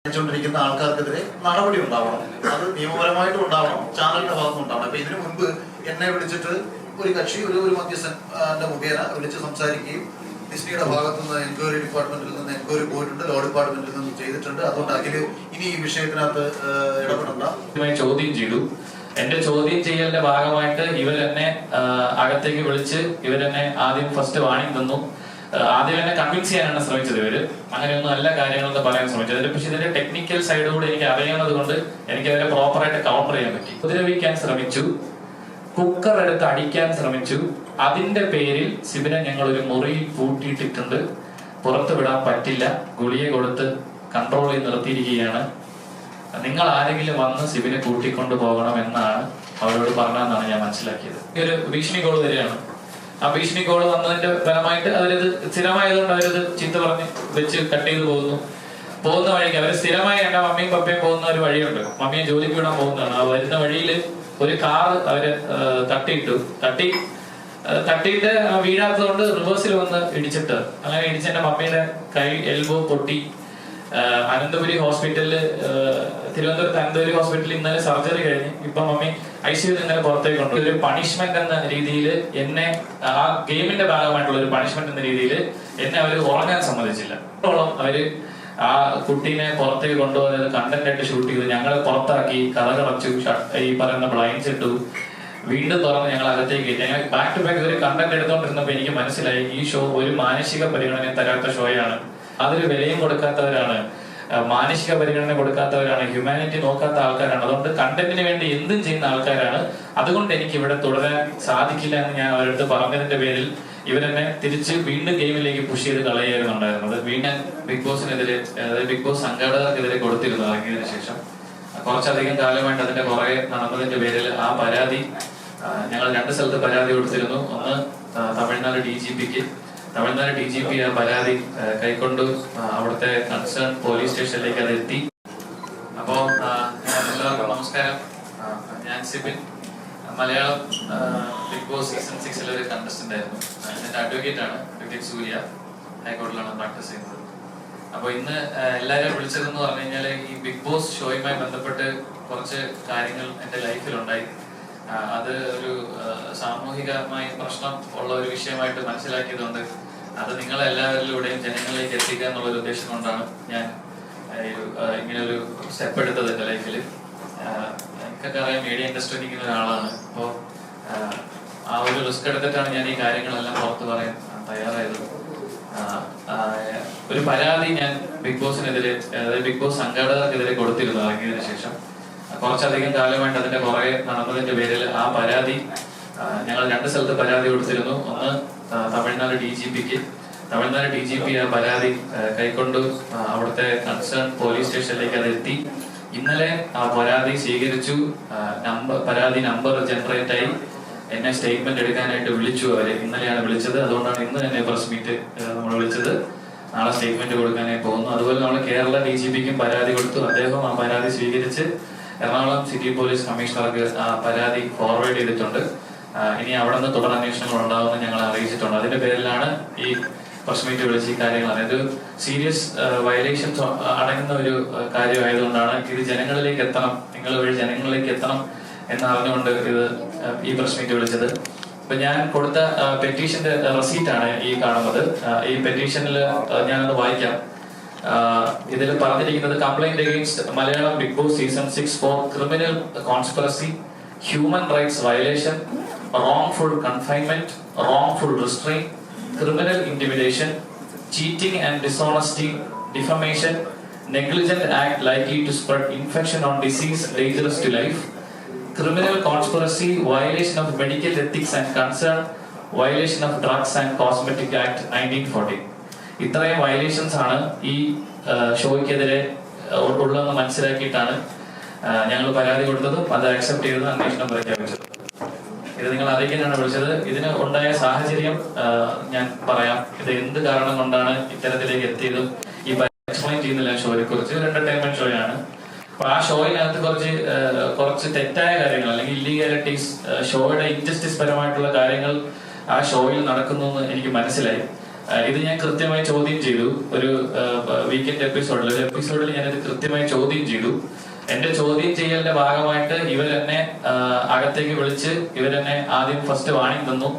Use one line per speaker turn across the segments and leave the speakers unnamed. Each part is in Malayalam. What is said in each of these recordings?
ിക്കുന്ന ആൾക്കാർക്കെതിരെ നടപടി ഉണ്ടാവണം. അത് നിയമപരമായിട്ടും ഉണ്ടാവണം, ചാനലിന്റെ ഭാഗത്തും ഉണ്ടാവണം. അപ്പൊ ഇതിനു മുൻപ് എന്നെ വിളിച്ചിട്ട് ഒരു കക്ഷി ഒരു മധ്യസ്ഥന്റെ മുഖേന വിളിച്ച് സംസാരിക്കുകയും ഡിസ്നിയുടെ ഭാഗത്തുനിന്ന് എൻക്വയറി ഡിപ്പാർട്ട്മെന്റിൽ നിന്ന് എൻക്വയറി പോയിട്ടുണ്ട്, ലോ ഡിപ്പാർട്ട്മെന്റിൽ നിന്ന് ചെയ്തിട്ടുണ്ട്. അതുകൊണ്ട് അഖില് ഇനി ഈ വിഷയത്തിനകത്ത് ഇടപെടണ്ട.
ചോദ്യം ചെയ്തു. എന്റെ ചോദ്യം ചെയ്യലിന്റെ ഭാഗമായിട്ട് ഇവരെന്നെ അകത്തേക്ക് വിളിച്ച് ഇവരെന്നെ ആദ്യം ഫസ്റ്റ് വാണിംഗ് തന്നു. ആദ്യം എന്നെ കൺവിൻസ് ചെയ്യാനാണ് ശ്രമിച്ചത്. ഇവര് അങ്ങനെയൊന്നും നല്ല കാര്യങ്ങളെന്ന് പറയാൻ ശ്രമിച്ചത്. പക്ഷെ ഇതിന്റെ ടെക്നിക്കൽ സൈഡ് കൂടെ എനിക്ക് അറിയാവുന്നത് കൊണ്ട് എനിക്ക് അവരെ പ്രോപ്പറായിട്ട് കൗണ്ടർ ചെയ്യാൻ പറ്റി. ഉപദ്രവിക്കാൻ ശ്രമിച്ചു, കുക്കർ എടുത്ത് അടിക്കാൻ ശ്രമിച്ചു. അതിന്റെ പേരിൽ സിബിനെ ഞങ്ങൾ ഒരു മുറിയിൽ പൂട്ടിയിട്ടിട്ടുണ്ട്. പുറത്തു വിടാൻ പറ്റില്ല, ഗുളിക കൊടുത്ത് കൺട്രോൾ ചെയ്ത് നിർത്തിയിരിക്കുകയാണ്. നിങ്ങൾ ആരെങ്കിലും വന്ന് സിബിനെ കൂട്ടിക്കൊണ്ടു പോകണം എന്നാണ് അവരോട് പറഞ്ഞതെന്നാണ് ഞാൻ മനസ്സിലാക്കിയത്. ഈ ഒരു ഭീഷണി കോള് വരികയാണ്. ആ ഭീഷണി കോള് വന്നതിന്റെ ഫലമായിട്ട് അവരത് സ്ഥിരമായതുകൊണ്ട് അവരത് ചീത്ത പറഞ്ഞ് വെച്ച് കട്ട് ചെയ്ത് പോകുന്ന വഴിക്ക് അവര് സ്ഥിരമായി എന്റെ മമ്മിയും പപ്പയും പോകുന്ന ഒരു വഴിയുണ്ട്. മമ്മിയെ ജോലിക്ക് വിടാൻ പോകുന്നതാണ്. ആ വരുന്ന വഴിയിൽ ഒരു കാറ് അവര് തട്ടിയിട്ട് വീഴാത്തത് കൊണ്ട് റിവേഴ്സിൽ വന്ന് ഇടിച്ചിട്ട് അങ്ങനെ ഇടിച്ച് എന്റെ മമ്മിയുടെ കൈ എൽബോ പൊട്ടി. അനന്തപുരി ഹോസ്പിറ്റലില്, തിരുവനന്തപുരത്ത് അനന്തപുരി ഹോസ്പിറ്റലിൽ ഇന്നലെ സർജറി കഴിഞ്ഞ് ഇപ്പൊ മമ്മി ICU ഇന്നലെ പുറത്തേക്ക് കൊണ്ട് ഒരു പണിഷ്മെന്റ് എന്ന രീതിയിൽ എന്നെ, ആ ഗെയിമിന്റെ ഭാഗമായിട്ടുള്ള ഒരു പണിഷ്മെന്റ് എന്ന രീതിയിൽ എന്നെ അവര് ഉറങ്ങാൻ സമ്മതിച്ചില്ല. അവര് ആ കുട്ടീനെ പുറത്തേക്ക് കൊണ്ടുപോയത് കണ്ടന്റ് ആയിട്ട് ഷൂട്ട് ചെയ്തു. ഞങ്ങളെ പുറത്താക്കി, കടച്ചു, ഈ പറയുന്ന ബ്ലൈൻഡ്സ് ഇട്ടു, വീണ്ടും തുറന്ന് ഞങ്ങൾ അകത്തേക്ക്. ഞങ്ങൾ ബാക്ക് ടു ബാക്ക് ഒരു കണ്ടന്റ് എടുത്തോണ്ടിരുന്നപ്പോ എനിക്ക് മനസ്സിലായി ഈ ഷോ ഒരു മാനസിക പരിഗണന തരാത്ത ഷോയാണ്. അതൊരു വിലയും കൊടുക്കാത്തവരാണ്, മാനസിക പരിഗണന കൊടുക്കാത്തവരാണ്, ഹ്യൂമാനിറ്റി നോക്കാത്ത ആൾക്കാരാണ്. അതുകൊണ്ട് കണ്ടന്റിന് വേണ്ടി എന്തും ചെയ്യുന്ന ആൾക്കാരാണ്. അതുകൊണ്ട് എനിക്ക് ഇവിടെ തുടരാൻ സാധിക്കില്ല എന്ന് ഞാൻ അവരടുത്ത് പറഞ്ഞതിന്റെ പേരിൽ ഇവരെന്നെ തിരിച്ച് വീണ്ടും ഗെയിമിലേക്ക് പുഷ് ചെയ്ത് കളയായിരുന്നുണ്ടായിരുന്നത്. വീണ്ടും ബിഗ് ബോസിനെതിരെ, അതായത് ബിഗ് ബോസ് സംഘാടകർക്കെതിരെ കൊടുത്തിരുന്നു. ഇറങ്ങിയതിനു ശേഷം കുറച്ചധികം കാലമായിട്ട് അതിന്റെ പുറകെ നടന്നതിന്റെ പേരിൽ ആ പരാതി ഞങ്ങൾ 2 സ്ഥലത്ത് പരാതി കൊടുത്തിരുന്നു. ഒന്ന് തമിഴ്നാട് DGP ആ പരാതി കൈക്കൊണ്ട് അവിടുത്തെ കൺസേൺ പോലീസ് സ്റ്റേഷനിലേക്ക് അത് എത്തി. അപ്പോ എല്ലാവർക്കും നമസ്കാരം. ഞാൻ Sibin, Malayalam Bigg Boss season 6 ഒരു കണ്ടസ്റ്റന്റ് ആയിരുന്നു. എന്റെ അഡ്വക്കേറ്റ് ആണ്, അഡ്വക്കേറ്റ് സൂര്യ, ഹൈക്കോടതിയിലാണ് പ്രാക്ടീസ് ചെയ്യുന്നത്. അപ്പൊ ഇന്ന് എല്ലാവരും വിളിച്ചതെന്ന് പറഞ്ഞു കഴിഞ്ഞാല് ഈ ബിഗ് ബോസ് ഷോയുമായി ബന്ധപ്പെട്ട് കുറച്ച് കാര്യങ്ങൾ എന്റെ ലൈഫിലുണ്ടായി. അത് ഒരു സാമൂഹികമായി പ്രശ്നം ഉള്ള ഒരു വിഷയമായിട്ട് മനസ്സിലാക്കിയതുകൊണ്ട് അത് നിങ്ങളെല്ലാവരിലൂടെയും ജനങ്ങളിലേക്ക് എത്തിക്കുക എന്നുള്ള ഒരു ഉദ്ദേശം കൊണ്ടാണ് ഞാൻ ഇങ്ങനെ ഒരു സ്റ്റെപ്പ് എടുത്തത് എന്റെ ലൈഫിൽ. എനിക്കൊക്കെ അറിയാം, മീഡിയ ഇൻഡസ്ട്രിയിൽ ഇരിക്കുന്ന ഒരാളാണ്. അപ്പോൾ ആ ഒരു റിസ്ക് എടുത്തിട്ടാണ് ഞാൻ ഈ കാര്യങ്ങളെല്ലാം പുറത്ത് പറയാൻ തയ്യാറായത്. ഒരു പരാതി ഞാൻ ബിഗ് ബോസിനെതിരെ, അതായത് ബിഗ് ബോസ് സംഘാടകർക്കെതിരെ കൊടുത്തിരുന്നു. ഇറങ്ങിയതിനു ശേഷം കുറച്ചധികം കാലമായിട്ട് അതിന്റെ പുറകെ നടന്നതിന്റെ പേരിൽ ആ പരാതി ഞങ്ങൾ 2 സ്ഥലത്ത് പരാതി കൊടുത്തിരുന്നു. ഒന്ന് തമിഴ്നാട് DGP ആ പരാതി കൈക്കൊണ്ട് അവിടുത്തെ കൺസേൺ പോലീസ് സ്റ്റേഷനിലേക്ക് അത് എത്തി. ഇന്നലെ ആ പരാതി സ്വീകരിച്ചു. പരാതി നമ്പർ ജനറേറ്റ് ആയി. എന്നെ സ്റ്റേറ്റ്മെന്റ് എടുക്കാനായിട്ട് വിളിച്ചു. അവര് ഇന്നലെയാണ് വിളിച്ചത്. അതുകൊണ്ടാണ് ഇന്ന് തന്നെ പ്രസ് മീറ്റ് നമ്മൾ വിളിച്ചത്. നാളെ സ്റ്റേറ്റ്മെന്റ് കൊടുക്കാനായി പോകുന്നു. അതുപോലെ നമ്മൾ കേരള DGPക്കും പരാതി കൊടുത്തു. അദ്ദേഹം ആ പരാതി സ്വീകരിച്ച് എറണാകുളം സിറ്റി പോലീസ് കമ്മീഷണർക്ക് ആ പരാതി ഫോർവേഡ് ചെയ്തിട്ടുണ്ട്. ഇനി അവിടെ നിന്ന് തുടർ അന്വേഷണങ്ങൾ ഉണ്ടാകുമെന്ന് ഞങ്ങൾ അറിയിച്ചിട്ടുണ്ട്. അതിന്റെ പേരിലാണ് ഈ പ്രസ് മീറ്റ് വിളിച്ച് ഈ കാര്യങ്ങൾ, അതായത് സീരിയസ് വയലേഷൻസ് അടങ്ങുന്ന ഒരു കാര്യമായതുകൊണ്ടാണ് ഇത് ജനങ്ങളിലേക്ക് എത്തണം, നിങ്ങൾ വഴി ജനങ്ങളിലേക്ക് എത്തണം എന്നറിഞ്ഞുകൊണ്ട് ഈ പ്രസ് മീറ്റ് വിളിച്ചത്. അപ്പൊ ഞാൻ കൊടുത്ത പെറ്റീഷന്റെ റെസീറ്റ് ആണ് ഈ കാണുന്നത്. ഈ പെറ്റീഷനിൽ ഞാനത് വായിക്കാം. ഇതിൽ പറഞ്ഞിരിക്കുന്നത് complaint against Malayalam Bigg Boss season 6 for criminal conspiracy, human rights violation, wrongful confinement, wrongful restraint, criminal intimidation, cheating and dishonesty, defamation, negligent act likely to spread infection or disease dangerous to life, criminal conspiracy, violation of medical ethics and concern, violation of Drugs and Cosmetic Act 1940. ഇത്രയും വയലേഷൻസ് ആണ് ഈ ഷോയ്ക്കെതിരെ ഉള്ളതെന്ന് മനസ്സിലാക്കിയിട്ടാണ് ഞങ്ങൾ പരാതി കൊടുത്തതും അത് അക്സെപ്റ്റ് ചെയ്തത്, അന്വേഷണം പ്രഖ്യാപിച്ചത്. ഇത് നിങ്ങൾ അറിയിക്കാനാണ് വിളിച്ചത്. ഇതിന് ഉണ്ടായ സാഹചര്യം ഞാൻ പറയാം. ഇത് എന്ത് കാരണം കൊണ്ടാണ് ഇത്തരത്തിലേക്ക് എത്തിയതും ഈ എക്സ്പ്ലെയിൻ ചെയ്യുന്നില്ല. ഷോയെ കുറിച്ച് ഒരു എന്റർടൈൻമെന്റ് ഷോയാണ്. അപ്പൊ ആ ഷോയിനകത്ത് കുറച്ച് തെറ്റായ കാര്യങ്ങൾ അല്ലെങ്കിൽ ഇല്ലീഗാലിറ്റീസ്, ഷോയുടെ ഇൻജസ്റ്റിസ് പരമായിട്ടുള്ള കാര്യങ്ങൾ ആ ഷോയിൽ നടക്കുന്നു എന്ന് എനിക്ക് മനസ്സിലായി. ഇത് ഞാൻ കൃത്യമായി ചോദ്യം ചെയ്തു. ഒരു വീക്കെൻഡ് എപ്പിസോഡിൽ ഞാനിത് കൃത്യമായി ചോദ്യം ചെയ്തു. എന്റെ ചോദ്യം ചെയ്യലിന്റെ ഭാഗമായിട്ട് ഇവരെന്നെ അകത്തേക്ക് വിളിച്ച് ഇവരെന്നെ ആദ്യം ഫസ്റ്റ് വാണിംഗ് തന്നു.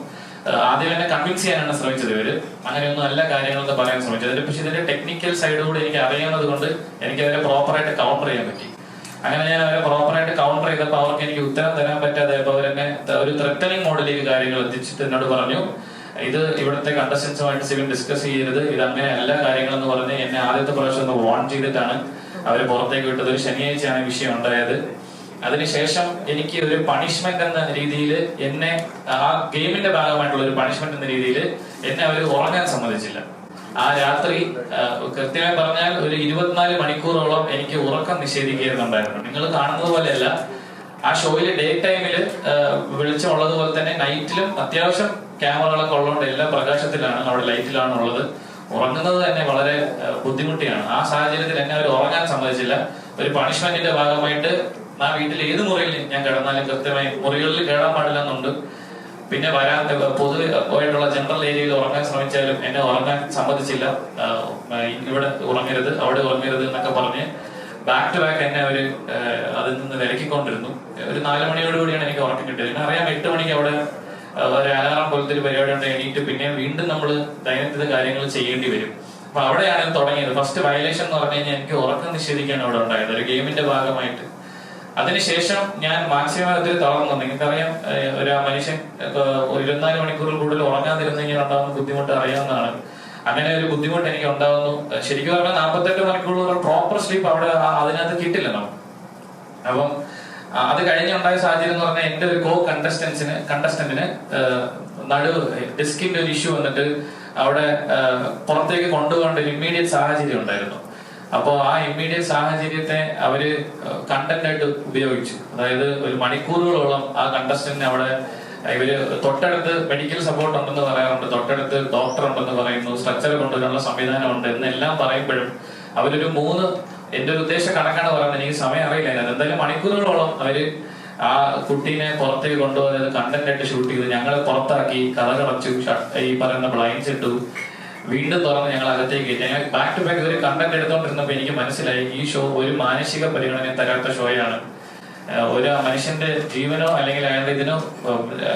ആദ്യം എന്നെ കൺവിൻസ് ചെയ്യാനാണ് ശ്രമിച്ചത് ഇവര്. അങ്ങനെയൊന്നും അല്ല കാര്യങ്ങളെന്ന് പറയാൻ ശ്രമിച്ചത്. പക്ഷെ ഇതിന്റെ ടെക്നിക്കൽ സൈഡ് കൂടി എനിക്ക് അറിയാവുന്നത് കൊണ്ട് എനിക്ക് അവരെ പ്രോപ്പറായിട്ട് കൗണ്ടർ ചെയ്യാൻ പറ്റി. അങ്ങനെ ഞാൻ അവരെ പ്രോപ്പറായിട്ട് കൗണ്ടർ ചെയ്തപ്പോൾ അവർക്ക് എനിക്ക് ഉത്തരം തരാൻ പറ്റാതെ അവരെന്നെ ഒരു ത്രെറ്റനിങ് മോഡിലേക്ക് കാര്യങ്ങൾ എത്തിച്ചിട്ട് എന്നോട് പറഞ്ഞു, ഇത് ഇവിടുത്തെ കണ്ടസ്റ്റൻസുമായിട്ട് സിവിൻ ഡിസ്കസ് ചെയ്യരുത്, ഇത് അങ്ങനെയല്ല കാര്യങ്ങളെന്ന് പറഞ്ഞ് എന്നെ ആദ്യത്തെ പ്രാവശ്യം ഒന്ന് വാൺ ചെയ്തിട്ടാണ് അവര് പുറത്തേക്ക് വിട്ടത്. ഒരു ശനിയാഴ്ചയാണ് വിഷയം ഉണ്ടായത്. അതിനുശേഷം എനിക്ക് ഒരു പണിഷ്മെന്റ് എന്ന രീതിയിൽ എന്നെ ആ ഗെയിമിന്റെ ഭാഗമായിട്ടുള്ള ഒരു പണിഷ്മെന്റ് എന്ന രീതിയിൽ എന്നെ അവർ ഉറങ്ങാൻ സമ്മതിച്ചില്ല. ആ രാത്രി കൃത്യമായി പറഞ്ഞാൽ ഒരു 24 മണിക്കൂറോളം എനിക്ക് ഉറക്കം നിഷേധിക്കുന്നുണ്ടായിരുന്നു. നിങ്ങൾ കാണുന്നത് പോലെയല്ല, ആ ഷോയില് ഡേ ടൈമില് വെളിച്ചമുള്ളതുപോലെ തന്നെ നൈറ്റിലും അത്യാവശ്യം ക്യാമറകളൊക്കെ ഉള്ളതുകൊണ്ട് എല്ലാ പ്രകാശത്തിലാണ്, അവിടെ ലൈറ്റിലാണ് ഉള്ളത്. ഉറങ്ങുന്നത് തന്നെ വളരെ ബുദ്ധിമുട്ടിയാണ്. ആ സാഹചര്യത്തിൽ എന്നെ അവർ ഉറങ്ങാൻ സമ്മതിച്ചില്ല. ഒരു പണിഷ്മെന്റിന്റെ ഭാഗമായിട്ട് ആ വീട്ടിൽ ഏത് മുറിയിൽ ഞാൻ കിടന്നാലും കൃത്യമായി മുറികളിൽ കേടാൻ പാടില്ല എന്നുണ്ട്. പിന്നെ പൊതുവായിട്ടുള്ള ജനറൽ ഏരിയയിൽ ഉറങ്ങാൻ ശ്രമിച്ചാലും എന്നെ ഉറങ്ങാൻ സമ്മതിച്ചില്ല. ഇവിടെ ഉറങ്ങരുത്, അവിടെ ഉറങ്ങരുത് എന്നൊക്കെ പറഞ്ഞ് ബാക്ക് ടു ബാക്ക് എന്നെ അവര് അതിൽ നിന്ന് വിലക്കിക്കൊണ്ടിരുന്നു. ഒരു 4 മണിയോടുകൂടിയാണ് എനിക്ക് ഉറക്കം കിട്ടിയത്. പിന്നെ അറിയാം 8 മണിക്ക് അവിടെ ഒരു അലാറം പോലത്തെ ഒരു പരിപാടി ഉണ്ട്. എണീറ്റ് പിന്നെ വീണ്ടും നമ്മൾ ദൈനംദിന കാര്യങ്ങൾ ചെയ്യേണ്ടി വരും. അപ്പൊ അവിടെയാണ് തുടങ്ങിയത്. ഫസ്റ്റ് വയലേഷൻ എന്ന് പറഞ്ഞു കഴിഞ്ഞാൽ എനിക്ക് ഉറക്കം നിഷേധിക്കാൻ അവിടെ ഉണ്ടായത് ഒരു ഗെയിമിന്റെ ഭാഗമായിട്ട്. അതിനുശേഷം ഞാൻ മാനസികമായി ഒത്തിരി തളർന്നു. നിങ്ങൾക്കറിയാം, ഒരു മനുഷ്യൻ 24 മണിക്കൂറിൽ കൂടുതൽ ഉറങ്ങാതിരുന്നു കഴിഞ്ഞാൽ ഉണ്ടാകുന്ന ബുദ്ധിമുട്ട് അറിയാവുന്നതാണ്. അങ്ങനെ ഒരു ബുദ്ധിമുട്ട് എനിക്ക് ഉണ്ടാകുന്നു. ശരിക്കും പറഞ്ഞാൽ 48 മണിക്കൂറുകൾ പ്രോപ്പർ സ്ലീപ്പ് അവിടെ അതിനകത്ത് കിട്ടില്ല നമുക്ക്. അപ്പം അത് കഴിഞ്ഞുണ്ടായ സാഹചര്യം എന്ന് പറഞ്ഞാൽ എന്റെ ഒരു കണ്ടസ്റ്റന്റിന് ഡിസ്കിന്റെ ഒരു ഇഷ്യൂ വന്നിട്ട് അവിടെ പുറത്തേക്ക് കൊണ്ടുപോകേണ്ട ഒരു ഇമ്മീഡിയറ്റ് സാഹചര്യം ഉണ്ടായിരുന്നു. അപ്പോൾ ആ ഇമ്മീഡിയറ്റ് സാഹചര്യത്തെ അവര് കണ്ടന്റ് ആയിട്ട് ഉപയോഗിച്ചു. അതായത് ഒരു മണിക്കൂറുകളോളം ആ കണ്ടസ്റ്റന്റിന് അവിടെ ഇവര് തൊട്ടടുത്ത് മെഡിക്കൽ സപ്പോർട്ട് ഉണ്ടെന്ന് പറയാറുണ്ട്, തൊട്ടടുത്ത് ഡോക്ടർ ഉണ്ടെന്ന് പറയുന്നു, സ്ട്രക്ചർ കൊണ്ടുവരാനുള്ള സംവിധാനം ഉണ്ട് എന്നെല്ലാം പറയുമ്പോഴും അവരൊരു എന്റെ ഒരു ഉദ്ദേശ കണക്കാണ് പറയുന്നത്, എനിക്ക് സമയം അറിയില്ല. എന്തായാലും മണിക്കൂറുകളോളം അവര് ആ കുട്ടീനെ പുറത്തേക്ക് കൊണ്ടുപോയത് കണ്ടന്റ് ആയിട്ട് ഷൂട്ട് ചെയ്തു. ഞങ്ങളെ പുറത്താക്കി, കടച്ചു, ഈ പറയുന്ന ബ്ലൈൻഡ്സ് ഇട്ടു, വീണ്ടും തുറന്ന് ഞങ്ങൾ അകത്തേക്ക് കയറ്റി. ഞങ്ങൾ ബാക്ക് ടു ബാക്ക് ഒരു കണ്ടന്റ് എടുത്തോണ്ടിരുന്നപ്പോ എനിക്ക് മനസ്സിലായി ഈ ഷോ ഒരു മാനസിക പരിഗണന തരാത്ത ഷോയാണ്. ഒരു മനുഷ്യന്റെ ജീവനോ അല്ലെങ്കിൽ അയാളുടെ ഇതിനോ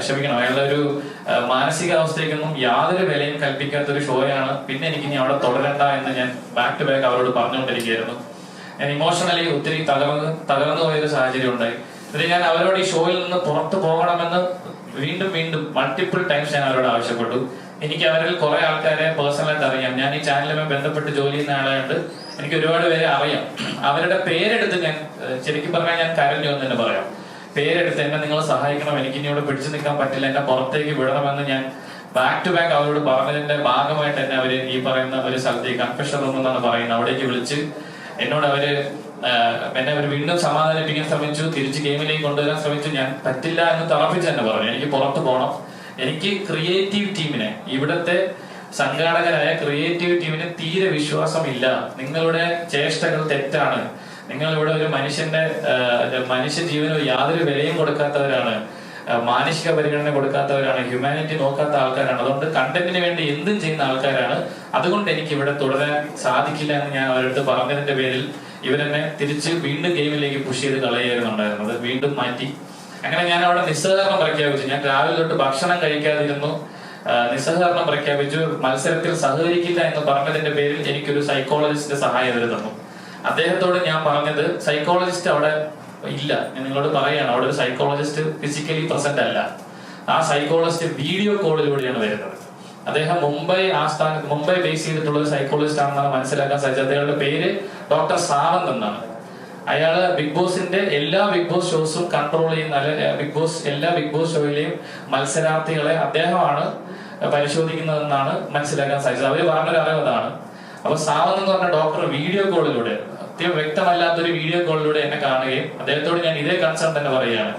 ക്ഷമിക്കണം, അയാളുടെ ഒരു മാനസികാവസ്ഥയ്ക്കൊന്നും യാതൊരു വിലയും കൽപ്പിക്കാത്ത ഒരു ഷോയാണ്. പിന്നെ എനിക്ക് ഇനി അവിടെ തുടരണ്ട എന്ന് ഞാൻ ബാക്ക് ടു ബാക്ക് അവരോട് പറഞ്ഞുകൊണ്ടിരിക്കുകയായിരുന്നു. ഞാൻ ഇമോഷണലി ഒത്തിരി തകർന്നു പോയൊരു സാഹചര്യം ഉണ്ടായി. എന്നിട്ട് ഞാൻ അവരോട് ഈ ഷോയിൽ നിന്ന് പുറത്തു പോകണമെന്ന് വീണ്ടും മൾട്ടിപ്പിൾ ടൈംസ് ഞാൻ അവരോട് ആവശ്യപ്പെട്ടു. എനിക്ക് അവരിൽ കുറെ ആൾക്കാരെ പേഴ്സണലായിട്ട് അറിയാം. ഞാൻ ഈ ചാനലുമായി ബന്ധപ്പെട്ട് ജോലി ചെയ്യുന്ന ആളായിട്ട് എനിക്ക് ഒരുപാട് പേരെ അറിയാം. അവരുടെ പേരെടുത്ത് ഞാൻ ശരിക്കും പറഞ്ഞാൽ ഞാൻ കരഞ്ഞു എന്ന് തന്നെ പറയാം. പേരെടുത്ത് എന്നെ നിങ്ങൾ സഹായിക്കണം, എനിക്ക് ഇനി ഇവിടെ പിടിച്ചു നിൽക്കാൻ പറ്റില്ല, എന്നെ പുറത്തേക്ക് വിടണമെന്ന് ഞാൻ ബാക്ക് ടു ബാക്ക് അവരോട് പറഞ്ഞതിന്റെ ഭാഗമായിട്ട് എന്നെ അവര് ഈ പറയുന്ന ഒരു സ്ഥലത്തേക്ക് കൺഫെഷൻ റൂം എന്നാണ് പറയുന്നത്, അവിടേക്ക് വിളിച്ച് എന്നോട് എന്നെ അവർ വീണ്ടും സമാധാനിപ്പിക്കാൻ ശ്രമിച്ചു, തിരിച്ച് ഗെയിമിലേക്ക് കൊണ്ടുവരാൻ ശ്രമിച്ചു. ഞാൻ പറ്റില്ല എന്ന് തറപ്പിച്ച് തന്നെ പറഞ്ഞു, എനിക്ക് പുറത്ത് പോകണം. എനിക്ക് ക്രിയേറ്റീവ് ടീമിനെ, ഇവിടുത്തെ സംഘാടകരായ ക്രിയേറ്റീവ് ടീമിന് തീരെ വിശ്വാസമില്ല. നിങ്ങളുടെ ചേഷ്ടകൾ തെറ്റാണ്. നിങ്ങൾ ഇവിടെ ഒരു മനുഷ്യ ജീവന് യാതൊരു വിലയും കൊടുക്കാത്തവരാണ്, മാനുഷിക പരിഗണന കൊടുക്കാത്തവരാണ്, ഹ്യൂമാനിറ്റി നോക്കാത്ത ആൾക്കാരാണ്. അതുകൊണ്ട് കണ്ടന്റിന് വേണ്ടി എന്തും ചെയ്യുന്ന ആൾക്കാരാണ്. അതുകൊണ്ട് എനിക്ക് ഇവിടെ തുടരാൻ സാധിക്കില്ല എന്ന് ഞാൻ അവരടുത്ത് പറഞ്ഞതിന്റെ പേരിൽ ഇവരെന്നെ തിരിച്ച് വീണ്ടും ഗെയിമിലേക്ക് പുഷ് ചെയ്ത് കളയായിരുന്നുണ്ടായിരുന്നത്. വീണ്ടും മാറ്റി. അങ്ങനെ ഞാൻ അവിടെ നിസ്സഹകരണം പ്രഖ്യാപിച്ചു. ഞാൻ രാവിലെ തൊട്ട് ഭക്ഷണം കഴിക്കാതിരുന്നു, നിസ്സഹകരണം പ്രഖ്യാപിച്ചു. മത്സരത്തിൽ സഹകരിക്കില്ല എന്ന് പറഞ്ഞതിന്റെ പേരിൽ എനിക്കൊരു സൈക്കോളജിസ്റ്റിന്റെ സഹായം അവർ തന്നു. അദ്ദേഹത്തോട് ഞാൻ പറഞ്ഞത്, സൈക്കോളജിസ്റ്റ് അവിടെ ഇല്ല, ഞാൻ നിങ്ങളോട് പറയാണ്, അവിടെ ഒരു സൈക്കോളജിസ്റ്റ് ഫിസിക്കലി പ്രസന്റ് അല്ല. ആ സൈക്കോളജിസ്റ്റ് വീഡിയോ കോളിലൂടെയാണ് വരുന്നത്. അദ്ദേഹം മുംബൈ ബേസ് ചെയ്തിട്ടുള്ള ഒരു സൈക്കോളജിസ്റ്റ് ആണെന്നാണ് മനസ്സിലാക്കാൻ സാധിച്ചത്. അദ്ദേഹത്തിന്റെ പേര് ഡോക്ടർ സാവന്ത് എന്നാണ്. അയാള് ബിഗ് ബോസിന്റെ എല്ലാ ബിഗ് ബോസ് ഷോസും കൺട്രോൾ ചെയ്യുന്ന, എല്ലാ ബിഗ് ബോസ് ഷോയിലെയും മത്സരാർത്ഥികളെ അദ്ദേഹമാണ് പരിശോധിക്കുന്നതെന്നാണ് മനസ്സിലാക്കാൻ സാധിച്ചത്. അവര് പറഞ്ഞൊരു അറിവ് അതാണ്. അപ്പൊ സാവന്ത് എന്ന് പറഞ്ഞ ഡോക്ടർ വീഡിയോ കോളിലൂടെ, വ്യക്തമല്ലാത്തൊരു വീഡിയോ കോളിലൂടെ എന്നെ കാണുകയും അദ്ദേഹത്തോട് ഞാൻ ഇതേ കൺസേൺ തന്നെ പറയുകയാണ്,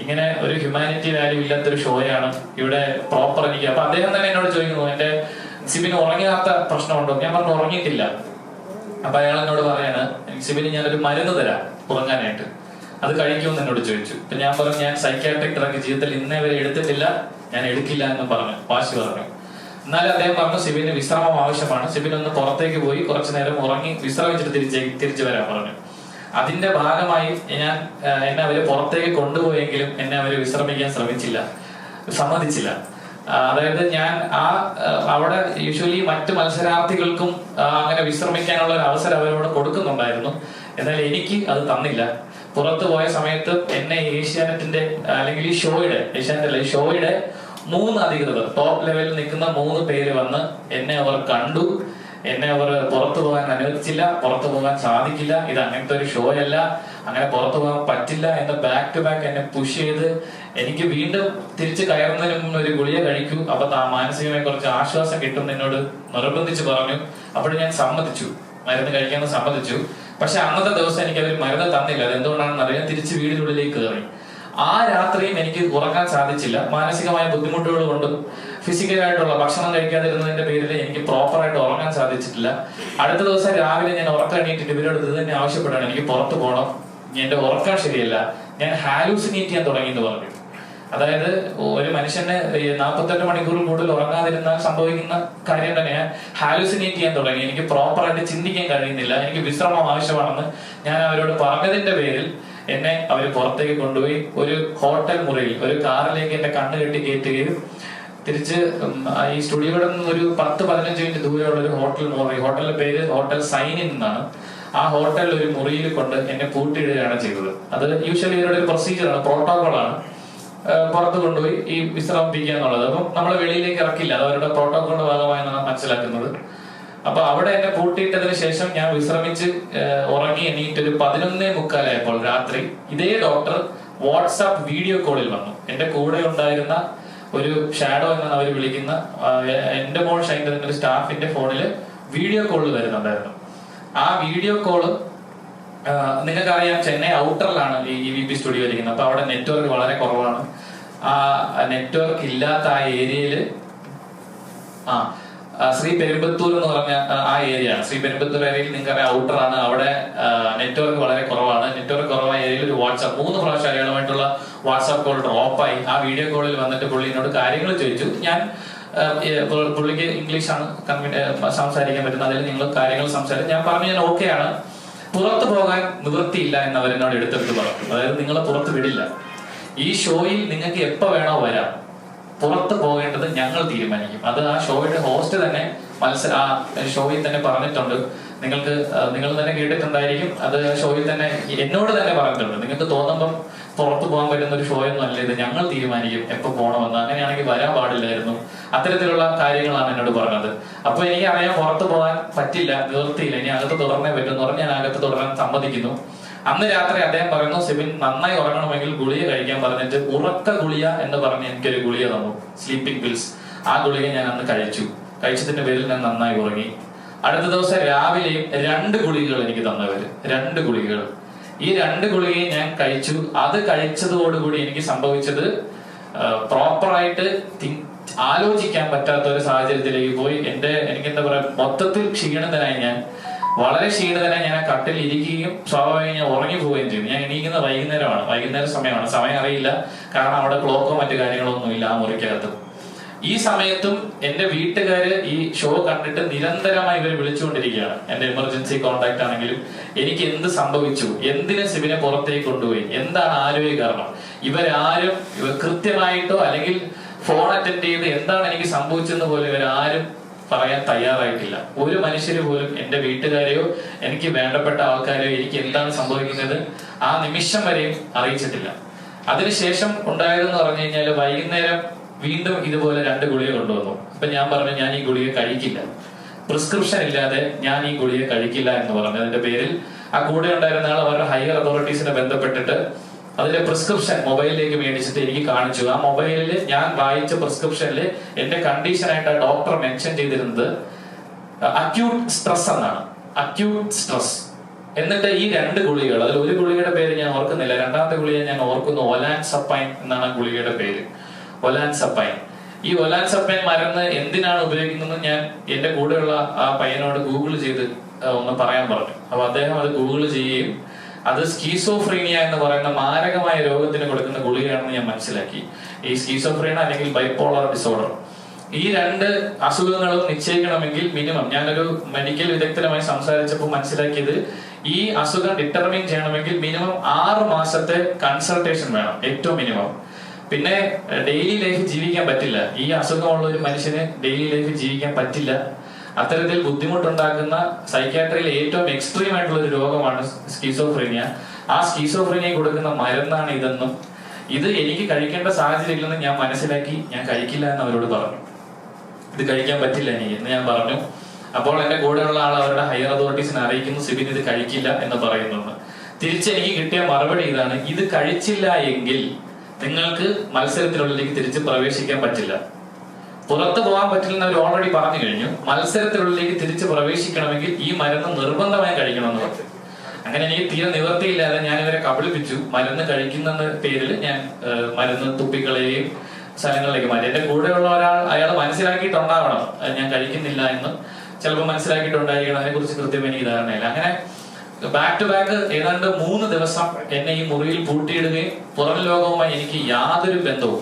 ഇങ്ങനെ ഒരു ഹ്യൂമാനിറ്റി വാല്യൂ ഇല്ലാത്തൊരു ഷോയാണ് ഇവിടെ പ്രോപ്പർ എനിക്ക്. അപ്പൊ അദ്ദേഹം തന്നെ എന്നോട് ചോദിക്കുന്നു, എന്റെ സിബിന് ഉറങ്ങാത്ത പ്രശ്നമുണ്ടോ? ഞാൻ പറഞ്ഞു ഉറങ്ങിയിട്ടില്ല. അപ്പൊ അയാൾ എന്നോട് പറയാണ്, സിബിന് ഞാനൊരു മരുന്ന് തരാം ഉറങ്ങാനായിട്ട്, അത് കഴിക്കുമെന്ന് എന്നോട് ചോദിച്ചു. അപ്പൊ ഞാൻ പറഞ്ഞു, ഞാൻ സൈക്യാട്രിക് ഡ്രഗ് ജീവിതത്തിൽ ഇന്നേ വരെ എടുത്തിട്ടില്ല, ഞാൻ എടുക്കില്ല എന്ന് പറഞ്ഞു, വാശി പറഞ്ഞു. എന്നാലും അദ്ദേഹം പറഞ്ഞു സിബിന് വിശ്രമം ആവശ്യമാണ്, സിബിൻ ഒന്ന് പുറത്തേക്ക് പോയി കുറച്ചു നേരം ഉറങ്ങി വിശ്രമിച്ചിട്ട് തിരിച്ചു വരാൻ പറഞ്ഞു. അതിന്റെ ഭാഗമായി എന്നെ അവര് പുറത്തേക്ക് കൊണ്ടുപോയെങ്കിലും എന്നെ അവര് വിശ്രമിക്കാൻ സമ്മതിച്ചില്ല. അതായത് ഞാൻ അവിടെ യൂഷ്വലി മറ്റ് മത്സരാർത്ഥികൾക്കും അങ്ങനെ വിശ്രമിക്കാനുള്ള ഒരു അവസരം അവരോട് കൊടുക്കുന്നുണ്ടായിരുന്നു. എന്നാൽ എനിക്ക് അത് തന്നില്ല. പുറത്തു പോയ സമയത്ത് എന്നെ ഏഷ്യാനെറ്റിന്റെ അല്ലെങ്കിൽ ഈ ഷോയുടെ 3 അധികൃതർ, ടോപ്പ് ലെവലിൽ നിൽക്കുന്ന 3 പേര് വന്ന് എന്നെ അവർ കണ്ടു. എന്നെ അവർ പുറത്തു പോകാൻ അനുവദിച്ചില്ല, പുറത്തു പോകാൻ സാധിക്കില്ല, ഇത് അങ്ങനത്തെ ഒരു ഷോ അല്ല, അങ്ങനെ പുറത്തു പോകാൻ പറ്റില്ല എന്ന് ബാക്ക് ടു ബാക്ക് എന്നെ പുഷ് ചെയ്ത് എനിക്ക് വീണ്ടും തിരിച്ച് കയറുന്നതിന് മുമ്പ് ഒരു ഗുളിക കഴിക്കൂ, അപ്പൊ മാനസികമായി കുറച്ച് ആശ്വാസം കിട്ടും എന്നോട് നിർബന്ധിച്ച് പറഞ്ഞു. അപ്പോൾ ഞാൻ സമ്മതിച്ചു, മരുന്ന് കഴിക്കാമെന്ന് സമ്മതിച്ചു. പക്ഷെ അന്നത്തെ ദിവസം എനിക്ക് അവർ മരുന്ന് തന്നില്ല. അതെന്തുകൊണ്ടാണെന്ന് അറിയാൻ തിരിച്ച് വീടിനുള്ളിലേക്ക് കയറി. ആ രാത്രിയും എനിക്ക് ഉറങ്ങാൻ സാധിച്ചില്ല. മാനസികമായ ബുദ്ധിമുട്ടുകൾ കൊണ്ടും ഫിസിക്കലായിട്ടുള്ള ഭക്ഷണം കഴിക്കാതിരുന്നതിന്റെ പേരിൽ എനിക്ക് പ്രോപ്പറായിട്ട് ഉറങ്ങാൻ സാധിച്ചിട്ടില്ല. അടുത്ത ദിവസം രാവിലെ ഞാൻ ഉറക്കം എണീറ്റിട്ട് ഇവരോട് ഇത് തന്നെ ആവശ്യപ്പെടാണ്, എനിക്ക് പുറത്തു പോകണം, എന്റെ ഉറക്കം ശരിയല്ല, ഞാൻ ഹാലൂസിനേറ്റ് ചെയ്യാൻ തുടങ്ങി എന്ന് പറഞ്ഞു. അതായത് ഒരു മനുഷ്യന് 48 മണിക്കൂർ കൂടുതൽ ഉറങ്ങാതിരുന്നാൽ സംഭവിക്കുന്ന കാര്യം തന്നെ ഹാലൂസിനേറ്റ് ചെയ്യാൻ തുടങ്ങി. എനിക്ക് പ്രോപ്പറായിട്ട് ചിന്തിക്കാൻ കഴിയുന്നില്ല, എനിക്ക് വിശ്രമം ആവശ്യമാണെന്ന് ഞാൻ അവരോട് പറഞ്ഞതിന്റെ പേരിൽ എന്നെ അവർ പുറത്തേക്ക് കൊണ്ടുപോയി ഒരു ഹോട്ടൽ മുറിയിൽ, ഒരു കാറിലേക്ക് എന്നെ കണ്ണ് കെട്ടി കയറ്റുകയും തിരിച്ച് ഈ സ്റ്റുഡിയോയുടെ നിന്ന് ഒരു 10-15 മിനിറ്റ് ദൂരെയുള്ള ഒരു ഹോട്ടലിന്റെ പേര് ഹോട്ടൽ സൈനിൻ എന്നാണ്. ആ ഹോട്ടലിൽ ഒരു മുറിയിൽ കൊണ്ട് എന്നെ പൂട്ടിയിടുകയാണ് ചെയ്തത്. അത് യൂഷ്വലി ഇവരുടെ ഒരു പ്രൊസീജിയറാണ്, പ്രോട്ടോകോളാണ്. പുറത്ത് കൊണ്ടുപോയി ഈ വിശ്രമിപ്പിക്കുക എന്നുള്ളത്. അപ്പം നമ്മളെ വെളിയിലേക്ക് ഇറക്കില്ല, അത് അവരുടെ പ്രോട്ടോകോളിന്റെ ഭാഗമായെന്നാണ് മനസ്സിലാക്കുന്നത്. അപ്പൊ അവിടെ എന്നെ പൂട്ടിയിട്ടതിന് ശേഷം ഞാൻ വിശ്രമിച്ച് ഉറങ്ങി എണീറ്റ് ഒരു 11:45 രാത്രി ഇതേ ഡോക്ടർ വാട്സാപ്പ് വീഡിയോ കോളിൽ വന്നു. എന്റെ കൂടെ ഉണ്ടായിരുന്ന ഒരു ഷാഡോ എന്നാണ് അവർ വിളിക്കുന്ന എന്റെ മോൾ ഷൈൻ്റെ ഒരു സ്റ്റാഫിന്റെ ഫോണില് വീഡിയോ കോള് വരുന്നുണ്ടായിരുന്നു. ആ വീഡിയോ കോള് നിങ്ങൾക്കറിയാം, ചെന്നൈ ഔട്ടറിലാണ് ഈ EVP സ്റ്റുഡിയോ ഇരിക്കുന്നത്. അപ്പൊ അവിടെ നെറ്റ്വർക്ക് വളരെ കുറവാണ്. ആ നെറ്റ്വർക്ക് ഇല്ലാത്ത ആ ഏരിയയില് ശ്രീ പെരുമ്പത്തൂർ എന്ന് പറഞ്ഞ ആ ഏരിയയാണ്. ശ്രീ പെരുമ്പത്തൂർ ഏരിയയിൽ നിങ്ങൾക്കറിയാം ഔട്ടറാണ്, അവിടെ നെറ്റ്വർക്ക് വളരെ കുറവാണ്. നെറ്റ്വർക്ക് കുറവായ ഏരിയയിൽ ഒരു 3 പ്രാവശ്യം അയാളുമായിട്ടുള്ള വാട്സാപ്പ് കോൾ ഡ്രോപ്പായി. ആ വീഡിയോ കോളിൽ വന്നിട്ട് പുള്ളി എന്നോട് കാര്യങ്ങൾ ചോദിച്ചു. ഞാൻ പുള്ളിക്ക് ഇംഗ്ലീഷാണ് സംസാരിക്കാൻ പറ്റുന്നത്, അതിൽ നിങ്ങൾ കാര്യങ്ങൾ സംസാരിച്ചു. ഞാൻ പറഞ്ഞു ഞാൻ ഓക്കെയാണ്, പുറത്തു പോകാൻ നിവൃത്തിയില്ല എന്ന് അവരെന്നോട് എടുത്തെടുത്ത് പറഞ്ഞു. അതായത് നിങ്ങളെ പുറത്ത് വിടില്ല, ഈ ഷോയിൽ നിങ്ങൾക്ക് എപ്പോ വേണോ വരാം, പുറത്ത് പോകേണ്ടത് ഞങ്ങൾ തീരുമാനിക്കും. അത് ആ ഷോയുടെ ഹോസ്റ്റ് തന്നെ ആ ഷോയിൽ തന്നെ പറഞ്ഞിട്ടുണ്ട്. നിങ്ങൾ തന്നെ കേട്ടിട്ടുണ്ടായിരിക്കും. അത് ഷോയിൽ തന്നെ എന്നോട് തന്നെ പറഞ്ഞിട്ടുണ്ട്, നിങ്ങൾക്ക് തോന്നുമ്പം പുറത്തു പോകാൻ പറ്റുന്ന ഒരു ഷോ ഒന്നും അല്ല ഇത്, ഞങ്ങൾ തീരുമാനിക്കും എപ്പോ പോകണമെന്ന്. അങ്ങനെയാണെങ്കിൽ വരാൻ പാടില്ലായിരുന്നു. അത്തരത്തിലുള്ള കാര്യങ്ങളാണ് എന്നോട് പറഞ്ഞത്. അപ്പൊ എനിക്ക് അറിയാം പുറത്തു പോകാൻ പറ്റില്ല, നിവൃത്തിയില്ല, ഇനി അകത്ത് തുടർന്നേ പറ്റുമെന്ന് പറഞ്ഞ് ഞാൻ അകത്ത് തുടരാൻ സമ്മതിക്കുന്നു. അന്ന് രാത്രി അദ്ദേഹം പറയുന്നു, സിബിൻ നന്നായി ഉറങ്ങണമെങ്കിൽ ഗുളിക കഴിക്കാൻ പറഞ്ഞിട്ട് ഉറക്ക ഗുളിക എന്ന് പറഞ്ഞ് എനിക്കൊരു ഗുളിക തന്നു, സ്ലീപ്പിംഗ് പിൽസ്. ആ ഗുളിക ഞാൻ അന്ന് കഴിച്ചതിന്റെ പേരിൽ ഞാൻ നന്നായി ഉറങ്ങി. അടുത്ത ദിവസം രാവിലെയും 2 ഗുളികകൾ എനിക്ക് തന്നവര്, 2 ഗുളികകൾ. ഈ 2 ഗുളികയും ഞാൻ കഴിച്ചു. അത് കഴിച്ചതോടുകൂടി എനിക്ക് സംഭവിച്ചത് പ്രോപ്പറായിട്ട് ആലോചിക്കാൻ പറ്റാത്ത ഒരു സാഹചര്യത്തിലേക്ക് പോയി. എനിക്ക് എന്താ പറയാ, മൊത്തത്തിൽ ക്ഷീണിതനായി. വളരെ ക്ഷീണിതനായി ഞാൻ ആ കട്ടിൽ ഇരിക്കുകയും സ്വാഭാവികം ഞാൻ ഉറങ്ങി പോവുകയും ചെയ്തു. ഞാൻ എണീക്കുന്ന വൈകുന്നേര സമയമാണ്. സമയം അറിയില്ല, കാരണം അവിടെ ക്ലോക്കോ മറ്റു കാര്യങ്ങളോ ഒന്നുമില്ല ആ മുറിക്കകത്ത്. ഈ സമയത്തും എന്റെ വീട്ടുകാര് ഈ ഷോ കണ്ടിട്ട് നിരന്തരമായി ഇവർ വിളിച്ചുകൊണ്ടിരിക്കുകയാണ്. എന്റെ എമർജൻസി കോൺടാക്ട് ആണെങ്കിലും എനിക്ക് എന്ത് സംഭവിച്ചു, എന്തിന് സിബിനെ പുറത്തേക്ക് കൊണ്ടുപോയി, എന്താണ് ആരോഗ്യ കാരണം, ഇവർ കൃത്യമായിട്ടോ അല്ലെങ്കിൽ ഫോൺ അറ്റൻഡ് ചെയ്ത് എന്താണ് എനിക്ക് സംഭവിച്ചെന്ന് പോലും ഇവരാരും പറയാൻ തയ്യാറായിട്ടില്ല. ഒരു മനുഷ്യര് പോലും, എന്റെ വീട്ടുകാരെയോ എനിക്ക് വേണ്ടപ്പെട്ട ആൾക്കാരെയോ എനിക്ക് എന്താണ് സംഭവിക്കുന്നത് ആ നിമിഷം വരെയും അറിയിച്ചിട്ടില്ല. അതിനുശേഷം ഉണ്ടായതെന്ന് പറഞ്ഞു കഴിഞ്ഞാൽ വൈകുന്നേരം വീണ്ടും ഇതുപോലെ 2 ഗുളിക കൊണ്ടുവന്നു. അപ്പൊ ഞാൻ പറഞ്ഞു ഞാൻ ഈ ഗുളിക കഴിക്കില്ല, പ്രിസ്ക്രിപ്ഷൻ ഇല്ലാതെ ഞാൻ ഈ ഗുളിക കഴിക്കില്ല എന്ന് പറഞ്ഞു. അതിന്റെ പേരിൽ ആ കൂടെ ഉണ്ടായിരുന്ന ആൾ അവരുടെ ഹയർ അതോറിറ്റീസിനെ ബന്ധപ്പെട്ടിട്ട് അതിന്റെ പ്രിസ്ക്രിപ്ഷൻ മൊബൈലിലേക്ക് മേടിച്ചിട്ട് എനിക്ക് കാണിച്ചു. ആ മൊബൈലിൽ ഞാൻ വായിച്ച പ്രിസ്ക്രിപ്ഷനിൽ എന്റെ കണ്ടീഷനായിട്ട് ആ ഡോക്ടർ മെൻഷൻ ചെയ്തിരുന്നത് അക്യൂട്ട് സ്ട്രെസ് എന്നാണ്, അക്യൂട്ട് സ്ട്രെസ്. എന്നിട്ട് ഈ 2 ഗുളികകൾ, അതിൽ ഒരു ഗുളികയുടെ പേര് ഞാൻ ഓർക്കുന്നില്ല, രണ്ടാമത്തെ ഗുളിക ഞാൻ ഓർക്കുന്നു, ഒലാൻസപ്പൈൻ എന്നാണ് ഗുളികയുടെ പേര്, ഒലാൻസപ്പൈൻ. ഈ ഒലാൻസപ്പൈൻ മരുന്ന് എന്തിനാണ് ഉപയോഗിക്കുന്നത് ഞാൻ എന്റെ കൂടെയുള്ള ആ പയ്യനോട് ഗൂഗിൾ ചെയ്ത് ഒന്ന് പറയാൻ പറഞ്ഞു. അപ്പൊ അദ്ദേഹം അത് ഗൂഗിൾ ചെയ്യുകയും അത് സ്കീസോഫ്രീനിയ എന്ന് പറയുന്ന മാരകമായ രോഗത്തിന് കൊടുക്കുന്ന ഗുളികയാണെന്ന് ഞാൻ മനസ്സിലാക്കി. ഈ സ്കീസോഫ്രീനിയ അല്ലെങ്കിൽ ബൈപോളർ ഡിസോർഡർ, ഈ രണ്ട് അസുഖങ്ങളും നിശ്ചയിക്കണമെങ്കിൽ മിനിമം ഞാനൊരു മെഡിക്കൽ വിദഗ്ധരുമായി സംസാരിച്ചപ്പോൾ മനസ്സിലാക്കിയത് ഈ അസുഖം ഡിറ്റർമിൻ ചെയ്യണമെങ്കിൽ മിനിമം 6 മാസത്തെ കൺസൾട്ടേഷൻ വേണം, ഏറ്റവും മിനിമം. പിന്നെ ഡെയിലി ലൈഫ് ജീവിക്കാൻ പറ്റില്ല. ഈ അസുഖമുള്ള ഒരു മനുഷ്യന് ഡെയിലി ലൈഫ് ജീവിക്കാൻ പറ്റില്ല. അത്തരത്തിൽ ബുദ്ധിമുട്ടുണ്ടാക്കുന്ന സൈക്യാട്രിയിലെ ഏറ്റവും എക്സ്ട്രീം ആയിട്ടുള്ള ഒരു രോഗമാണ് സ്കീസോഫ്രീനിയ. ആ സ്കീസോഫ്രീനിയ കൊടുക്കുന്ന മരുന്നാണ് ഇതെന്നും ഇത് എനിക്ക് കഴിക്കേണ്ട സാഹചര്യം ഇല്ലെന്ന് ഞാൻ മനസ്സിലാക്കി ഞാൻ കഴിക്കില്ല എന്ന് അവരോട് പറഞ്ഞു. ഇത് കഴിക്കാൻ പറ്റില്ല എനിക്ക് എന്ന് ഞാൻ പറഞ്ഞു. അപ്പോൾ എന്റെ കൂടെയുള്ള ആൾ അവരുടെ ഹയർ അതോറിറ്റീസിനെ അറിയിക്കുന്നു, സിബിൻ ഇത് കഴിക്കില്ല എന്ന് പറയുന്നുണ്ട്. തിരിച്ചെനിക്ക് കിട്ടിയ മറുപടി ഇതാണ്: ഇത് കഴിച്ചില്ല എങ്കിൽ നിങ്ങൾക്ക് മത്സരത്തിനുള്ളിലേക്ക് തിരിച്ച് പ്രവേശിക്കാൻ പറ്റില്ല. പുറത്തു പോകാൻ പറ്റില്ലെന്ന് അവർ ഓൾറെഡി പറഞ്ഞു കഴിഞ്ഞു. മത്സരത്തിനുള്ളിലേക്ക് തിരിച്ച് പ്രവേശിക്കണമെങ്കിൽ ഈ മരുന്ന് നിർബന്ധമായി കഴിക്കണമെന്ന് പറഞ്ഞു. അങ്ങനെ എനിക്ക് തീരെ നിവൃത്തിയില്ലാതെ ഞാൻ ഇവരെ കബളിപ്പിച്ചു. മരുന്ന് കഴിക്കുന്ന പേരിൽ ഞാൻ മരുന്ന് തുപ്പിക്കളയുകയും സ്ഥലങ്ങളിലേക്ക് മാറ്റി. എന്റെ കൂടെയുള്ള ഒരാൾ അയാൾ മനസ്സിലാക്കിയിട്ടുണ്ടാവണം ഞാൻ കഴിക്കുന്നില്ല എന്ന്, ചിലപ്പോൾ മനസ്സിലാക്കിയിട്ടുണ്ടായിരിക്കണം. അതിനെ കുറിച്ച് കൃത്യം എനിക്ക് ധാരണയില്ല. അങ്ങനെ ബാക്ക് ടു ബാക്ക് ഏതാണ്ട് 3 ദിവസം എന്നെ ഈ മുറിയിൽ പൂട്ടിയിടുകയും പുറം ലോകവുമായി എനിക്ക് യാതൊരു ബന്ധവും,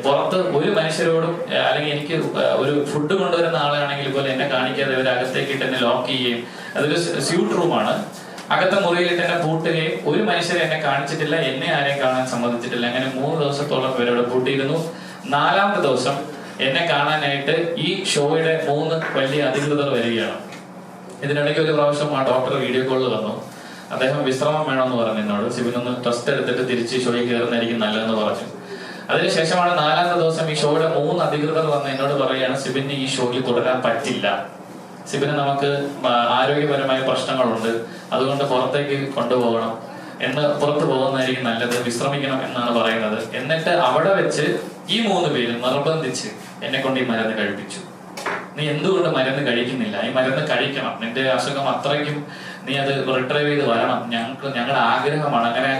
പുറത്ത് ഒരു മനുഷ്യരോടും, അല്ലെങ്കിൽ എനിക്ക് ഒരു ഫുഡ് കൊണ്ടുവരുന്ന ആളാണെങ്കിൽ പോലെ എന്നെ കാണിക്കാതെ ഇവർ അകത്തേക്ക് ഇട്ട് എന്നെ ലോക്ക് ചെയ്യുകയും, അതൊരു സ്യൂട്ട് റൂമാണ്, അകത്തെ മുറിയിലിട്ട് എന്നെ പൂട്ടുകയും ഒരു മനുഷ്യരെ എന്നെ കാണിച്ചിട്ടില്ല, എന്നെ ആരെയും കാണാൻ സമ്മതിച്ചിട്ടില്ല. അങ്ങനെ 3 ദിവസത്തോളം ഇവരോട് പൂട്ടിയിരുന്നു. 4ാമത്തെ ദിവസം എന്നെ കാണാനായിട്ട് ഈ ഷോയുടെ 3 വലിയ അധികൃതർ വരികയാണ്. ഇതിനിടയ്ക്ക് ഒരു പ്രാവശ്യം ആ ഡോക്ടർ വീഡിയോ കോളിൽ വന്നു. അദ്ദേഹം വിശ്രമം വേണമെന്ന് പറഞ്ഞു എന്നോട്. സിബിനൊന്ന് ടെസ്റ്റ് എടുത്തിട്ട് തിരിച്ച് ഷോയിൽ കയറുന്നതായിരിക്കും നല്ലതെന്ന് പറഞ്ഞു. അതിനുശേഷമാണ് 4ാമത്തെ ദിവസം ഈ ഷോയുടെ 3 അധികൃതർ വന്ന് എന്നോട് പറയുകയാണ്, സിബിന് ഈ ഷോയിൽ തുടരാൻ പറ്റില്ല, സിബിന് നമുക്ക് ആരോഗ്യപരമായ പ്രശ്നങ്ങളുണ്ട്, അതുകൊണ്ട് പുറത്തേക്ക് കൊണ്ടുപോകണം എന്ന്, പുറത്തു പോകുന്നതായിരിക്കും നല്ലത്, വിശ്രമിക്കണം എന്നാണ് പറയുന്നത്. എന്നിട്ട് അവിടെ വെച്ച് ഈ 3 പേരും നിർബന്ധിച്ച് എന്നെ കൊണ്ട് ഈ മരുന്ന് കഴിപ്പിച്ചു. നീ എന്തുകൊണ്ട് മരുന്ന് കഴിക്കുന്നില്ല? ഈ മരുന്ന് കഴിക്കണം, നിന്റെ അസുഖം അത്രയ്ക്കും, നീ അത് റിട്രൈവ് ചെയ്ത് വരണം, ഞങ്ങളുടെ ആഗ്രഹമാണ്, അങ്ങനെ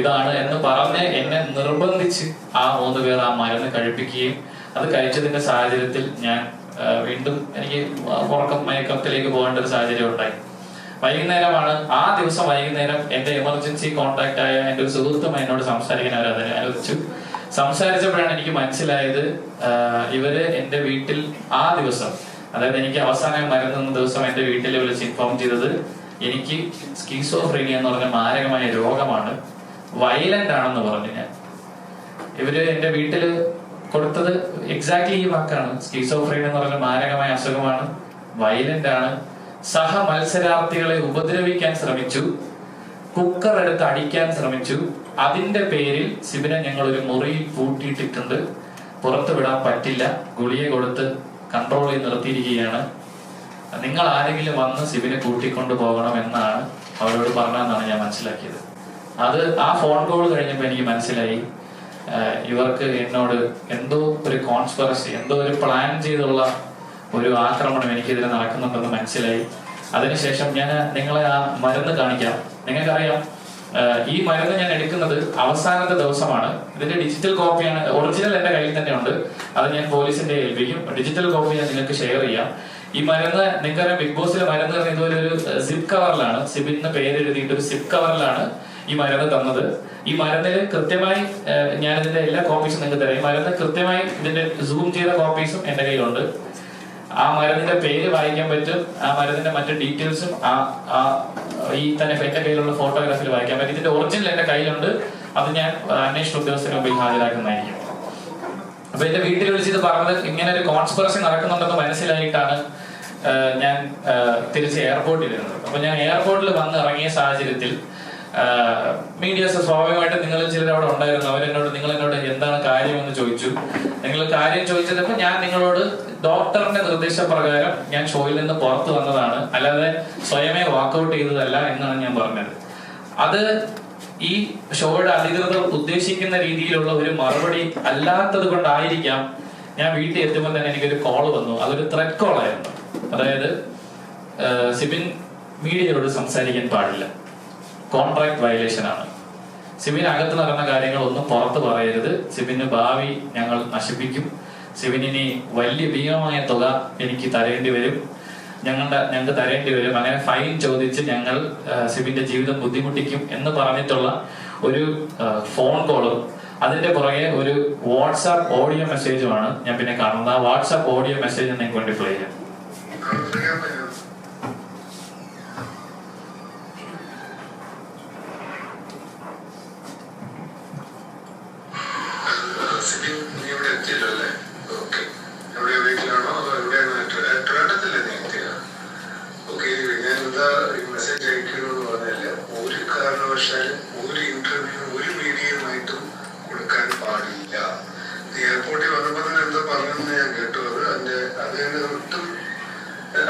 ഇതാണ് എന്ന് പറഞ്ഞ് എന്നെ നിർബന്ധിച്ച് ആ 3 പേർ ആ മരുന്ന് കഴിപ്പിക്കുകയും അത് കഴിച്ചതിന്റെ സാഹചര്യത്തിൽ ഞാൻ വീണ്ടും എനിക്ക് മയക്കത്തിലേക്ക് പോകേണ്ട ഒരു സാഹചര്യം ഉണ്ടായി. വൈകുന്നേരമാണ് ആ ദിവസം വൈകുന്നേരം എന്റെ എമർജൻസി കോൺടാക്ട് ആയ എന്റെ ഒരു സുഹൃത്തും എന്നോട് സംസാരിക്കാൻ അവർ അതിനെ അനുവദിച്ചു. സംസാരിച്ചപ്പോഴാണ് എനിക്ക് മനസ്സിലായത്, ഇവര് എന്റെ വീട്ടിൽ ആ ദിവസം, അതായത് എനിക്ക് അവസാനം മരുന്നുന്ന ദിവസം എന്റെ വീട്ടിൽ വിളിച്ച് ഇൻഫോം ചെയ്തത് എനിക്ക് സ്കീസോഫ്രീനിയ എന്ന് പറഞ്ഞ മാരകമായ രോഗമാണ്, വയലന്റ് ആണെന്ന് പറഞ്ഞു. ഞാൻ ഇവര് എന്റെ വീട്ടില് കൊടുത്തത് എക്സാക്ട്ലി ഈ വാക്കാണ്. സ്കീസോഫ്രീനിയ എന്ന് പറഞ്ഞ മാരകമായ അസുഖമാണ്, വയലന്റ് ആണ്, സഹ മത്സരാർത്ഥികളെ ഉപദ്രവിക്കാൻ ശ്രമിച്ചു, കുക്കർ എടുത്ത് അടിക്കാൻ ശ്രമിച്ചു, അതിന്റെ പേരിൽ സിബിനെ ഞങ്ങൾ ഒരു മുറിയിൽ പൂട്ടിയിട്ടിട്ടുണ്ട്, പുറത്തു വിടാൻ പറ്റില്ല, ഗുളിക കൊടുത്ത് കൺട്രോൾ ചെയ്ത് നിർത്തിയിരിക്കുകയാണ്, നിങ്ങൾ ആരെങ്കിലും വന്ന് സിബിനെ കൂട്ടിക്കൊണ്ടു പോകണം എന്നാണ് അവരോട് പറഞ്ഞതെന്നാണ് ഞാൻ മനസ്സിലാക്കിയത്. അത് ആ ഫോൺ കോൾ കഴിഞ്ഞപ്പോൾ എനിക്ക് മനസ്സിലായി, ഇവർക്ക് എന്നോട് എന്തോ ഒരു കോൺസ്പിറസി, എന്തോ ഒരു പ്ലാൻ ചെയ്തുള്ള ഒരു ആക്രമണം എനിക്കെതിരെ നടക്കുന്നുണ്ടെന്ന് മനസ്സിലായി. അതിനുശേഷം ഞാൻ നിങ്ങളെ ആ മരുന്ന് കാണിക്കാം. നിങ്ങൾക്കറിയാം, ഈ മരുന്ന് ഞാൻ എടുക്കുന്നത് അവസാനത്തെ ദിവസമാണ്. ഇതിന്റെ ഡിജിറ്റൽ കോപ്പിയാണ്, ഒറിജിനൽ എന്റെ കയ്യിൽ തന്നെ ഉണ്ട്, അത് ഞാൻ പോലീസിന്റെ ഏൽപ്പിക്കും. ഡിജിറ്റൽ കോപ്പി ഞാൻ നിങ്ങൾക്ക് ഷെയർ ചെയ്യാം. ഈ മരുന്ന് നിങ്ങൾക്കറിയാം, ബിഗ് ബോസിലെ മരുന്ന് ഇതുപോലെ ഒരു സിപ്പ് കവറിലാണ്, സിബിന്ന് പേര് എഴുതിയിട്ട് ഒരു സിപ്പ് കവറിലാണ് ഈ മരുന്ന് തന്നത്. ഈ മരുന്നിൽ കൃത്യമായി ഞാൻ ഇതിന്റെ എല്ലാ കോപ്പീസും നിങ്ങൾക്ക് തരാം. ഈ മരുന്ന് കൃത്യമായി ഇതിന്റെ സൂം ചെയ്ത കോപ്പീസും എന്റെ കയ്യിലുണ്ട്. ആ മരുന്നിന്റെ പേര് വായിക്കാൻ പറ്റും, ആ മരുന്നിന്റെ മറ്റു ഡീറ്റെയിൽസും ഈ തന്നെ എന്റെ കയ്യിലുള്ള ഫോട്ടോഗ്രാഫിൽ വായിക്കാൻ പറ്റും. ഇതിന്റെ ഒറിജിനൽ എന്റെ കയ്യിലുണ്ട്, അത് ഞാൻ അന്വേഷണ ഉദ്യോഗസ്ഥരുടെ മുമ്പിൽ ഹാജരാക്കുന്നതായിരിക്കും. അപ്പൊ എന്റെ വീട്ടിൽ വിളിച്ചത് പറഞ്ഞത് ഇങ്ങനെ ഒരു കോൺസ്പിറസി നടക്കുന്നുണ്ടെന്ന് മനസ്സിലായിട്ടാണ് ഞാൻ തിരിച്ച് എയർപോർട്ടിൽ വരുന്നത്. അപ്പൊ ഞാൻ എയർപോർട്ടിൽ വന്ന് ഇറങ്ങിയ സാഹചര്യത്തിൽ മീഡിയസ് സ്വാഭാവികമായിട്ട് നിങ്ങൾ ചിലർ അവിടെ ഉണ്ടായിരുന്നു. നിങ്ങൾ എന്നോട് എന്താണ് കാര്യം എന്ന് ചോദിച്ചു. നിങ്ങൾ കാര്യം ചോദിച്ചപ്പോൾ ഞാൻ നിങ്ങളോട് ഡോക്ടറിന്റെ നിർദ്ദേശപ്രകാരം ഞാൻ ഷോയിൽ നിന്ന് പുറത്തു വന്നതാണ്, അല്ലാതെ സ്വയമേ വാക്കൗട്ട് ചെയ്തതല്ല എന്നാണ് ഞാൻ പറഞ്ഞത്. അത് ഈ ഷോയുടെ അധികൃതർ ഉദ്ദേശിക്കുന്ന രീതിയിലുള്ള ഒരു മറുപടി അല്ലാത്തത് കൊണ്ടായിരിക്കാം ഞാൻ വീട്ടിൽ എത്തുമ്പോൾ തന്നെ എനിക്കൊരു കോൾ വന്നു. അതൊരു ത്രെറ്റ് കോൾ ആയിരുന്നു. അതായത് സിബിൻ മീഡിയയോട് സംസാരിക്കാൻ പാടില്ല, കോൺട്രാക്ട് വയലേഷൻ ആണ്, സിബിൻ അകത്ത് നടന്ന കാര്യങ്ങളൊന്നും പുറത്ത് പറയരുത്, സിബിന് ഭാവി ഞങ്ങൾ നശിപ്പിക്കും, സിബിനി വലിയ ഭീമമായ തുക എനിക്ക് തരേണ്ടി വരും, ഞങ്ങൾക്ക് തരേണ്ടി വരും, അങ്ങനെ ഫൈൻ ചോദിച്ച് ഞങ്ങൾ സിബിന്റെ ജീവിതം ബുദ്ധിമുട്ടിക്കും എന്ന് പറഞ്ഞിട്ടുള്ള ഒരു ഫോൺ കോളും അതിന്റെ പുറകെ ഒരു വാട്സാപ്പ് ഓഡിയോ മെസ്സേജുമാണ് ഞാൻ പിന്നെ കാണുന്നത്. ആ വാട്സാപ്പ് ഓഡിയോ മെസ്സേജ് നിങ്ങൾക്ക് വേണ്ടി പ്ലേ ചെയ്യാം.
മെസ്സേജ് അയക്കണമെന്ന് പറഞ്ഞാല് ഒരു കാരണവശാലും ഒരു ഇന്റർവ്യൂ ഒരു മീഡിയയുമായിട്ടും കൊടുക്കാൻ പാടില്ല. എയർപോർട്ടിൽ വന്നപ്പോൾ തന്നെ എന്തോ പറഞ്ഞെന്ന് ഞാൻ കേട്ടു. അത് തന്നെ ഒട്ടും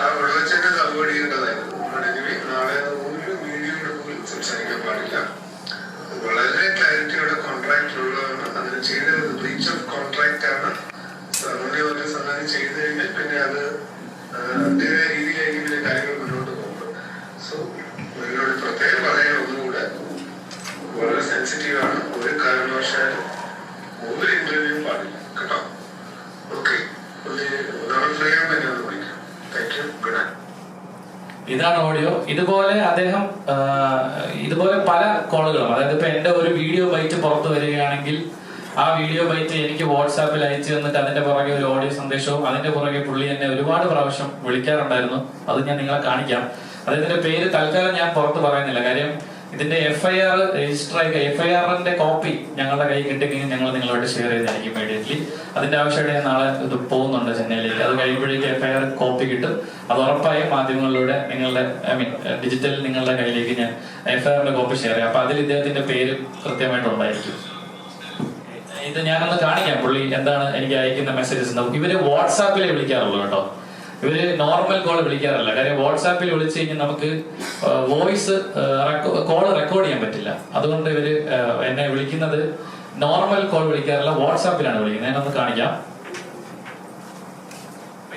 അവിടെ വെച്ച് തന്നെ അവോയ്ഡ് ചെയ്യേണ്ടതായിരുന്നു. നാളെ ഒരു മീഡിയയോട് പോലും സംസാരിക്കാൻ പാടില്ല. വളരെ ക്ലാരിറ്റിയോടെ കോൺട്രാക്ട് ഉള്ളതാണ്. അതിന് ചെയ്തത് ബ്രീച്ച് ഓഫ് കോൺട്രാക്ട് ആണ്. അങ്ങനെ ഒരു സംഗതി ചെയ്ത് കഴിഞ്ഞാൽ പിന്നെ അത് അതിൻ്റെതായ രീതിയിലായിരിക്കും പിന്നെ കാര്യങ്ങൾ മുന്നോട്ട് പോകുന്നത്. സോ എന്നോട് പ്രത്യേകം പറയാൻ ഒന്നുകൂടെ, വളരെ സെൻസിറ്റീവ് ആണ്. ഒരു കാരണവശാലും ഒരു ഇന്റർവ്യൂ പാടില്ല കേട്ടോ. ഓക്കെ, ഫ്രീയാൻ തന്നെ ഒന്ന് വിളിക്കാം. Thank you, good night.
ഇതാണ് ഓഡിയോ. ഇതുപോലെ അദ്ദേഹം ഇതുപോലെ പല കോളുകളും, അതായത് ഇപ്പൊ എന്റെ ഒരു വീഡിയോ ബൈറ്റ് പുറത്തു വരികയാണെങ്കിൽ ആ വീഡിയോ ബൈറ്റ് എനിക്ക് വാട്സാപ്പിൽ അയച്ചു തന്നിട്ട് അതിന്റെ പുറകെ ഒരു ഓഡിയോ സന്ദേശവും അതിന്റെ പുറകെ പുള്ളി എന്നെ ഒരുപാട് പ്രാവശ്യം വിളിക്കാറുണ്ടായിരുന്നു. അത് ഞാൻ നിങ്ങളെ കാണിക്കാം. അദ്ദേഹത്തിന്റെ പേര് തൽക്കാലം ഞാൻ പുറത്ത് പറയുന്നില്ല. കാര്യം ഇതിന്റെ FIR രജിസ്റ്റർ ആയി FIRന്റെ കോപ്പി ഞങ്ങളുടെ കൈ കിട്ടിക്കഴിഞ്ഞാൽ ഞങ്ങൾ നിങ്ങളോട് ഷെയർ ചെയ്തായിരിക്കും ഇമ്മീഡിയറ്റ്ലി. അതിന്റെ ആവശ്യമായിട്ട് ഞാൻ നാളെ ഇത് പോകുന്നുണ്ട് ചെന്നൈയിലേക്ക്. അത് കഴിയുമ്പോഴേക്ക് FIR കോപ്പി കിട്ടും. അത് ഉറപ്പായും മാധ്യമങ്ങളിലൂടെ നിങ്ങളുടെ ഡിജിറ്റൽ നിങ്ങളുടെ കയ്യിലേക്ക് ഞാൻ FIRന്റെ കോപ്പി ഷെയർ ചെയ്യാം. അപ്പൊ അതിൽ ഇദ്ദേഹത്തിന്റെ പേര് കൃത്യമായിട്ടുണ്ടായിരിക്കും. ഇത് ഞാനൊന്ന് കാണിക്കാം പുള്ളി എന്താണ് എനിക്ക് അയക്കുന്ന മെസ്സേജസ്. ഇവര് വാട്സാപ്പിലെ വിളിക്കാറുള്ളൂ കേട്ടോ. ഇവര് നോർമൽ കോൾ വിളിക്കാറില്ല. കാര്യം വാട്സാപ്പിൽ വിളിച്ചു കഴിഞ്ഞാൽ നമുക്ക് വോയിസ് കോൾ റെക്കോർഡ് ചെയ്യാൻ പറ്റില്ല. അതുകൊണ്ട് ഇവര് എന്നെ വിളിക്കുന്നത് നോർമൽ കോൾ വിളിക്കാറില്ല, വാട്സാപ്പിലാണ് വിളിക്കുന്നത്. ഞാനൊന്ന് കാണിക്കാം.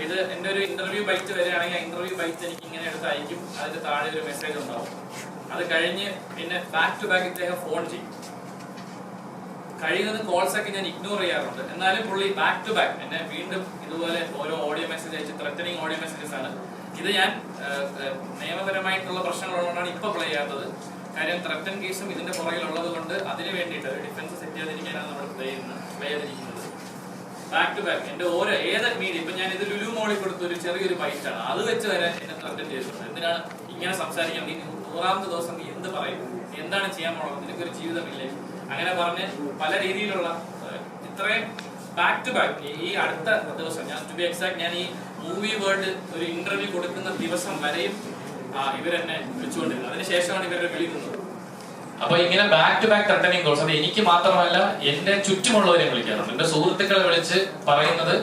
ഇത് എന്റെ ഒരു ഇന്റർവ്യൂ ബൈറ്റ് വരികയാണെങ്കിൽ ഇന്റർവ്യൂ ബൈറ്റ് എനിക്ക് ഇങ്ങനെ എടുത്ത് അയക്കും. അതിന്റെ താഴെ ഒരു മെസ്സേജ് ഉണ്ടാവും. അത് കഴിഞ്ഞ് പിന്നെ ബാക്ക് ടു ബാക്ക് ഇദ്ദേഹം ഫോൺ ചെയ്യും. കഴിയുന്നത് കോൾസ് ഒക്കെ ഞാൻ ഇഗ്നോർ ചെയ്യാറുണ്ട്. എന്നാലും പുള്ളി ബാക്ക് ടു ബാക്ക് എന്നെ വീണ്ടും ഇതുപോലെ ഓരോ ഓഡിയോ മെസ്സേജ് അയച്ച് ത്രെറ്റനിങ് ഓഡിയോ മെസ്സേജസ് ആണ്. ഇത് ഞാൻ നിയമപരമായിട്ടുള്ള പ്രശ്നങ്ങളുള്ളതുകൊണ്ടാണ് ഇപ്പൊ പ്ലേ ചെയ്യാത്തത്. കാര്യം ത്രെറ്റൻ കേസും ഇതിന്റെ പുറകിലുള്ളത് കൊണ്ട് അതിന് വേണ്ടിയിട്ട് ഡിഫൻസ് സെറ്റ് ചെയ്തിരിക്കാനാണ് നമ്മൾ പ്ലേ ചെയ്തിരിക്കുന്നത്. ബാക്ക് ടു ബാക്ക് എന്റെ ഏത് മീഡിയ ഇപ്പൊ ഞാൻ ഇത് ലുലു മോളിൽ കൊടുത്ത ഒരു ചെറിയൊരു ബൈറ്റ് ആണ്. അത് വെച്ച് വരെ എന്നെ ത്രെറ്റൻ ചെയ്തിട്ടുണ്ട്. എന്തിനാണ് ഇങ്ങനെ സംസാരിക്കാൻ? നീ 100ാമത്തെ ദിവസം നീ എന്ത് പറയും? നീ എന്താണ് ചെയ്യാൻ പോണത്? നിനക്കൊരു ജീവിതമില്ലേ? അങ്ങനെ പറഞ്ഞ് പല രീതിയിലുള്ള ഇത്രയും ബാക്ക് ടു ബാക്ക് ഈ അടുത്ത ദിവസം ഞാൻ ടു ബി എക്സാക്ട് ഞാൻ ഈ മൂവി വേൾഡ് ഒരു ഇന്റർവ്യൂ കൊടുക്കുന്ന ദിവസം വരെയും ഇവരെന്നെ വിളിച്ചുകൊണ്ടിരുന്നത്. അതിനുശേഷമാണ് ഇവരെ വിളിക്കുന്നത്. അപ്പൊ ഇങ്ങനെ back to back threatening calls അത് എനിക്ക് മാത്രമല്ല എന്റെ ചുറ്റുമുള്ളവരെ വിളിക്കാറുണ്ട്. എന്റെ സുഹൃത്തുക്കളെ വിളിച്ച് പറയുന്നത്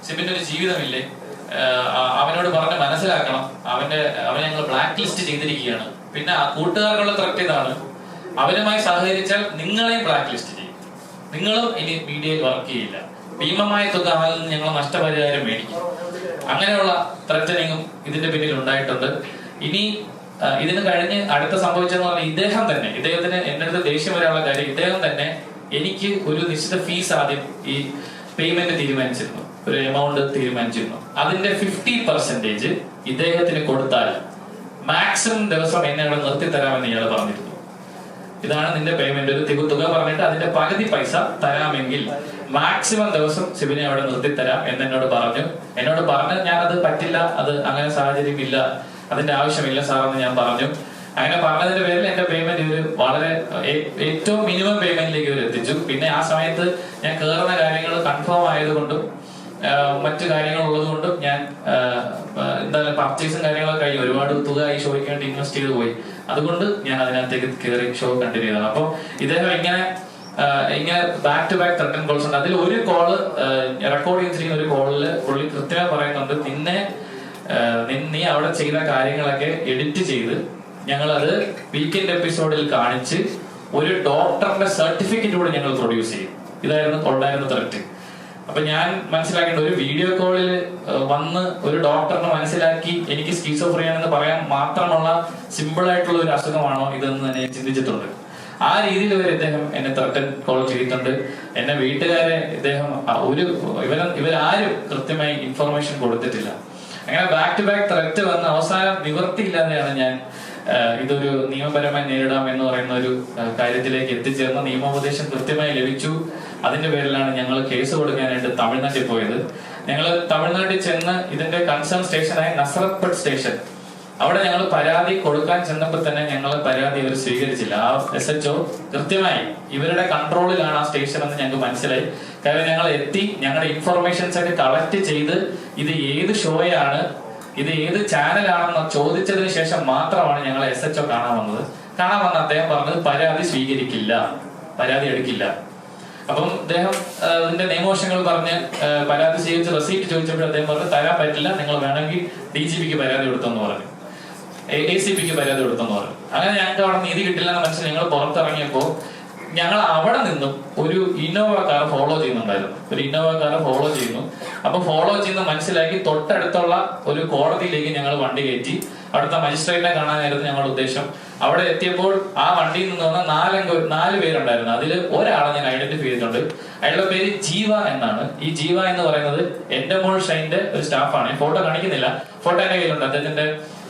സിബിന്റെ ഒരു ജീവിതമില്ലേ, അവനോട് പറഞ്ഞ് മനസ്സിലാക്കണം, അവനെ ഞങ്ങൾ ബ്ലാക്ക് ലിസ്റ്റ് ചെയ്തിരിക്കുകയാണ്. പിന്നെ കൂട്ടുകാർക്കുള്ള ത്രെറ്റ് ഇതാണ്, അവരുമായി സഹകരിച്ചാൽ നിങ്ങളെയും ബ്ലാക്ക് ലിസ്റ്റ് ചെയ്യും, നിങ്ങളും ഇനി മീഡിയയിൽ വർക്ക് ചെയ്യില്ല, ഭീമമായ തുക അതിൽ നിന്ന് ഞങ്ങൾ നഷ്ടപരിഹാരം മേടിക്കും. അങ്ങനെയുള്ള ത്രെറ്റനിങ്ങും ഇതിന്റെ പിന്നിൽ ഉണ്ടായിട്ടുണ്ട്. ഇനി ഇതിന് കഴിഞ്ഞ് അടുത്ത സംഭവിച്ചെന്ന് പറഞ്ഞാൽ ഇദ്ദേഹത്തിന് എന്റെ അടുത്ത് ദേഷ്യം വരാനുള്ള കാര്യം, ഇദ്ദേഹം തന്നെ എനിക്ക് ഒരു നിശ്ചിത ഫീസ് ആദ്യം ഈ പേയ്മെന്റ് തീരുമാനിച്ചിരുന്നു, ഒരു എമൗണ്ട് തീരുമാനിച്ചിരുന്നു. അതിന്റെ 50% ഇദ്ദേഹത്തിന് കൊടുത്താൽ മാക്സിമം ദിവസം എന്നെ അവിടെ നിർത്തി തരാമെന്ന് ഇയാൾ പറഞ്ഞിരുന്നു. ഇതാണ് നിന്റെ പേയ്മെന്റ്, ഒരു തുക പറഞ്ഞിട്ട് അതിന്റെ പകുതി പൈസ തരാമെങ്കിൽ മാക്സിമം ദിവസം സിബിനെ അവിടെ നിർത്തി തരാം എന്നോട് പറഞ്ഞു. ഞാൻ അത് പറ്റില്ല, അത് അങ്ങനെ സാഹചര്യം ഇല്ല, അതിന്റെ ആവശ്യമില്ല സാറെന്ന് ഞാൻ പറഞ്ഞു. അങ്ങനെ പറഞ്ഞതിന്റെ പേരിൽ എന്റെ പേയ്മെന്റ് ഇവർ വളരെ ഏറ്റവും മിനിമം പേയ്മെന്റിലേക്ക് ഇവർ എത്തിച്ചു. പിന്നെ ആ സമയത്ത് ഞാൻ കയറുന്ന കാര്യങ്ങൾ കൺഫേം ആയതുകൊണ്ടും മറ്റു കാര്യങ്ങളുള്ളത് കൊണ്ടും ഞാൻ എന്തായാലും പർച്ചേസും കാര്യങ്ങളൊക്കെ കഴിഞ്ഞു, ഒരുപാട് തുക ഈ ഷോയ്ക്ക് വേണ്ടി ഇൻവെസ്റ്റ് ചെയ്ത് പോയി. അതുകൊണ്ട് ഞാൻ അതിനകത്തേക്ക് കയറി ഷോ കണ്ടിന്യൂ ചെയ്തതാണ്. അപ്പൊ ഇദ്ദേഹം ഇങ്ങനെ back to back threaten calls ഉണ്ട്. അതിൽ ഒരു കോള് റെക്കോർഡ് ചെയ്തിരിക്കുന്ന ഒരു കോളില് പുള്ളി കൃത്യമായി പറയുന്നുണ്ട്, നീ അവിടെ ചെയ്ത കാര്യങ്ങളൊക്കെ എഡിറ്റ് ചെയ്ത് ഞങ്ങളത് വീക്കെൻഡ് എപ്പിസോഡിൽ കാണിച്ച് ഒരു ഡോക്ടറിന്റെ സർട്ടിഫിക്കറ്റ് കൂടെ ഞങ്ങൾ പ്രൊഡ്യൂസ് ചെയ്യും. ഇതായിരുന്നു ത്രെറ്റ്. അപ്പൊ ഞാൻ മനസ്സിലാക്കേണ്ട, ഒരു വീഡിയോ കോളിൽ വന്ന് ഒരു ഡോക്ടറിനെ മനസ്സിലാക്കി എനിക്ക് സ്കീസോഫ്രീനിയാണെന്ന് പറയാൻ മാത്രമുള്ള സിമ്പിൾ ആയിട്ടുള്ള ഒരു അസുഖമാണോ ഇതെന്ന് തന്നെ ചിന്തിച്ചിട്ടുണ്ട്. ആ രീതിയിൽ വരെ ഇദ്ദേഹം എന്നെ ത്രെറ്റൻ കോൾ ചെയ്തിട്ടുണ്ട്. എന്നെ വീട്ടുകാരെ ഇദ്ദേഹം ഇവരാരും കൃത്യമായി ഇൻഫർമേഷൻ കൊടുത്തിട്ടില്ല. അങ്ങനെ ബാക്ക് ടു ബാക്ക് ത്രെറ്റ് വന്ന് അവസാനം നിവൃത്തിയില്ലാതെയാണ് ഞാൻ ഇതൊരു നിയമപരമായി നേരിടാം എന്ന് പറയുന്ന ഒരു കാര്യത്തിലേക്ക് എത്തിച്ചേർന്ന നിയമോപദേശം കൃത്യമായി ലഭിച്ചു. അതിന്റെ പേരിലാണ് ഞങ്ങൾ കേസ് കൊടുക്കാനായിട്ട് തമിഴ്നാട്ടിൽ പോയത്. ഞങ്ങൾ തമിഴ്നാട്ടിൽ ചെന്ന് ഇതിന്റെ കൺസേൺ സ്റ്റേഷനായ നസറത്പട്ട് സ്റ്റേഷൻ, അവിടെ ഞങ്ങൾ പരാതി കൊടുക്കാൻ ചെന്നപ്പോൾ തന്നെ ഞങ്ങൾ പരാതി ഇവർ സ്വീകരിച്ചില്ല. ആ SHO കൃത്യമായി ഇവരുടെ കൺട്രോളിലാണ് ആ സ്റ്റേഷൻ എന്ന് ഞങ്ങൾക്ക് മനസ്സിലായി. കാരണം ഞങ്ങൾ എത്തി, ഞങ്ങളുടെ ഇൻഫർമേഷൻസ് ഒക്കെ കളക്ട് ചെയ്ത് ഇത് ഏത് ഷോയാണ്, ഇത് ഏത് ചാനലാണെന്ന് ചോദിച്ചതിന് ശേഷം മാത്രമാണ് ഞങ്ങൾ SHO കാണാൻ വന്നത്. കാണാൻ വന്ന അദ്ദേഹം പറഞ്ഞത് പരാതി സ്വീകരിക്കില്ല, പരാതി എടുക്കില്ല. അപ്പം അദ്ദേഹം ഇതിന്റെ നിയമവശങ്ങൾ പറഞ്ഞ് പരാതി സ്വീകരിച്ച് റെസീപ്റ്റ് ചോദിച്ചപ്പോൾ അദ്ദേഹം പറഞ്ഞു തരാൻ പറ്റില്ല, നിങ്ങൾ വേണമെങ്കിൽ DGPക്ക് പരാതി കൊടുത്തെന്ന് പറഞ്ഞു, ACPക്ക് പരാതി കൊടുത്തെന്ന് പറഞ്ഞു. അങ്ങനെ ഞങ്ങൾക്ക് അവിടെ നീതി കിട്ടില്ലെന്ന് മനസ്സിൽ ഞങ്ങൾ പുറത്തിറങ്ങിയപ്പോൾ ഞങ്ങൾ അവിടെ നിന്നും ഒരു ഇന്നോവ കാർ ഫോളോ ചെയ്യുന്നുണ്ടായിരുന്നു. ഒരു ഇന്നോവ കാർ ഫോളോ ചെയ്യുന്നു. അപ്പൊ ഫോളോ ചെയ്യുന്ന മനസ്സിലാക്കി തൊട്ടടുത്തുള്ള ഒരു കോടതിയിലേക്ക് ഞങ്ങൾ വണ്ടി കയറ്റി. അവിടുത്തെ മജിസ്ട്രേറ്റിനെ കാണാനായിരുന്നു ഞങ്ങളുടെ ഉദ്ദേശം. അവിടെ എത്തിയപ്പോൾ ആ വണ്ടിയിൽ നിന്ന് വന്ന 4 പേരുണ്ടായിരുന്നു. അതിൽ ഒരാളെ ഞാൻ ഐഡന്റിഫൈ ചെയ്തിട്ടുണ്ട്. അയാളുടെ പേര് ജീവ എന്നാണ്. ഈ ജീവ എന്ന് പറയുന്നത് എന്റെ മോൾ ഷൈന്റെ ഒരു സ്റ്റാഫാണ്. ഫോട്ടോ കാണിക്കുന്നില്ല, ഫോട്ടോ എന്റെ കയ്യിലുണ്ട്, അദ്ദേഹത്തിന്റെ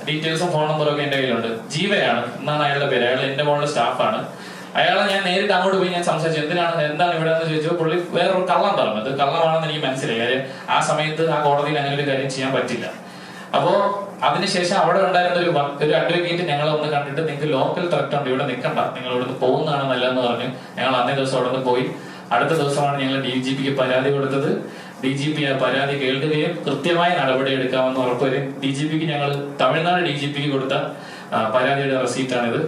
ഡീറ്റെയിൽസും ഫോൺ നമ്പറും ഒക്കെ എന്റെ കയ്യിലുണ്ട്. ജീവയാണ് എന്നാണ് അയാളുടെ പേര്. അയാൾ എന്റെ മോളുടെ സ്റ്റാഫാണ്. അയാളെ ഞാൻ നേരിട്ട് അങ്ങോട്ട് പോയി ഞാൻ സംസാരിച്ചു, എന്താണ് ഇവിടെ എന്ന് ചോദിച്ചപ്പോൾ പുള്ളി വേറൊരു കള്ളം പറഞ്ഞു. അത് കള്ളമാണെന്ന് എനിക്ക് മനസ്സിലായി. കാര്യം ആ സമയത്ത് ആ കോടതിയിൽ അങ്ങനെ ഒരു കാര്യം ചെയ്യാൻ പറ്റില്ല. അപ്പോ അതിനുശേഷം അവിടെ ഉണ്ടായിരുന്ന ഒരു അഡ്വക്കേറ്റ് ഞങ്ങളെ ഒന്ന് കണ്ടിട്ട് നിങ്ങൾക്ക് ലോക്കൽ ത്രെറ്റ് ഉണ്ട്, ഇവിടെ നിൽക്കണ്ട, നിങ്ങൾ ഇവിടുന്ന് പോകുന്നതാണ് നല്ലതെന്ന് പറഞ്ഞു. ഞങ്ങൾ അന്നേ ദിവസം അവിടെ നിന്ന് പോയി. അടുത്ത ദിവസമാണ് ഞങ്ങൾ DGPക്ക് പരാതി കൊടുത്തത്. DGP ആ പരാതി കേൾക്കുകയും കൃത്യമായ നടപടി എടുക്കാമെന്ന് ഉറപ്പുവരും. DGPക്ക് ഞങ്ങൾ തമിഴ്നാട് DGPക്ക് കൊടുത്ത പരാതിയുടെ റെസീപ്റ്റാണിത്.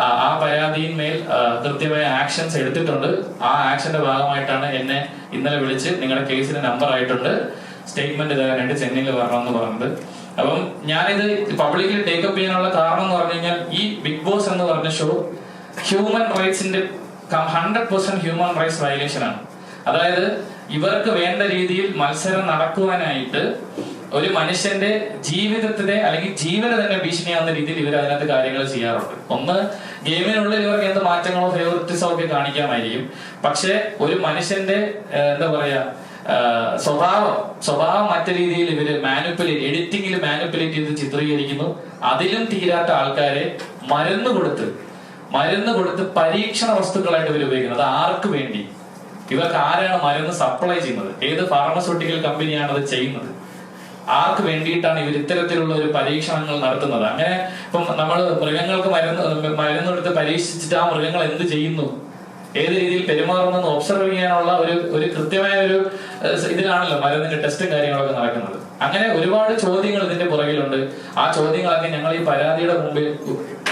ആ പരാതിയിന്മേൽ കൃത്യമായ ആക്ഷൻസ് എടുത്തിട്ടുണ്ട്. ആ ആക്ഷന്റെ ഭാഗമായിട്ടാണ് എന്നെ ഇന്നലെ വിളിച്ച് നിങ്ങളുടെ കേസിന് നമ്പർ ആയിട്ടുണ്ട്, സ്റ്റേറ്റ്മെന്റ് തരാനായിട്ട് ചെന്നൈയിൽ വരണമെന്ന് പറഞ്ഞത്. അപ്പം ഞാനിത് പബ്ലിക്കിൽ ടേക്കപ്പ് ചെയ്യാനുള്ള കാരണം എന്ന് പറഞ്ഞു കഴിഞ്ഞാൽ ഈ ബിഗ് ബോസ് എന്ന് പറഞ്ഞ ഷോ ഹ്യൂമൻ റൈറ്റ്സിന്റെ 100% ഹ്യൂമൻ റൈറ്റ്സ് വയലേഷൻ ആണ്. അതായത് ഇവർക്ക് വേണ്ട രീതിയിൽ മത്സരം നടക്കുവാനായിട്ട് ഒരു മനുഷ്യന്റെ ജീവിതത്തിനെ അല്ലെങ്കിൽ ജീവനെ തന്നെ ഭീഷണിയാവുന്ന രീതിയിൽ ഇവർ അതിനകത്ത് കാര്യങ്ങൾ ചെയ്യാറുണ്ട്. ഒന്ന്, ഗെയിമിനുള്ളിൽ ഇവർക്ക് എന്ത് മാറ്റങ്ങളോ ഫേവറിറ്റിസോ ഒക്കെ കാണിക്കാമായിരിക്കും. പക്ഷെ ഒരു മനുഷ്യന്റെ എന്താ പറയാ സ്വഭാവം മറ്റു രീതിയിൽ ഇവര് എഡിറ്റിംഗിൽ മാനിപ്പുലേറ്റ് ചെയ്ത് ചിത്രീകരിക്കുന്നു. അതിലും തീരാത്ത ആൾക്കാരെ മരുന്ന് കൊടുത്ത് പരീക്ഷണ വസ്തുക്കളായിട്ട് ഇവർ ഉപയോഗിക്കുന്നത്. അത് ആർക്ക് വേണ്ടി? ഇവർക്ക് ആരാണ് മരുന്ന് സപ്ലൈ ചെയ്യുന്നത്? ഏത് ഫാർമസ്യൂട്ടിക്കൽ കമ്പനിയാണ് അത് ചെയ്യുന്നത്? ആർക്ക് വേണ്ടിയിട്ടാണ് ഇവർ ഇത്തരത്തിലുള്ള ഒരു പരീക്ഷണങ്ങൾ നടത്തുന്നത്? അങ്ങനെ ഇപ്പം നമ്മൾ മൃഗങ്ങൾക്ക് മരുന്നെടുത്ത് പരീക്ഷിച്ചിട്ട് ആ മൃഗങ്ങൾ എന്ത് ചെയ്യുന്നു, ഏത് രീതിയിൽ പെരുമാറുന്നെന്ന് ഒബ്സർവ് ചെയ്യാനുള്ള ഒരു കൃത്യമായ ഒരു ഇതിലാണല്ലോ മരുന്നിന്റെ ടെസ്റ്റും കാര്യങ്ങളൊക്കെ നടക്കുന്നത്. അങ്ങനെ ഒരുപാട് ചോദ്യങ്ങൾ ഇതിന്റെ പുറകിലുണ്ട്. ആ ചോദ്യങ്ങളൊക്കെ ഞങ്ങൾ ഈ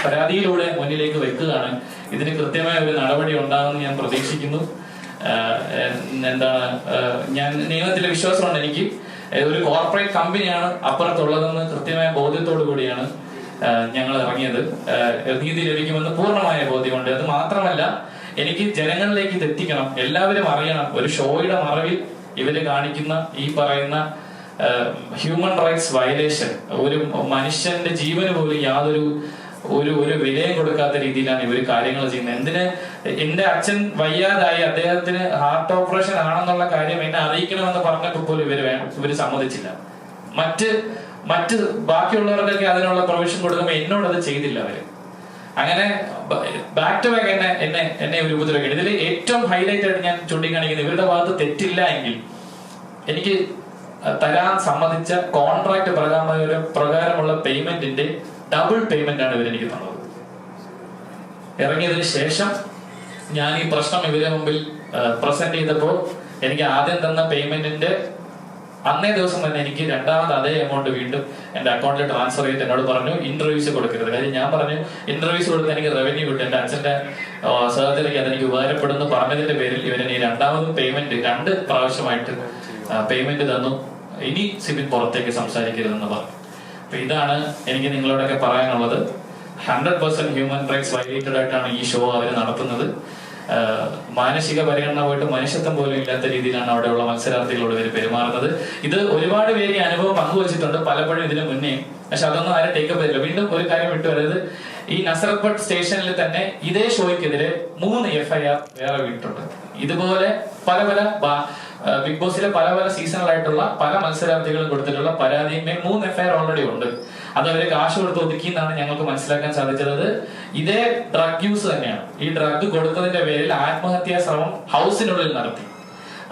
പരാതിയിലൂടെ മുന്നിലേക്ക് വെക്കുകയാണ്. ഇതിന് കൃത്യമായ ഒരു നടപടി ഉണ്ടാകുമെന്ന് ഞാൻ പ്രതീക്ഷിക്കുന്നു. ഞാൻ നിയമത്തിലെ വിശ്വാസമുണ്ട് എനിക്ക്. ഒരു കോർപ്പറേറ്റ് കമ്പനിയാണ് അപ്പുറത്തുള്ളതെന്ന് കൃത്യമായ ബോധ്യത്തോടു കൂടിയാണ് ഞങ്ങൾ ഇറങ്ങിയത്. നീതി ലഭിക്കുമെന്ന് പൂർണ്ണമായ ബോധ്യമുണ്ട്. അത് മാത്രമല്ല, എനിക്ക് ജനങ്ങളിലേക്ക് ഇത് എത്തിക്കണം, എല്ലാവരും അറിയണം. ഒരു ഷോയുടെ മറവിൽ ഇവര് കാണിക്കുന്ന ഈ പറയുന്ന ഹ്യൂമൻ റൈറ്റ്സ് വയലേഷൻ, ഒരു മനുഷ്യന്റെ ജീവന് പോലും യാതൊരു വിലയും കൊടുക്കാത്ത രീതിയിലാണ് ഇവർ കാര്യങ്ങൾ ചെയ്യുന്നത്. എന്തിന് എന്റെ അച്ഛൻ വയ്യാതായി, അദ്ദേഹത്തിന് ഹാർട്ട് ഓപ്പറേഷൻ ആണെന്നുള്ള കാര്യം എന്നെ അറിയിക്കണമെന്ന് പറഞ്ഞപ്പോൾ പോലും ഇവര് സമ്മതിച്ചില്ല. മറ്റ് ബാക്കിയുള്ളവർക്കൊക്കെ അതിനുള്ള പ്രൊവിഷൻ കൊടുക്കുമ്പോൾ എന്നോട് അത് ചെയ്തില്ല അവര്. അങ്ങനെ ബാക്ക് ടു ബാക്ക് എന്നെ ഒരു ഉപദ്രവിക്കണം. ഇതിൽ ഏറ്റവും ഹൈലൈറ്റ് ആയിട്ട് ഞാൻ ചൂണ്ടിക്കാണിക്കുന്നത്, ഇവരുടെ ഭാഗത്ത് തെറ്റില്ല എങ്കിൽ എനിക്ക് തരാൻ സമ്മതിച്ച കോൺട്രാക്ട് പ്രകാരമുള്ള പേയ്മെന്റിന്റെ ഡബിൾ പേയ്മെന്റ് ആണ് ഇവരെനിക്ക് തന്നത്. ഇറങ്ങിയതിന് ശേഷം ഞാൻ ഈ പ്രശ്നം ഇവരെ മുമ്പിൽ പ്രസന്റ് ചെയ്തപ്പോൾ എനിക്ക് ആദ്യം തന്ന പേയ്മെന്റിന്റെ അന്നേ ദിവസം തന്നെ എനിക്ക് രണ്ടാമത് അതേ എമൗണ്ട് വീണ്ടും എന്റെ അക്കൗണ്ടിൽ ട്രാൻസ്ഫർ ചെയ്തിട്ട് എന്നോട് പറഞ്ഞു ഇന്റർവ്യൂസ് കൊടുക്കരുത്. കാര്യം ഞാൻ പറഞ്ഞു ഇന്റർവ്യൂസ് കൊടുത്ത് എനിക്ക് റവന്യൂ കിട്ടും, എന്റെ അച്ഛന്റെ സർജറിക്ക് അതെനിക്ക് ഉപകാരപ്പെടുന്നു പറഞ്ഞതിന്റെ പേരിൽ ഇവരെന്നെ രണ്ടാമതും പേയ്മെന്റ് 2 പ്രാവശ്യമായിട്ട് പേയ്മെന്റ് തന്നു. ഇനി സിബിൻ പുറത്തേക്ക് സംസാരിക്കരുതെന്ന് പറഞ്ഞു. അപ്പൊ ഇതാണ് എനിക്ക് നിങ്ങളോടൊക്കെ പറയാനുള്ളത്. 100% ഹ്യൂമൻ റൈറ്റ്സ് വയലേറ്റഡ് ആയിട്ടാണ് ഈ ഷോ അവർ നടത്തുന്നത്. മാനസിക പരിഗണന പോയിട്ട് മനുഷ്യത്വം പോലും ഇല്ലാത്ത രീതിയിലാണ് അവിടെയുള്ള മത്സരാർത്ഥികളോട് ഇവർ പെരുമാറുന്നത്. ഇത് ഒരുപാട് പേര് ഈ അനുഭവം പങ്കുവച്ചിട്ടുണ്ട് പലപ്പോഴും ഇതിനു മുന്നേ. പക്ഷെ അതൊന്നും ആരും ടേക്കപ്പ് ചെയ്തില്ല. വീണ്ടും ഒരു കാര്യം വിട്ടുവരുന്നത്, ഈ നസറത്പട്ട് സ്റ്റേഷനിൽ തന്നെ ഇതേ ഷോയ്ക്കെതിരെ 3 FIR വേറെ വീണിട്ടുണ്ട്. ഇതുപോലെ പല ബിഗ് ബോസിലെ പല പല സീസണിലായിട്ടുള്ള പല മത്സരാർത്ഥികളും കൊടുത്തിട്ടുള്ള പരാതിയും 3 FIR ഓൾറെഡി ഉണ്ട്. അത് അവര് കാശ് കൊടുത്ത് ഒതുക്കി എന്നാണ് ഞങ്ങൾക്ക് മനസ്സിലാക്കാൻ സാധിച്ചത്. ഇതേ ഡ്രഗ് യൂസ് തന്നെയാണ്. ഈ ഡ്രഗ് കൊടുത്തതിന്റെ പേരിൽ ആത്മഹത്യാ ശ്രമം ഹൗസിനുള്ളിൽ നടത്തി.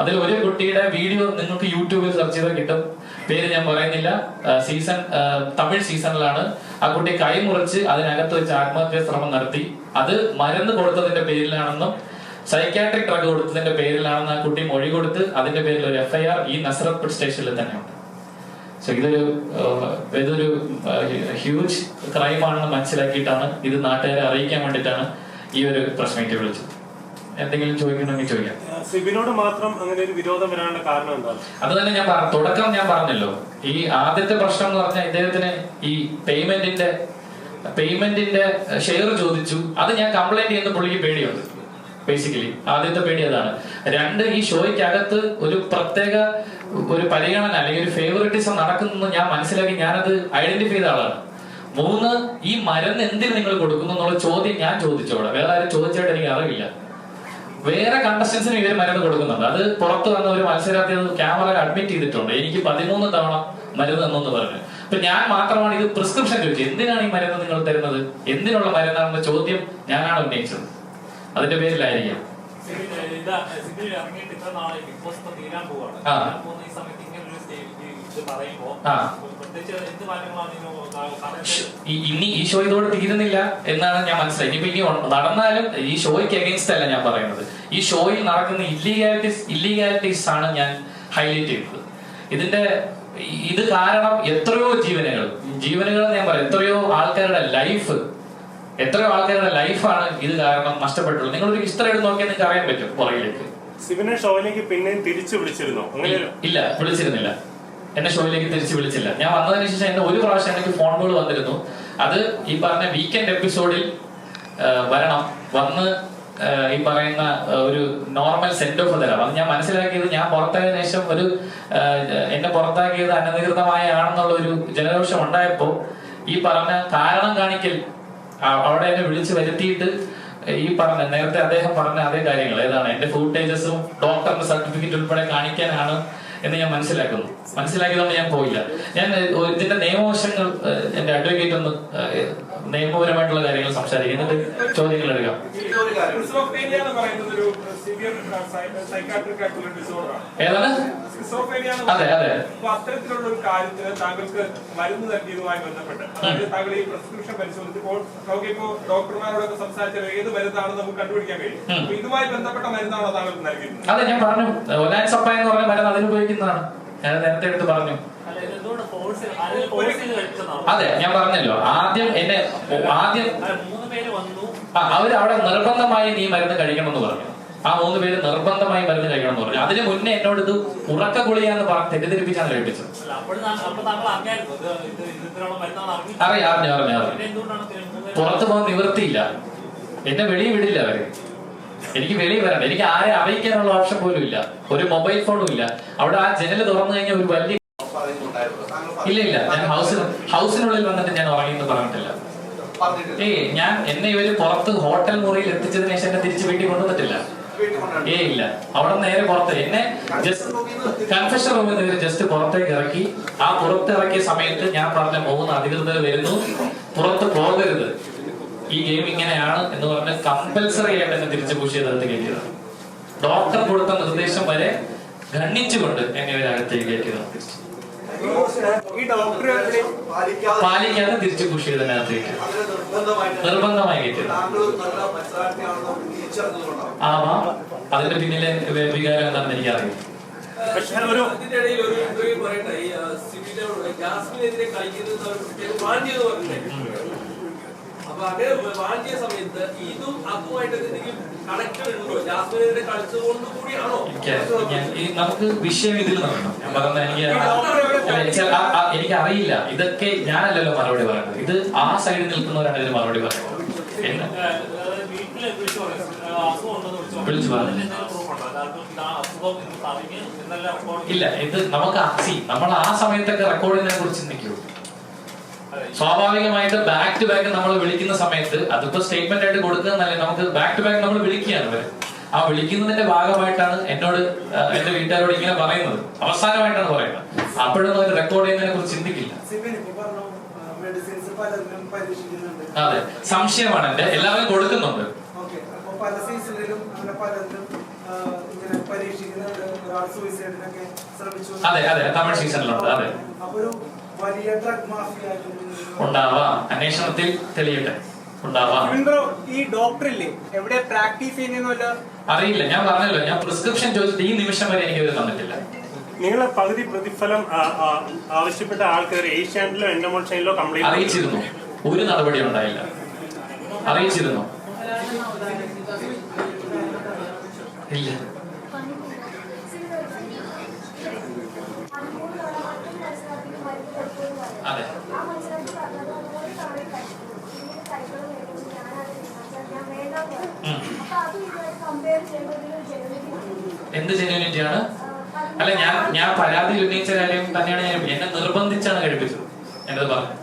അതിൽ ഒരു കുട്ടിയുടെ വീഡിയോ നിങ്ങൾക്ക് യൂട്യൂബിൽ സെർച്ച് ചെയ്താൽ കിട്ടും. പേര് ഞാൻ പറയുന്നില്ല. തമിഴ് സീസണിലാണ്. ആ കുട്ടി കൈ മുറിച്ച് അതിനകത്ത് വെച്ച് ആത്മഹത്യാ ശ്രമം നടത്തി. അത് മരുന്ന് കൊടുത്തതിന്റെ പേരിലാണെന്നും സൈക്കാട്രിക് ഡ്രഗ് കൊടുത്തതിന്റെ പേരിലാണെന്ന് ആ കുട്ടി മൊഴി കൊടുത്ത് അതിന്റെ പേരിൽ ഒരു FIR ഈ നസറത്ത് സ്റ്റേഷനിൽ തന്നെയുണ്ട്. സോ ഇതൊരു ഹ്യൂജ് ക്രൈമാണെന്ന് മനസ്സിലാക്കിയിട്ടാണ് ഇത് നാട്ടുകാരെ അറിയിക്കാൻ വേണ്ടിയിട്ടാണ് ഈ ഒരു പ്രസ് മീറ്റ് വിളിച്ചത്. എന്തെങ്കിലും ചോദിക്കണമെങ്കിൽ ചോദിക്കാം.
സിബിനോട് മാത്രം അങ്ങനെ ഒരു വിരോധം വരാനുള്ള കാരണം എന്താണ്?
അത് തന്നെ ഞാൻ തുടക്കം ഞാൻ പറഞ്ഞല്ലോ. ഈ ആദ്യത്തെ പ്രശ്നം എന്ന് പറഞ്ഞാൽ ഇദ്ദേഹത്തിന് ഈ പേയ്മെന്റിന്റെ ഷെയർ ചോദിച്ചു. അത് ഞാൻ കംപ്ലൈന്റ് ചെയ്യുന്ന പുള്ളിക്ക് പേടിയുണ്ട്. ബേസിക്കലി ആദ്യത്തെ പേടി അതാണ്. 2, ഈ ഷോയ്ക്കകത്ത് ഒരു പ്രത്യേക ഒരു പരിഗണന അല്ലെങ്കിൽ ഒരു ഫേവറിറ്റിസം നടക്കുന്നു ഞാൻ മനസ്സിലാക്കി ഞാനത് ഐഡന്റിഫൈ ചെയ്ത ആളാണ്. 3, ഈ മരുന്ന് എന്തിന് നിങ്ങൾ കൊടുക്കുന്നു എന്നുള്ള ചോദ്യം ഞാൻ ചോദിച്ചോടെ. വേറെ ആരും ചോദിച്ചായിട്ട് എനിക്ക് അറിയില്ല. വേറെ കണ്ടസ്റ്റൻസിന് ഇവർ മരുന്ന് കൊടുക്കുന്നുണ്ട്. അത് പുറത്ത് വന്ന ഒരു മത്സരാർത്ഥി ക്യാമറയിൽ അഡ്മിറ്റ് ചെയ്തിട്ടുണ്ട്. എനിക്ക് 13 തവണ മരുന്ന് തന്നെന്ന് പറഞ്ഞു. അപ്പൊ ഞാൻ മാത്രമാണ് ഇത് പ്രിസ്ക്രിപ്ഷൻ ചോദിച്ചത്. എന്തിനാണ് ഈ മരുന്ന് നിങ്ങൾ തരുന്നത്, എന്തിനുള്ള മരുന്നാണെന്ന ചോദ്യം ഞാനാണ് ഉന്നയിച്ചത്. അതിന്റെ പേരിലായിരിക്കാം. ഇനി ഈ ഷോ ഇതോടെ തീരുന്നില്ല എന്നാണ് ഞാൻ മനസ്സിലായി. ഇനിയിപ്പോ ഇനി നടന്നാലും ഈ ഷോയ്ക്ക് അഗൈൻസ്റ്റ് അല്ല ഞാൻ പറയുന്നത്. ഈ ഷോയിൽ നടക്കുന്ന ഇല്ലീഗാലിറ്റീസ് ആണ് ഞാൻ ഹൈലൈറ്റ് ചെയ്യുന്നത്. ഇത് കാരണം എത്രയോ ജീവനുകൾ ഞാൻ പറയാം, എത്രയോ ആൾക്കാരുടെ ലൈഫാണ് ഇത് കാരണം നഷ്ടപ്പെട്ടുള്ളത്. നിങ്ങളൊരു ഹിസ്റ്ററി എടുത്ത് നോക്കിയാൽ നിങ്ങൾക്ക് അറിയാൻ പറ്റും പുറകിലേക്ക്.
സിബിനെ ഷോയിലേക്ക് പിന്നെ തിരിച്ചു വിളിച്ചിരുന്നോ?
ഇല്ല, വിളിച്ചിരുന്നില്ല. എന്നെ ഷോയിലേക്ക് തിരിച്ചു വിളിച്ചില്ല. ഞാൻ വന്നതിന് ശേഷം എന്നെ ഒരു പ്രാവശ്യം എനിക്ക് ഫോൺ കോൾ വന്നിരുന്നു. അത് ഈ പറഞ്ഞ വീക്കെൻഡ് എപ്പിസോഡിൽ വന്ന് ഈ പറയുന്ന ഒരു നോർമൽ സെന്റ് ഓഫ് തരാം. അത് ഞാൻ മനസ്സിലാക്കിയത് ഞാൻ പുറത്തായതിനു ശേഷം എന്നെ പുറത്താക്കിയത് അനധികൃതമായാണെന്നുള്ള ഒരു ജനരോഷം ഉണ്ടായപ്പോ ഈ പറഞ്ഞ കാരണം കാണിക്കൽ അവിടെ എന്നെ വിളിച്ചു വരുത്തിയിട്ട് ഈ പറഞ്ഞ നേരത്തെ അദ്ദേഹം പറഞ്ഞ അതേ കാര്യങ്ങൾ ഏതാണ് എന്റെ ഫുട്ടേജസും ഡോക്ടറിന്റെ സർട്ടിഫിക്കറ്റ് ഉൾപ്പെടെ കാണിക്കാനാണ് എന്ന് ഞാൻ മനസ്സിലാക്കിയതുകൊണ്ട് ഞാൻ പോയില്ല. ഞാൻ ഇതിന്റെ നിയമവശങ്ങൾ എന്റെ അഡ്വക്കേറ്റ് ഒന്ന് നിയമപരമായിട്ടുള്ള കാര്യങ്ങൾ സംസാരിക്കും, എന്നിട്ട് ചോദ്യങ്ങൾ എടുക്കാം. ഏതാണ്? അതെ.
അത്തരത്തിലുള്ള ഒരു കാര്യത്തിന് താങ്കൾക്ക് മരുന്ന് നൽകിയതുമായി ബന്ധപ്പെട്ട് അതായത് താങ്കൾ ഈ പ്രിസ്ക്രിപ്ഷൻ പരിശോധിച്ചപ്പോൾ നമുക്കിപ്പോ ഡോക്ടർമാരോടൊക്കെ സംസാരിച്ചാൽ ഏത് മരുന്നാണെന്ന് നമുക്ക് കണ്ടുപിടിക്കാൻ കഴിയും. ഇതുമായി ബന്ധപ്പെട്ട മരുന്നാണോ താങ്കൾക്ക് നൽകിയത്?
അതെ, ഞാൻ പറഞ്ഞു. ഒലാൻ സപ്പായ എന്ന് പറഞ്ഞ മരുന്ന് അതിന് ഉപയോഗിക്കുന്നതാണ്. ഞാൻ നേരത്തെ എടുത്ത് പറഞ്ഞു. അതെ, ഞാൻ പറഞ്ഞല്ലോ. ആദ്യം അവര് അവിടെ നിർബന്ധമായി നീ മരുന്ന് കഴിക്കണമെന്ന് പറഞ്ഞു. ആ 3 പേര് നിർബന്ധമായി മരുന്ന് കഴിക്കണം എന്ന് പറഞ്ഞു. അതിന് മുന്നേ എന്നോട് ഇത് ഉറക്ക ഗുളിയാന്ന് പറഞ്ഞ് തെറ്റിദ്ധരിപ്പിച്ചാണ് കഴിപ്പിച്ചത്. അറിയാം. പുറത്തു പോകാൻ നിവൃത്തിയില്ല. എന്നെ വെളിയിൽ വിടില്ല അവര്. എനിക്ക് വെളിയിൽ വരണ്ട. എനിക്ക് ആരെ അറിയിക്കാനുള്ള ഓപ്ഷൻ പോലും ഇല്ല. ഒരു മൊബൈൽ ഫോണും ഇല്ല. അവിടെ ആ ജനൽ തുറന്നു കഴിഞ്ഞാൽ ഒരു വലിയ ഇല്ല. ഞാൻ ഹൗസിനുള്ളിൽ വന്നിട്ട് ഞാൻ ഉറങ്ങിയെന്ന് പറഞ്ഞിട്ടില്ല. എന്നെ ഇവര് പുറത്ത് ഹോട്ടൽ മുറിയിൽ എത്തിച്ചതിന് ശേഷം എന്നെ തിരിച്ച് വീട്ടിൽ കൊണ്ടുവന്നിട്ടില്ല. ഇല്ല. അവിടെ നേരെ പുറത്ത് എന്നെ ജസ്റ്റ് കൺഫെഷൻ റൂമിൽ നിന്ന് ജസ്റ്റ് പുറത്തേക്ക് ഇറക്കി. ആ പുറത്തിറക്കിയ സമയത്ത് ഞാൻ പറഞ്ഞ 3 അധികൃതർ വരുന്നു, പുറത്ത് പോകരുത്, ഈ ഗെയിം ഇങ്ങനെയാണ് എന്ന് പറഞ്ഞ് കമ്പൽസറി ആയിട്ട് എന്നെ തിരിച്ച് പുഷ് ചെയ്തെടുത്ത് കയറ്റിയതാണ്. ഡോക്ടർ കൊടുത്ത നിർദ്ദേശം വരെ ഖണ്ഡിച്ചുകൊണ്ട് എന്നെ ഇവരകത്തേക്ക് കയറ്റിയതാണ്. പാലിക്കാതെ തിരിച്ച് പുഷ് ചെയ്തതിനകത്തേക്ക് നിർബന്ധമായി കയറ്റിയത്. ആവാം. അതിന്റെ പിന്നിലെ വികാരം എന്താണെന്ന് എനിക്കറിയാം.
അപ്പൊ അങ്ങനെ വാങ്ങിയ സമയത്ത് ഇതും അതുമായിട്ട് ജാസ്മിനെതിരെ കളിച്ചതുകൊണ്ട് കൂടിയാണോ?
നമുക്ക് വിഷയം ഇതിൽ നടക്കണം. ഞാൻ പറഞ്ഞ എനിക്ക് അറിയില്ല. ഇതൊക്കെ ഞാനല്ലല്ലോ മറുപടി പറയുന്നത്. ഇത് ആ സൈഡിൽ നിൽക്കുന്നവരാണ് ഇതിന് മറുപടി പറയുന്നത്. വിളിച്ചു പറഞ്ഞു ഇല്ല. ഇത് നമുക്ക് നമ്മൾ ആ സമയത്തൊക്കെ റെക്കോർഡിനെ കുറിച്ച് ചിന്തിക്കൂ. സ്വാഭാവികമായിട്ട് ബാക്ക് ടു ബാക്ക് നമ്മൾ വിളിക്കുന്ന സമയത്ത് അതിപ്പോ സ്റ്റേറ്റ്മെന്റ് ആയിട്ട് കൊടുക്കുന്നതല്ലേ, നമുക്ക് ബാക്ക് ടു ബാക്ക് നമ്മൾ വിളിക്കുകയാണ്. ആ വിളിക്കുന്നതിന്റെ ഭാഗമായിട്ടാണ് എന്നോട് എന്റെ വീട്ടുകാരോട് ഇങ്ങനെ പറയുന്നത്, അവസാനമായിട്ടാണ് പറയുന്നത്. അപ്പോഴൊന്നും അവർ റെക്കോർഡ് ചെയ്യുന്നതിനെ കുറിച്ച് ചിന്തിക്കില്ല. അതെ, സംശയമാണ് എന്റെ, എല്ലാവരും കൊടുക്കുന്നുണ്ട്. അതെ അതെ, തമിഴ് സീസണിലുണ്ട്. അതെ, ഉണ്ടാവാം, അന്വേഷണത്തിൽ തെളിയട്ടെ, ഉണ്ടാവാം.
ഈ ഡോക്ടറില്ലേ എവിടെ പ്രാക്ടീസ് ചെയ്യുന്ന
അറിയില്ല, ഞാൻ പറഞ്ഞല്ലോ, ഞാൻ പ്രിസ്ക്രിപ്ഷൻ ചോദിച്ചിട്ട് ഈ നിമിഷം വരെ എനിക്ക് ഇത് തന്നിട്ടില്ല.
നിങ്ങളെ പകുതി പ്രതിഫലം ആവശ്യപ്പെട്ട ആൾക്കാർ ഏഷ്യാനെറ്റിലോ എൻഡോമോൾഷനിലോ കംപ്ലൈന്റ്
അറിയിച്ചിരുന്നു, ഒരു നടപടി ഉണ്ടായില്ല. അറിയിച്ചിരുന്നു, ഇല്ല. അതെ, എന്ത് ജെന്യൂനിറ്റിയാണ്? അല്ല, ഞാൻ പരാതി ഉന്നയിച്ച കാര്യം തന്നെയാണ്. എന്നെ നിർബന്ധിച്ചാണ് കഴിപ്പിച്ചത്. എന്നത് പറഞ്ഞു,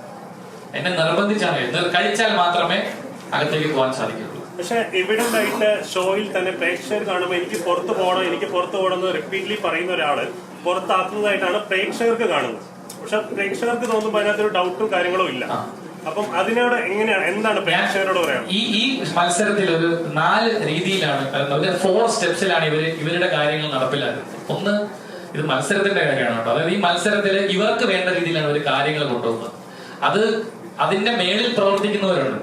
എന്നെ നിർബന്ധിച്ചാണ്. കഴിച്ചാൽ മാത്രമേ അകത്തേക്ക് പോകാൻ സാധിക്കുള്ളൂ.
പക്ഷെ എവിഡന്റ് ആയിട്ട് ഷോയിൽ തന്നെ പ്രേക്ഷകർ കാണുമ്പോൾ എനിക്ക് പുറത്തു പോകണം എന്ന് റിപ്പീറ്റ്ലി പറയുന്ന ഒരാള് പുറത്താക്കുന്നതായിട്ടാണ് പ്രേക്ഷകർക്ക് കാണുന്നത്. പക്ഷെ പ്രേക്ഷകർക്ക് തോന്നുമ്പോൾ അതിനകത്തൊരു ഡൗട്ടും കാര്യങ്ങളും ഇല്ല. അപ്പം അതിനോട് എങ്ങനെയാണ്, എന്താണ് പ്രേക്ഷകരോട് പറയാം?
ഈ മത്സരത്തിൽ ഒരു 4 രീതിയിലാണ്, 4 സ്റ്റെപ്സിലാണ് ഇവരുടെ കാര്യങ്ങൾ നടപ്പിലാക്കുന്നത്. ഒന്ന്, ഇത് മത്സരത്തിന്റെ കാര്യമാണ് കേട്ടോ. അതായത് ഈ മത്സരത്തിൽ ഇവർക്ക് വേണ്ട രീതിയിലാണ് ഇവർ കാര്യങ്ങൾ കൊണ്ടുപോകുന്നത്. അതിന്റെ മേളിൽ പ്രവർത്തിക്കുന്നവരുണ്ട്.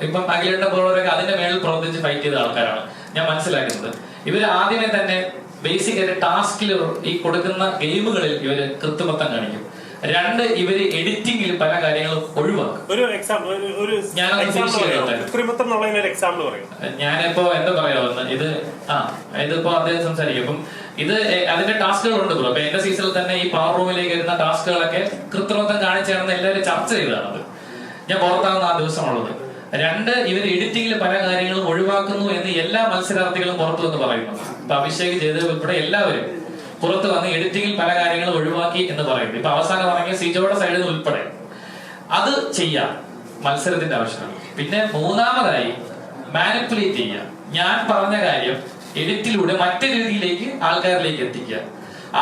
ഇപ്പം അഖിലേട്ടനെ പോലുള്ളവരൊക്കെ അതിന്റെ മേളിൽ പ്രവർത്തിച്ച് ഫൈറ്റ് ചെയ്ത ആൾക്കാരാണ് ഞാൻ മനസ്സിലാക്കുന്നത്. ഇവർ ആദ്യമേ തന്നെ ബേസിക് ആയിട്ട് ടാസ്കിൽ, ഈ കൊടുക്കുന്ന ഗെയിമുകളിൽ ഇവര് കൃത്രിമത്വം കാണിക്കും. 2, ഇവര് എഡിറ്റിംഗിൽ പല കാര്യങ്ങളും ഒഴിവാക്കും. ഞാനിപ്പോ എന്താ പറയാ, ഇതിപ്പോ അദ്ദേഹം സംസാരിക്കും. അപ്പം ഇത് അതിന്റെ ടാസ്കുകളുണ്ട്. അപ്പൊ എന്റെ സീസണിൽ തന്നെ ഈ പവർ റൂമിലേക്ക് വരുന്ന ടാസ്കുകളൊക്കെ കൃത്രിമത്വം കാണിച്ചാണെന്ന് എല്ലാവരും ചർച്ച ചെയ്തതാണത്. ഞാൻ പുറത്താകുന്ന ആ ദിവസമുള്ളത്. 2, ഇവർ എഡിറ്റിംഗിൽ പല കാര്യങ്ങളും ഒഴിവാക്കുന്നു എന്ന് എല്ലാ മത്സരാർത്ഥികളും പുറത്തു വന്ന് പറയുന്നു. ഇപ്പൊ അഭിഷേക് ചെയ്തത് ഉൾപ്പെടെ എല്ലാവരും പുറത്ത് വന്ന് എഡിറ്റിംഗിൽ പല കാര്യങ്ങളും ഒഴിവാക്കി എന്ന് പറയുന്നു. ഇപ്പൊ അവസാനം പറഞ്ഞ സിജോയുടെ സൈഡിൽ ഉൾപ്പെടെ അത് ചെയ്യാം, മത്സരത്തിന്റെ ആവശ്യമാണ്. പിന്നെ 3-മതായി മാനിപ്പുലേറ്റ് ചെയ്യുക. ഞാൻ പറഞ്ഞ കാര്യം എഡിറ്റിലൂടെ മറ്റൊരു രീതിയിലേക്ക് ആൾക്കാരിലേക്ക് എത്തിക്കുക.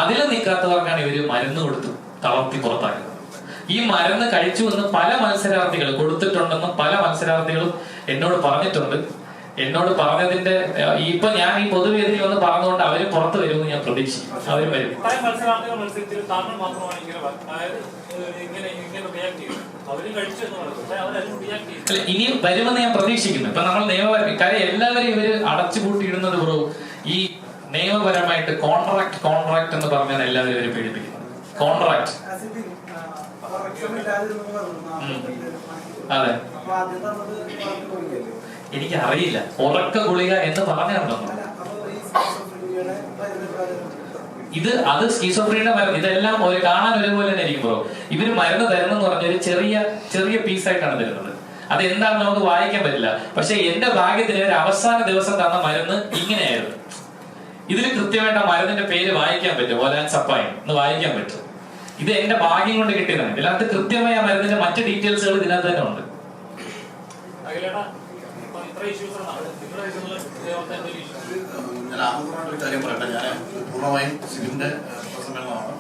അതിൽ നിൽക്കാത്തവർക്കാണ് ഇവര് മരുന്ന് കൊടുത്ത് തളർത്തി പുറത്താക്കുന്നത്. ഈ മരുന്ന് കഴിച്ചു എന്ന് പല മത്സരാർത്ഥികൾ കൊടുത്തിട്ടുണ്ടെന്നും പല മത്സരാർത്ഥികളും എന്നോട് പറഞ്ഞിട്ടുണ്ട്. എന്നോട് പറഞ്ഞതിന്റെ ഇപ്പൊ ഞാൻ ഈ പൊതുവേദിയിൽ വന്ന് പറഞ്ഞുകൊണ്ട് അവര് പുറത്തു വരുമെന്ന് ഞാൻ പ്രതീക്ഷിക്കും. അവരും വരും. ഇനിയും വരുമെന്ന് ഞാൻ പ്രതീക്ഷിക്കുന്നു. ഇപ്പൊ നമ്മൾ നിയമപരം കാര്യം എല്ലാവരും ഇവര് അടച്ചുപൂട്ടിയിടുന്നത് ബ്രോ, ഈ നിയമപരമായിട്ട് കോൺട്രാക്ട് എന്ന് പറഞ്ഞാൽ എല്ലാവരും ഇവര് പീഡിപ്പിക്കുന്നത്. കോൺട്രാക്ട്, അതെ, എനിക്ക് അറിയില്ല. ഉറക്ക ഗുളിക എന്ന് പറഞ്ഞിട്ടുണ്ടോ? അത് സ്കീസോഫ്രീനിയുടെ മരുന്ന്. ഇതെല്ലാം കാണാൻ ഒരുപോലെ തന്നെ ഇരിക്കും ബ്രോ. ഇവര് മരുന്ന് തരുന്നെന്ന് പറഞ്ഞ ഒരു ചെറിയ പീസായിട്ടാണ് തരുന്നത്. അത് എന്താണെന്ന് നമുക്ക് വായിക്കാൻ പറ്റില്ല. പക്ഷെ എന്റെ ഭാഗ്യത്തിന് ഒരു അവസാന ദിവസം തന്ന മരുന്ന് ഇങ്ങനെയായിരുന്നു. ഇതിൽ കൃത്യമായിട്ട് ആ മരുന്നിന്റെ പേര് വായിക്കാൻ പറ്റും. ഓലാൻ സപ്പായം എന്ന് വായിക്കാൻ പറ്റും. ഇത് എന്റെ ഭാഗ്യം കൊണ്ട് കിട്ടിയതാണ്. ഇതിനകത്ത് കൃത്യമായി ആ മരുന്നിന്റെ മറ്റു ഡീറ്റെയിൽസുകൾ ഇതിനകത്ത് തന്നെ ഉണ്ട്.
ഞാൻ ആമുഖമായിട്ടൊരു കാര്യം പറയട്ടെ. ഞാൻ പൂർണ്ണമായും സിബിന്റെ സമ്മേളനമാണ്.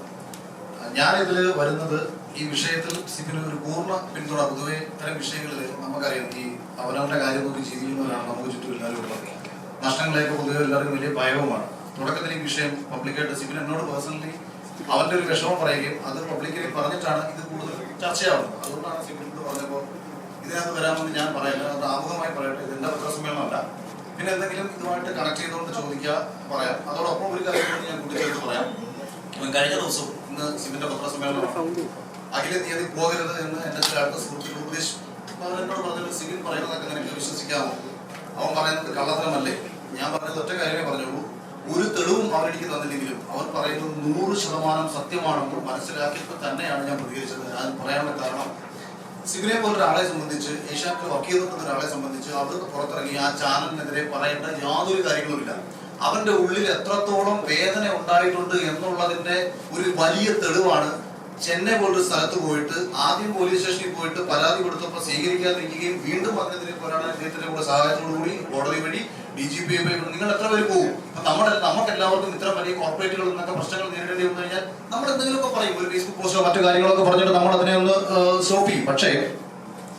ഞാനിതിൽ വരുന്നത് ഈ വിഷയത്തിൽ സിബിന് ഒരു പൂർണ്ണ പിന്തുണ. പൊതുവെ ഇത്തരം വിഷയങ്ങളിൽ നമുക്കറിയാം, ഈ അവനവന്റെ കാര്യം നോക്കി ജീവിക്കുന്നവരാണ് നമുക്ക് ചുറ്റും എല്ലാവരും ഉള്ളത്. നഷ്ടങ്ങളെയൊക്കെ പൊതുവെ എല്ലാവർക്കും വലിയ ഭയവുമാണ്. തുടക്കത്തിൽ ഈ വിഷയം പബ്ലിക്കായിട്ട് സിബിൻ എന്നോട് പേഴ്സണലി അവന്റെ ഒരു വിഷമം പറയുകയും അത് പബ്ലിക്കലി പറഞ്ഞിട്ടാണ് ഇത് കൂടുതൽ ചർച്ചയാവുന്നത്. അതുകൊണ്ടാണ് സിബിനോട് പറഞ്ഞപ്പോൾ ഇതിനകത്ത് വരാമെന്ന് ഞാൻ പറയില്ല. അത് ആമുഖമായി പറയട്ടെ, ഇത് എന്റെ പത്രസമ്മേളനമല്ല. പിന്നെ എന്തെങ്കിലും ഇതുമായിട്ട് കണക്ട് ചെയ്തുകൊണ്ട് ചോദിക്കുക, പറയാം. അതോടൊപ്പം ഒരു കാര്യം ഞാൻ കൂട്ടിച്ചേർത്ത് പറയാം. കഴിഞ്ഞ ദിവസം ഇന്ന് സിബിന്റെ പത്രസമ്മേളനമാണ്. അഖില തീയതി പോകരുത് എന്ന് എന്റെ ചില അടുത്ത സുഹൃത്തുക്കൾ ഉപദേശിച്ചു. എന്നോട് പറഞ്ഞത് സിബിൻ പറയുന്നതൊക്കെ നിനക്ക് വിശ്വസിക്കാമോ? അവൻ പറയുന്നത് കള്ളത്തരമല്ലേ? ഞാൻ പറഞ്ഞത് ഒറ്റ കാര്യമേ പറഞ്ഞുള്ളൂ. ഒരു തെളിവും അവരെനിക്ക് തന്നില്ലെങ്കിലും അവർ പറയുന്നത് 100% സത്യമാണെന്ന് മനസ്സിലാക്കിയപ്പോൾ തന്നെയാണ് ഞാൻ പ്രതികരിച്ചത്. അത് പറയാനുള്ള കാരണം, സിബിനെ പോലൊരാളെ സംബന്ധിച്ച്, ഏഷ്യാനെറ്റിൽ വർക്ക് ചെയ്തിട്ടുള്ള ഒരാളെ സംബന്ധിച്ച് അവിടുന്ന് പുറത്തിറങ്ങി ആ ചാനലിനെതിരെ പറയേണ്ട യാതൊരു കാര്യങ്ങളുമില്ല. അവന്റെ ഉള്ളിൽ എത്രത്തോളം വേദന ഉണ്ടായിട്ടുണ്ട് എന്നുള്ളതിന്റെ ഒരു വലിയ തെളിവാണ്. ചെന്നൈ പോലൊരു സ്ഥലത്ത് പോയിട്ട് ആദ്യം പോലീസ് സ്റ്റേഷനിൽ പോയിട്ട് പരാതി കൊടുത്തപ്പോൾ സ്വീകരിക്കാതിരിക്കുകയും വീണ്ടും അതിനെതിരെ പോരാടാൻ അദ്ദേഹത്തിന്റെ കൂടെ സഹായത്തോടുകൂടി കോടതി വഴി DGP നിങ്ങൾ എത്ര പേര് പോകും? നമുക്ക് എല്ലാവർക്കും ഇത്ര വലിയ കോർപ്പറേറ്റുകളിൽ നിന്നൊക്കെ പ്രശ്നങ്ങൾ നേരിടേണ്ടി വന്നു കഴിഞ്ഞാൽ നമ്മൾ എന്തെങ്കിലുമൊക്കെ പറയും, ഒരു ഫേസ്ബുക്ക് പോസ്റ്റോ മറ്റു കാര്യങ്ങളൊക്കെ പറഞ്ഞിട്ട് നമ്മൾ അതിനെ ഒന്ന് സ്റ്റോപ്പ് ചെയ്യും. പക്ഷേ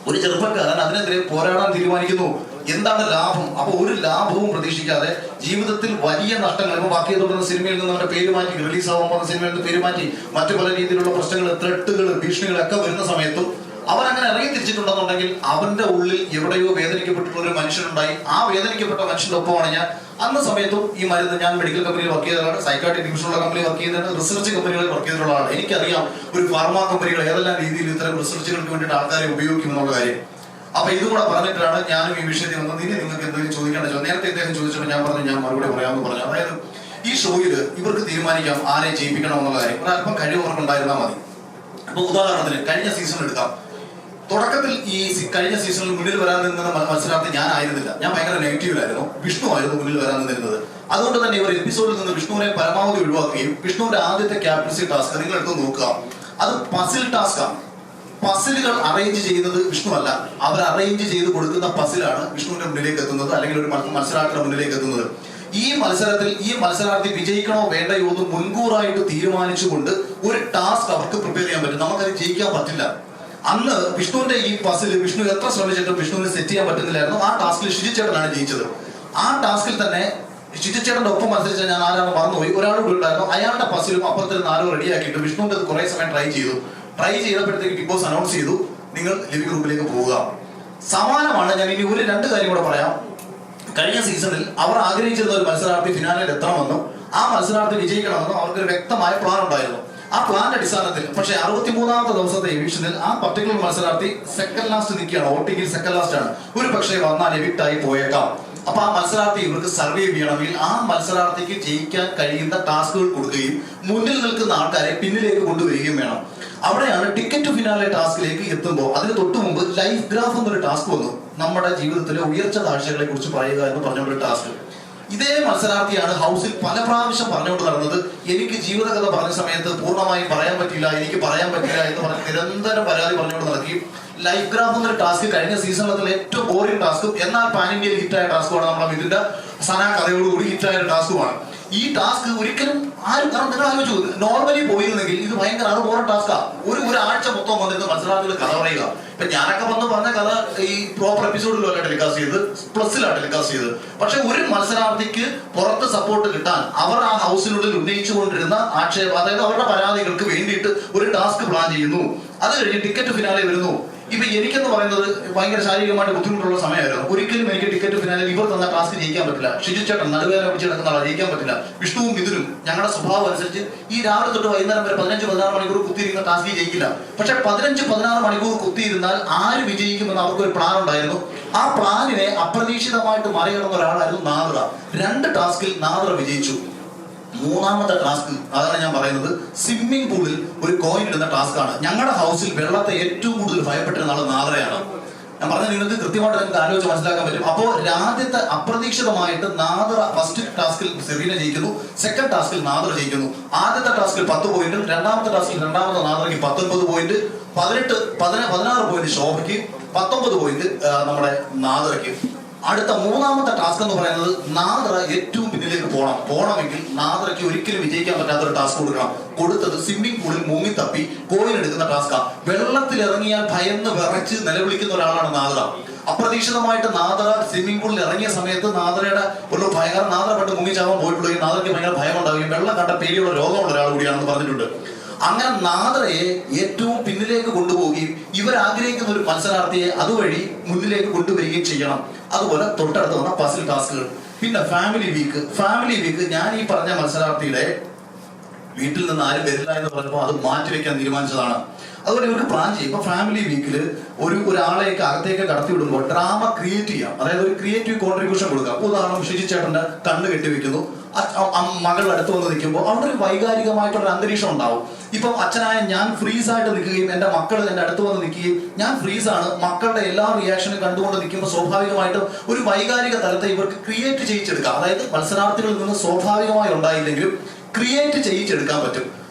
ഒരു ചെറുപ്പക്കാരൻ അതിനെതിരെ പോരാടാൻ തീരുമാനിക്കുന്നു. എന്താണ് ലാഭം? അപ്പൊ ഒരു ലാഭവും പ്രതീക്ഷിക്കാതെ ജീവിതത്തിൽ വലിയ നഷ്ടങ്ങൾ, ഇപ്പൊ ബാക്കി തുടർന്ന സിനിമയിൽ നിന്ന് അവരുടെ പേര് മാറ്റി, റിലീസാവാൻ പോകുന്ന സിനിമയിൽ നിന്ന് പേര് മാറ്റി, മറ്റു പല രീതിയിലുള്ള പ്രശ്നങ്ങൾ, ത്രെട്ടുകൾ, ഭീഷണികളൊക്കെ വരുന്ന സമയത്തും അവൻ അങ്ങനെ ഇറങ്ങി തിരിച്ചിട്ടുണ്ടെന്നുണ്ടെങ്കിൽ അവന്റെ ഉള്ളിൽ എവിടെയോ വേദനിക്കപ്പെട്ടിട്ടുള്ള ഒരു മനുഷ്യനുണ്ടായി. ആ വേദനിക്കപ്പെട്ട മനുഷ്യന്റെ ഒപ്പമാണ് ഞാൻ അന്ന സമയത്തും ഈ മരുന്ന്, ഞാൻ മെഡിക്കൽ കമ്പനിയിൽ വർക്ക് ചെയ്തതാണ്, സൈക്കാട്രിക് ഡിവിഷനുള്ള കമ്പനി വർക്ക് ചെയ്തതാണ്, റിസർച്ച് കമ്പനികളിൽ വർക്ക് ചെയ്തിട്ടുള്ള ആളാണ്. എനിക്കറിയാം ഒരു ഫാർമാ കമ്പനികൾ ഏതെല്ലാം രീതിയിൽ ഇത്തരം റിസർച്ചുകൾക്ക് വേണ്ടിയിട്ട് ആൾക്കാരെ ഉപയോഗിക്കുമെന്നുള്ള കാര്യം. അപ്പൊ ഇതുകൂടെ പറഞ്ഞിട്ടാണ് ഞാനും ഈ വിഷയത്തിൽ വന്നത്. ഇനി നിങ്ങൾക്ക് എന്തെങ്കിലും ചോദിക്കേണ്ട ചോദിച്ചു. നേരത്തെ ഇദ്ദേഹം ചോദിച്ചപ്പോൾ ഞാൻ പറഞ്ഞു ഞാൻ മറുപടി പറയാമെന്ന് പറഞ്ഞു. അതായത് ഈ ഷോയിൽ ഇവർക്ക് തീരുമാനിക്കാം ആരെ ജയിപ്പിക്കണം എന്നുള്ള കാര്യം. ഒരല്പം കഴിവ് അവർക്കുണ്ടായിരുന്നാൽ മതി. അപ്പൊ ഉദാഹരണത്തിന് കഴിഞ്ഞ സീസൺ എടുക്കാം. തുടക്കത്തിൽ ഈ കഴിഞ്ഞ സീസണിൽ മുന്നിൽ വരാൻ നിന്ന മത്സരാർത്ഥി ഞാൻ ആയിരുന്നില്ല. ഞാൻ ഭയങ്കര നെഗറ്റീവിലായിരുന്നു. വിഷ്ണു ആയിരുന്നു മുന്നിൽ വരാൻ നിന്നിരുന്നത്. അതുകൊണ്ട് തന്നെ ഇവർ എപ്പിസോഡിൽ നിന്ന് വിഷ്ണുവിനെ പരമാവധി ഒഴിവാക്കുകയും വിഷ്ണുവിന്റെ ആദ്യത്തെ ക്യാപ്റ്റൻസി ടാസ്ക് നിങ്ങൾ എടുത്ത് നോക്കുക, അത് പസിൽ ടാസ്കാണ്. പസിലുകൾ അറേഞ്ച് ചെയ്യുന്നത് വിഷ്ണു അല്ല, അവർ അറേഞ്ച് ചെയ്ത് കൊടുക്കുന്ന പസിലാണ് വിഷ്ണുവിന്റെ മുന്നിലേക്ക് എത്തുന്നത്, അല്ലെങ്കിൽ ഒരു മത്സരാർത്ഥിയുടെ മുന്നിലേക്ക് എത്തുന്നത്. ഈ മത്സരത്തിൽ ഈ മത്സരാർത്ഥി വിജയിക്കണോ വേണ്ടയോ എന്ന് മുൻകൂറായിട്ട് തീരുമാനിച്ചുകൊണ്ട് ഒരു ടാസ്ക് അവർക്ക് പ്രിപ്പയർ ചെയ്യാൻ പറ്റും. നമുക്കത് ജയിക്കാൻ പറ്റില്ല. അന്ന് വിഷ്ണുവിന്റെ ഈ പസിൽ വിഷ്ണു എത്ര ശ്രമിച്ചിട്ടും വിഷ്ണുവിന് സെറ്റ് ചെയ്യാൻ പറ്റുന്നില്ലായിരുന്നു. ആ ടാസ്കിൽ ഷിജിച്ചേട്ടനാണ് ജയിച്ചത്. ആ ടാസ്കിൽ തന്നെ ഷിജിച്ചേട്ടന്റെ ഒപ്പം മത്സരിച്ച ഞാൻ ആരാണ് മറന്നുപോയി, ഒരാളും ഉണ്ടായിരുന്നു. അയാളുടെ പസിലും അപ്പുറത്തിൽ നാലോ റെഡിയാക്കിയിട്ട് വിഷ്ണുവിന്റെ കുറെ സമയം ട്രൈ ചെയ്തപ്പോഴത്തേക്ക് ബിഗ് ബോസ് അനൗൺസ് ചെയ്തു, നിങ്ങൾ ലിവിംഗ് റൂമിലേക്ക് പോവുക. സമാനമാണ്. ഞാൻ ഇനി ഒരു രണ്ട് കാര്യം കൂടെ പറയാം. കഴിഞ്ഞ സീസണിൽ അവർ ആഗ്രഹിച്ചിരുന്ന ഒരു മത്സരാർത്ഥി ഫിനാലിൽ എത്തണമെന്നും ആ മത്സരാർത്ഥി വിജയിക്കണമെന്നും അവർക്കൊരു വ്യക്തമായ പ്ലാൻ ഉണ്ടായിരുന്നു. ആ പ്ലാന്റെ അടിസ്ഥാനത്തിൽ പക്ഷേ 63ാമത്തെ ദിവസത്തെ എവിക്ഷനിൽ ആ പർട്ടിക്കുലർ മത്സരാർത്ഥി സെക്കൻഡ് ലാസ്റ്റ് നിൽക്കുകയാണ്, വോട്ടിംഗിൽ സെക്കൻഡ് ലാസ്റ്റ് ആണ്. ഒരു പക്ഷേ വന്നാൽ എവിക്ട് ആയി പോയേക്കാം. അപ്പൊ ആ മത്സരാർത്ഥി ഇവർക്ക് സർവൈവ് ചെയ്യണമെങ്കിൽ ആ മത്സരാർത്ഥിക്ക് ജയിക്കാൻ കഴിയുന്ന ടാസ്കുകൾ കൊടുക്കുകയും മുന്നിൽ നിൽക്കുന്ന ആൾക്കാരെ പിന്നിലേക്ക് കൊണ്ടുവരികയും വേണം. അവിടെയാണ് ടിക്കറ്റ് ടു ഫിനാലെ ടാസ്കിലേക്ക് എത്തുമ്പോൾ അതിന് തൊട്ടു മുമ്പ് ലൈഫ് ഗ്രാഫ് എന്നൊരു ടാസ്ക് വന്നു. നമ്മുടെ ജീവിതത്തിലെ ഉയർച്ച താഴ്ചകളെ കുറിച്ച് പറയുക എന്ന് പറഞ്ഞുകൊണ്ടൊരു ടാസ്ക്. ഇതേ മത്സരാർത്ഥിയാണ് ഹൗസിൽ പല പ്രാവശ്യം പറഞ്ഞുകൊണ്ട് നടന്നത്. എനിക്ക് ജീവിതകഥ പറഞ്ഞ സമയത്ത് പൂർണ്ണമായും പറയാൻ പറ്റില്ല, എനിക്ക് പറയാൻ പറ്റില്ല എന്ന് പറഞ്ഞ് നിരന്തരം പരാതി പറഞ്ഞുകൊണ്ട് നടക്കുകയും ലൈഫ് ഗ്രാഫ് എന്നൊരു ടാസ്ക് കഴിഞ്ഞ സീസണിൽ ഏറ്റവും ബോറിംഗ് ടാസ്കും എന്നാൽ പാൻ ഇന്ത്യയിൽ ഹിറ്റായ ടാസ്കുമാണ്. നമ്മുടെ ഇതിന്റെ സനാ കഥയോടുകൂടി ഹിറ്റായ ഒരു ടാസ്കുമാണ്. ഈ ടാസ്ക് ഒരിക്കലും ആരും, കാരണം നിങ്ങൾ ആലോചിച്ചു, നോർമലി പോയിരുന്നെങ്കിൽ ഇത് ഭയങ്കര അത് ബോറിംഗ് ടാസ്കാ. ഒരാഴ്ച മൊത്തം വന്നിരുന്ന മത്സരാർത്ഥികൾ കഥ പറയുക. ഇപ്പൊ ഞാനൊക്കെ വന്ന് പറഞ്ഞ കഥ ഈ പ്രോപ്പർ എപ്പിസോഡിലല്ല ടെലികാസ്റ്റ് ചെയ്ത്, പ്ലസിലാണ് ടെലികാസ്റ്റ് ചെയ്തത്. പക്ഷെ ഒരു മത്സരാർത്ഥിക്ക് പുറത്ത് സപ്പോർട്ട് കിട്ടാൻ അവർ ആ ഹൗസിനുള്ളിൽ ഉന്നയിച്ചുകൊണ്ടിരുന്ന ആക്ഷേപം, അതായത് അവരുടെ പരാതികൾക്ക് വേണ്ടിയിട്ട് ഒരു ടാസ്ക് പ്ലാൻ ചെയ്യുന്നു. അത് കഴിഞ്ഞ് ടിക്കറ്റ് ഫിനാലെ വരുന്നു. ഇപ്പൊ എനിക്കെന്ന് പറയുന്നത് ഭയങ്കര ശാരീരികമായിട്ട് ബുദ്ധിമുട്ടുള്ള സമയമായിരുന്നു. ഒരിക്കലും എനിക്ക് ടിക്കറ്റ് ഫിനാലിൽ ഇവർ തന്ന ടാസ്ക് ജയിക്കാൻ പറ്റില്ല. ഷിജിച്ചേട്ടൻ നടുവേദന പിടിച്ച് കിടക്കുന്ന ആളെ ജയിക്കാൻ പറ്റില്ല. വിഷ്ണുവും മിഥുനും ഞങ്ങളുടെ സ്വഭാവം അനുസരിച്ച് ഈ രാവിലെ തൊട്ട് വൈകുന്നേരം വരെ 15-16 മണിക്കൂർ കുത്തിയിരിക്കുന്ന ടാസ്ക് ജയിക്കില്ല. പക്ഷെ 15-16 മണിക്കൂർ കുത്തിയിരുന്നാൽ ആര് വിജയിക്കുമെന്ന് അവർക്കൊരു പ്ലാൻ ഉണ്ടായിരുന്നു. ആ പ്ലാനിനെ അപ്രതീക്ഷിതമായിട്ട് മറികടന്ന ഒരാളായിരുന്നു നാദ്ര. 2 ടാസ്കിൽ നാദ്ര വിജയിച്ചു. 3ാമത്തെ ടാസ്ക്, അതാണ് ഞാൻ പറയുന്നത്, സ്വിമ്മിംഗ് പൂളിൽ ഒരു കോയിൻ ഇടുന്ന ടാസ്ക് ആണ്. ഞങ്ങളുടെ ഹൗസിൽ വെള്ളത്തെ ഏറ്റവും കൂടുതൽ ഭയപ്പെട്ടിരുന്ന ആൾ നാദ്രയാണ്. ഞാൻ പറഞ്ഞത് നിങ്ങൾക്ക് കൃത്യമായിട്ട് നിങ്ങൾക്ക് ആലോചിച്ച് മനസ്സിലാക്കാൻ പറ്റും. അപ്പോൾ രാജ്യത്തെ അപ്രതീക്ഷിതമായിട്ട് നാദ്ര ഫസ്റ്റ് ടാസ്കിൽ സെറീന ജയിക്കുന്നു, സെക്കൻഡ് ടാസ്കിൽ നാദ്ര ജയിക്കുന്നു. ആദ്യത്തെ ടാസ്കിൽ 10 പോയിന്റും രണ്ടാമത്തെ ടാസ്കിൽ രണ്ടാമത്തെ നാദ്രയ്ക്ക് 19 പോയിന്റ്, 16 പോയിന്റ് ശോഭയ്ക്ക്, 19 പോയിന്റ് നമ്മുടെ നാദ്രയ്ക്ക്. അടുത്ത 3ാമത്തെ ടാസ്ക് എന്ന് പറയുന്നത് നാദ്ര ഏറ്റവും പിന്നിലേക്ക് പോകണമെങ്കിൽ നാദ്രയ്ക്ക് ഒരിക്കലും വിജയിക്കാൻ പറ്റാത്തൊരു ടാസ്ക് കൊടുത്തത് സ്വിമ്മിംഗ് പൂളിൽ മുങ്ങി തപ്പി കോയിൻ എടുക്കുന്ന ടാസ്കാണ്. വെള്ളത്തിൽ ഇറങ്ങിയാൽ ഭയന്ന് വിറച്ച് നിലവിളിക്കുന്ന ഒരാളാണ് നാദ്ര. അപ്രതീക്ഷിതമായിട്ട് നാദ്ര സ്വിമ്മിംഗ് പൂളിൽ ഇറങ്ങിയ സമയത്ത് നാദ്രയുടെ ഒരു ഭയങ്കര, നാദ്ര പണ്ട് മുങ്ങിച്ചാവാൻ പോയിട്ടുള്ളൂ, നാദ്രയ്ക്ക് ഭയങ്കര ഭയം ഉണ്ടാവുകയും വെള്ളം കണ്ട പേടിയുള്ള രോഗമുള്ള ഒരാൾ കൂടിയാണെന്ന് പറഞ്ഞിട്ടുണ്ട്. അങ്ങനെ നാദ്രയെ ഏറ്റവും പിന്നിലേക്ക് കൊണ്ടുപോവുകയും ഇവർ ആഗ്രഹിക്കുന്ന ഒരു മത്സരാർത്ഥിയെ അതുവഴി മുന്നിലേക്ക് കൊണ്ടുവരികയും ചെയ്യണം. അതുപോലെ തൊട്ടടുത്ത് വന്ന പസിൽ ടാസ്കുകൾ. പിന്നെ ഫാമിലി വീക്ക് ഞാൻ ഈ പറഞ്ഞ മത്സരാർത്ഥിയുടെ വീട്ടിൽ നിന്ന് ആരും വരില്ല എന്ന് പറഞ്ഞപ്പോൾ അത് മാറ്റിവെക്കാൻ തീരുമാനിച്ചതാണ്. അതുപോലെ ഇവർക്ക് പ്ലാൻ ചെയ്യും. ഇപ്പൊ ഫാമിലി വീക്കിൽ ഒരാളെയൊക്കെ അകത്തേക്ക് കടത്തി വിടുമ്പോൾ ഡ്രാമ ക്രിയേറ്റ് ചെയ്യാം, അതായത് ഒരു ക്രിയേറ്റീവ് കോൺട്രിബ്യൂഷൻ കൊടുക്കാം. ഉദാഹരണം, ഷിജിച്ചേട്ടന്റെ കണ്ണ് കെട്ടിവെക്കുന്നു, മകൾ അടുത്ത് വന്ന് നിൽക്കുമ്പോൾ അവിടെ ഒരു വൈകാരികമായിട്ടുള്ള അന്തരീക്ഷം ഉണ്ടാവും. ഇപ്പം അച്ഛനായ ഞാൻ ഫ്രീസായിട്ട് നിൽക്കുകയും എൻ്റെ മക്കൾ എൻ്റെ അടുത്ത് വന്ന് നിൽക്കുകയും ഞാൻ ഫ്രീസാണ്, മക്കളുടെ എല്ലാ റിയാക്ഷനും കണ്ടുകൊണ്ട് നിൽക്കുമ്പോൾ സ്വാഭാവികമായിട്ടും ഒരു വൈകാരിക തലത്തെ ഇവർക്ക് ക്രിയേറ്റ് ചെയ്യിച്ചെടുക്കാം. അതായത് മത്സരാർത്ഥികളിൽ നിന്ന് സ്വാഭാവികമായി ഉണ്ടായില്ലെങ്കിലും ക്രിയേറ്റ് ചെയ്യിച്ചെടുക്കാൻ പറ്റും.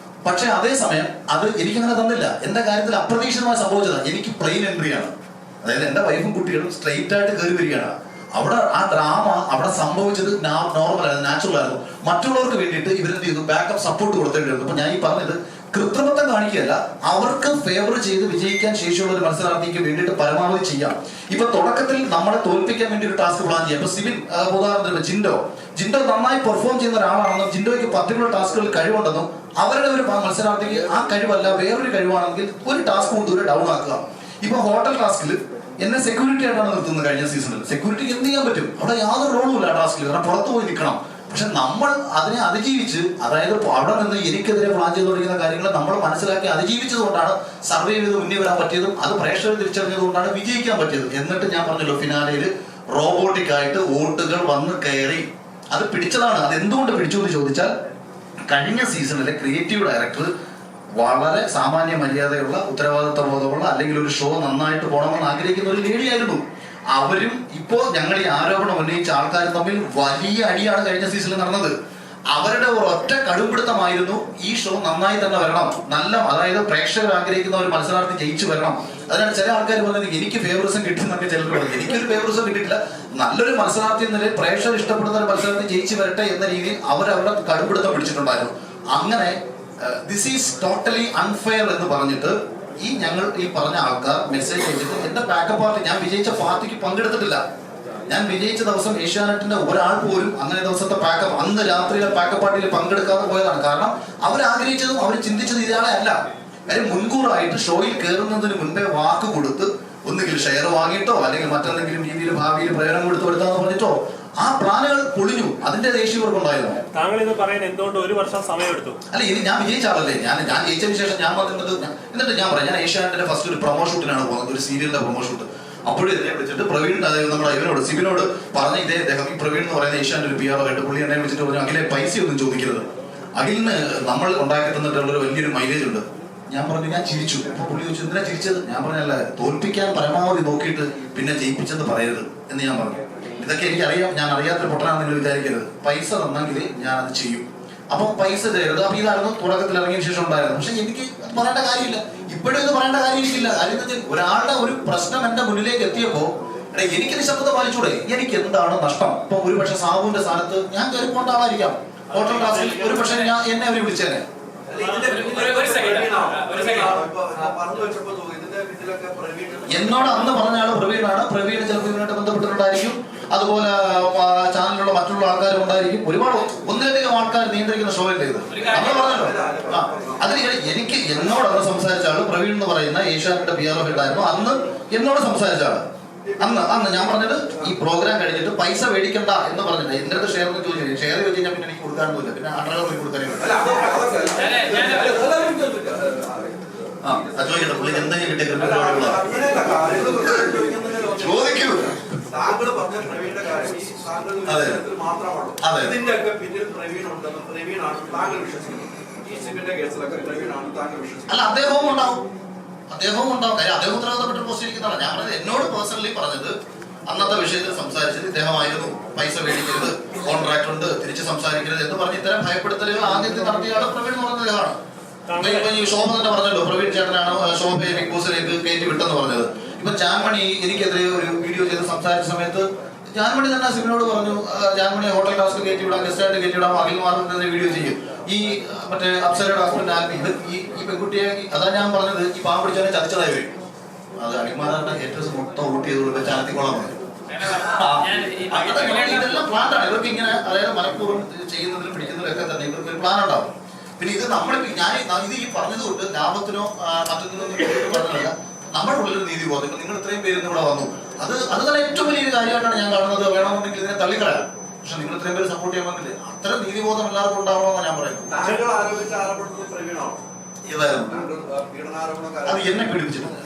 പക്ഷെ അതേസമയം അത് എനിക്കങ്ങനെ തന്നില്ല. എന്റെ കാര്യത്തിൽ അപ്രതീക്ഷിതമായി സംഭവിച്ചതാണ്. എനിക്ക് പ്ലെയിൻ എൻട്രിയാണ്, അതായത് എന്റെ വൈഫും കുട്ടികളും സ്ട്രെയിറ്റ് ആയിട്ട് കയറി വരികയാണ്. അവിടെ ആ ഡ്രാമ അവിടെ സംഭവിച്ചത് നോർമൽ ആയിരുന്നു, നാച്ചുറൽ ആയിരുന്നു. മറ്റുള്ളവർക്ക് വേണ്ടിയിട്ട് ഇവരെന്ത് ചെയ്തു, ബാക്കപ്പ് സപ്പോർട്ട് കൊടുത്തേണ്ടിരുന്നു. അപ്പൊ ഞാൻ ഈ പറഞ്ഞത് കൃത്രിമത്വം കാണിക്കുകയല്ല, അവർക്ക് ഫേവർ ചെയ്ത് വിജയിക്കാൻ ശേഷിയുള്ള ഒരു മത്സരാർത്ഥിക്ക് വേണ്ടിയിട്ട് പരമാവധി ചെയ്യാം. ഇപ്പൊ തുടക്കത്തിൽ നമ്മളെ തോൽപ്പിക്കാൻ വേണ്ടി ഒരു ടാസ്ക് പ്ലാൻ ചെയ്യാം. ഇപ്പൊ സിവിൻ ഉദാഹരണത്തിന് ജിൻഡോ നന്നായി പെർഫോം ചെയ്യുന്ന ഒരാളാണെന്നും ജിൻഡോയ്ക്ക് പർട്ടിക്കുലർ ടാസ്കുകളിൽ കഴിവുണ്ടെന്നും അവരുടെ ഒരു മത്സരാർത്ഥിക്ക് ആ കഴിവല്ല വേറൊരു കഴിവാണെങ്കിൽ ഒരു ടാസ്ക് കൊണ്ട് ഒരു ഡൗൺ ആക്കുക. ഇപ്പൊ ഹോട്ടൽ ടാസ്കിൽ എന്നെ സെക്യൂരിറ്റി ആയിട്ടാണ് നിർത്തുന്നത്. കഴിഞ്ഞ സീസണിൽ സെക്യൂരിറ്റിക്ക് എന്ത് ചെയ്യാൻ പറ്റും? അവിടെ യാതൊരു റോളും ഇല്ല ടാസ്കിൽ, കാരണം പുറത്തു പോയി നിൽക്കണം. പക്ഷെ നമ്മൾ അതിനെ അതിജീവിച്ച്, അതായത് അവിടെ നിന്ന് എനിക്കെതിരെ പ്ലാൻ ചെയ്ത് തുടങ്ങിയ കാര്യങ്ങൾ നമ്മൾ മനസ്സിലാക്കി അതിജീവിച്ചത് കൊണ്ടാണ് സർവൈവ് ചെയ്ത് മുന്നേ വരാൻ പറ്റിയതും അത് പ്രേക്ഷകർ തിരിച്ചറിഞ്ഞത് കൊണ്ടാണ് വിജയിക്കാൻ പറ്റിയത്. എന്നിട്ട് ഞാൻ പറഞ്ഞല്ലോ, ഫിനാലയിൽ റോബോട്ടിക് ആയിട്ട് വോട്ടുകൾ വന്ന് കയറി അത് പിടിച്ചതാണ്. അത് എന്തുകൊണ്ട് പിടിച്ചു എന്ന് ചോദിച്ചാൽ, കഴിഞ്ഞ സീസണിലെ ക്രിയേറ്റീവ് ഡയറക്ടർ വളരെ സാമാന്യ മര്യാദയുള്ള, ഉത്തരവാദിത്വ ബോധമുള്ള, അല്ലെങ്കിൽ ഒരു ഷോ നന്നായിട്ട് പോകണമെന്ന് ആഗ്രഹിക്കുന്ന ഒരു ലേഡിയായിരുന്നു. അവരും ഇപ്പോ ഞങ്ങൾ ഈ ആരോപണം ഉന്നയിച്ച ആൾക്കാരും തമ്മിൽ വലിയ അടിയാണ് കഴിഞ്ഞ സീസണിൽ നടന്നത്. അവരുടെ ഒരൊറ്റ കടുംപിടുത്തമായിരുന്നു ഈ ഷോ നന്നായി തന്നെ വരണം, അതായത് പ്രേക്ഷകർ ആഗ്രഹിക്കുന്ന ഒരു മത്സരാർത്ഥി ജയിച്ചു വരണം. അതിനാണ് ചില ആൾക്കാർ പറഞ്ഞത് എനിക്ക് ഫേവറിസം കിട്ടുന്നൊക്കെ ചിലർ പറഞ്ഞു. എനിക്കൊരു ഫേവറിസം കിട്ടിയിട്ടില്ല. നല്ലൊരു മത്സരാർത്ഥി എന്ന നിലയിൽ പ്രേക്ഷകർ ഇഷ്ടപ്പെടുന്ന ഒരു മത്സരാർത്ഥി ജയിച്ചു വരട്ടെ എന്ന രീതിയിൽ അവരവരുടെ കടുംപിടുത്തം പിടിച്ചിട്ടുണ്ടായിരുന്നു. അങ്ങനെ ദിസ് ഈസ് ടോട്ടലി അൺഫെയർ എന്ന് പറഞ്ഞിട്ട് ഞങ്ങൾ ഈ പറഞ്ഞ ആൾക്കാർ മെസ്സേജ് അയച്ചിട്ട് എന്റെ ബാക്കപ്പ് പാർട്ടി, ഞാൻ വിജയിച്ച പാർട്ടിക്ക് പങ്കെടുത്തിട്ടില്ല. ഞാൻ വിജയിച്ച ദിവസം ഏഷ്യാനെറ്റിന്റെ ഒരാൾ പോലും അങ്ങനെ ദിവസത്തെ പാക്കപ്പ്, അന്ന് രാത്രിയിലെ പാക്കപ്പ് പാർട്ടിയിൽ പങ്കെടുക്കാതെ പോയതാണ്. കാരണം അവർ ആഗ്രഹിച്ചതും അവർ ചിന്തിച്ചതും ഇയാളെ അല്ല. കാര്യം മുൻകൂറായിട്ട് ഷോയിൽ കയറുന്നതിന് മുൻപേ വാക്ക് കൊടുത്ത് ഒന്നുകിൽ ഷെയർ വാങ്ങിയിട്ടോ അല്ലെങ്കിൽ മറ്റെന്തെങ്കിലും രീതിയിൽ ഭാവിയിൽ പ്രയോജനം കൊടുത്താന്ന് പറഞ്ഞിട്ടോ ആ പ്ലാനുകൾ പൊളിഞ്ഞു. അതിന്റെ ദേഷ്യം ഇവർക്കുണ്ടായിരുന്നു.
താങ്കൾ ഇത് പറയാൻ എന്തുകൊണ്ട് 1 വർഷം സമയമെടുത്തു?
അല്ല, ഇനി ഞാൻ വിജയിച്ച ആളല്ലേ. ഞാൻ ജയിച്ചതിന് ശേഷം ഞാൻ വന്നിട്ട് എന്നിട്ട് ഞാൻ പറയാം, ഞാൻ ഏഷ്യാനെറ്റിന്റെ ഫസ്റ്റ് ഒരു പ്രൊമോ ഷൂട്ടിനാണ് പോകുന്നത്, ഒരു സീരിയലിന്റെ പ്രൊമോ ഷൂട്ട്. അപ്പോഴും ഇതിനെ വിളിച്ചിട്ട് പ്രവീൺ, അതായത് നമ്മുടെ ഇവനോട് സിബിനോട് പറഞ്ഞ ഇദ്ദേഹം ഈ പ്രവീൺ എന്ന് പറയുന്ന ഏഷ്യാന്റെ ഒരു PR ആയിട്ട് പുള്ളി എന്നെ വിളിച്ചിട്ട് പറഞ്ഞു, അഖിലെ പൈസയൊന്നും ചോദിക്കരുത്, അഖിലിന് നമ്മൾ ഉണ്ടാക്കി തന്നിട്ടുള്ള ഒരു വലിയൊരു മൈലേജ് ഉണ്ട്. ഞാൻ പറഞ്ഞു, ഞാൻ ചിരിച്ചു. അപ്പൊ പുള്ളി ചോദിച്ചു, എന്തിനാ ചിരിച്ചത്? ഞാൻ പറഞ്ഞല്ല, തോൽപ്പിക്കാൻ പരമാവധി നോക്കിയിട്ട് പിന്നെ ജയിപ്പിച്ചെന്ന് പറയരുത് എന്ന് ഞാൻ പറഞ്ഞു. ഇതൊക്കെ എനിക്കറിയാം, ഞാൻ അറിയാത്തൊരു പൊട്ടനാണെന്ന് നിങ്ങൾ വിചാരിക്കരുത്. പൈസ തന്നെങ്കിൽ ഞാൻ അത് ചെയ്യും. അപ്പൊ പൈസ തരരുത്. അപ്പൊ ഇതായിരുന്നു തുടക്കത്തിൽ ഇറങ്ങിയ ശേഷം ഉണ്ടായിരുന്നു. പക്ഷെ എനിക്ക് പറയേണ്ട കാര്യമില്ല, ഇപ്പോഴും ഇത് പറയേണ്ട കാര്യമില്ല. കാര്യം എന്താ വെച്ചാൽ, ഒരാളുടെ ഒരു പ്രശ്നം എന്റെ മുന്നിലേക്ക് എത്തിയപ്പോ എനിക്ക് നിശബ്ദത പാലിച്ചൂടെ? എനിക്ക് എന്താണ് നഷ്ടം? ഇപ്പൊ ഒരുപക്ഷെ സാബുവിന്റെ സ്ഥാനത്ത് ഞാൻ കയറി പോകേണ്ട ആളായിരിക്കാം. ഹോട്ടൽ ക്ലാസ്സിൽ ഒരുപക്ഷെ എന്നെ അവർ വിളിച്ചേനെ. എന്നോട് അന്ന് പറഞ്ഞ ആള് പ്രവീണാണ്. പ്രവീണ് ചിലപ്പോൾ ഇതിനായിട്ട് ബന്ധപ്പെട്ടിട്ടുണ്ടായിരിക്കും. അതുപോലെ ചാനലിലുള്ള മറ്റുള്ള ആൾക്കാരും ഉണ്ടായിരിക്കും. ഒരുപാട് ഒന്നിലധികം ആൾക്കാർ നിയന്ത്രിക്കുന്ന ഷോ അല്ലേ ഇത്, അന്ന് പറഞ്ഞല്ലോ. അതിന് എനിക്ക് എന്നോട് അന്ന് സംസാരിച്ച ആള് പ്രവീൺ എന്ന് പറയുന്ന ഏഷ്യാനെറ്റിന്റെ PR ഉണ്ടായിരുന്നു. അന്ന് എന്നോട് സംസാരിച്ച ആള് അന്ന് ഞാൻ പറഞ്ഞത്, ഈ പ്രോഗ്രാം കഴിഞ്ഞിട്ട് പൈസ മേടിക്കണ്ട എന്ന് പറഞ്ഞിട്ട് എന്റെ അടുത്ത് ഷെയർ ചോദിച്ചു. ഷെയർ ചോദിച്ചു കഴിഞ്ഞാൽ പിന്നെ എനിക്ക് കൊടുക്കാനൊന്നുമില്ല, പിന്നെ അണ്ടർ കൊടുക്കാനേ ചോദിക്കട്ടെ. പുള്ളി എന്തെങ്കിലും കിട്ടിയ ചോദിക്കൂ.
താങ്കൾ പറഞ്ഞ പ്രവീണിന്റെ കാര്യം ഈ താങ്കൾ മാത്രമാണോ? ഇതിന്റെയൊക്കെ പിന്നിൽ പ്രവീണാണ് താങ്കൾ വിശ്വസിക്കുന്നത്? ഈ സിബിന്റെ കേസിലൊക്കെ പ്രവീണാണ് താങ്കൾ വിശ്വസിക്കുന്നത്?
അല്ല, അദ്ദേഹവും ഉണ്ടാവും. കാര്യം അദ്ദേഹം ഉത്തരവാദിത്തപ്പെട്ട പോസ്റ്റ് ഇരിക്കുന്നതാണ്. ഞാൻ പറഞ്ഞത്, എന്നോട് പേഴ്സണലി പറഞ്ഞത്, അന്നത്തെ വിഷയത്തിൽ സംസാരിച്ചത് ഇദ്ദേഹമായിരുന്നു. പൈസ മേടിക്കരുത്, കോൺട്രാക്ട് ഉണ്ട്, തിരിച്ച് സംസാരിക്കരുത് എന്ന് പറഞ്ഞ് ഇത്തരം ഭയപ്പെടുത്തലുകൾ ആദ്യത്തെ നടത്തിയാണ് പ്രവീൺ എന്ന് പറഞ്ഞ ഇദ്ദേഹമാണ്. ഈ ശോഭ തന്നെ പറഞ്ഞല്ലോ, പ്രവീൺ ചേട്ടനാണ് ശോഭയെ ബിഗ് ബോസിലേക്ക് കയറ്റി വിട്ടെന്ന് പറഞ്ഞത്. ഇപ്പൊ ജാൻമണി എനിക്കെതിരെ ഒരു വീഡിയോ ചെയ്ത് സംസാരിച്ച സമയത്ത് ജാൻമണി തന്നെ സിബിനോട് പറഞ്ഞു, ജാൻമണി ഹോട്ടൽ ടാസ്ക് കയറ്റി വിടാം, ഗസ്റ്റായിട്ട് കയറ്റി വിടാം, അഖിൽമാറിനെതിരെ വീഡിയോ ചെയ്യും. ഈ മറ്റേ അപ്സരയുടെ ഹസ്ബൻഡ് ആൽബി, ഈ പെൺകുട്ടിയെ, അതാ ഞാൻ പറഞ്ഞത്, ഈ പാവം പിടിച്ചവനെ ചതിച്ചതായി വരും. അത് അഖിൽമാരുടെ ഏറ്റവും മൊത്തം വോട്ട് ചെയ്ത് ചാനത്തിക്കോളാൻ പറഞ്ഞു. ഇതെല്ലാം പ്ലാനാണ് ഇവർക്ക് ഇങ്ങനെ, അതായത് മനഃപൂർവ്വം ചെയ്യുന്നതിലും പിടിക്കുന്നതിലൊക്കെ തന്നെ ഇവർക്ക് ഒരു പ്ലാൻ ഉണ്ടാവും. പിന്നെ ഇത് നമ്മൾ ഇത് ഈ പറഞ്ഞത് കൊണ്ട് ലാഭത്തിനോ മറ്റൊന്നിനോ പറഞ്ഞതല്ല, നമ്മുടെ ഉള്ളിൽ നീതി ബോധം. നിങ്ങൾ ഇത്രയും പേര് ഇവിടെ വന്നു, അത് തന്നെ ഏറ്റവും വലിയൊരു കാര്യമായിട്ടാണ് ഞാൻ കാണുന്നത്. വേണമെന്നുണ്ടെങ്കിൽ ഇതിനെ തള്ളിക്കളയാം. പക്ഷെ നിങ്ങൾ ഇത്രയും പേര് സപ്പോർട്ട് ചെയ്യാൻ വന്നില്ലേ, അത്തരം നീതിബോധം എല്ലാവർക്കും ഉണ്ടാവണമെന്നാണ് ഞാൻ പറയുന്നത്. അത് എന്നെ പീഡിപ്പിച്ചിട്ടുണ്ട്.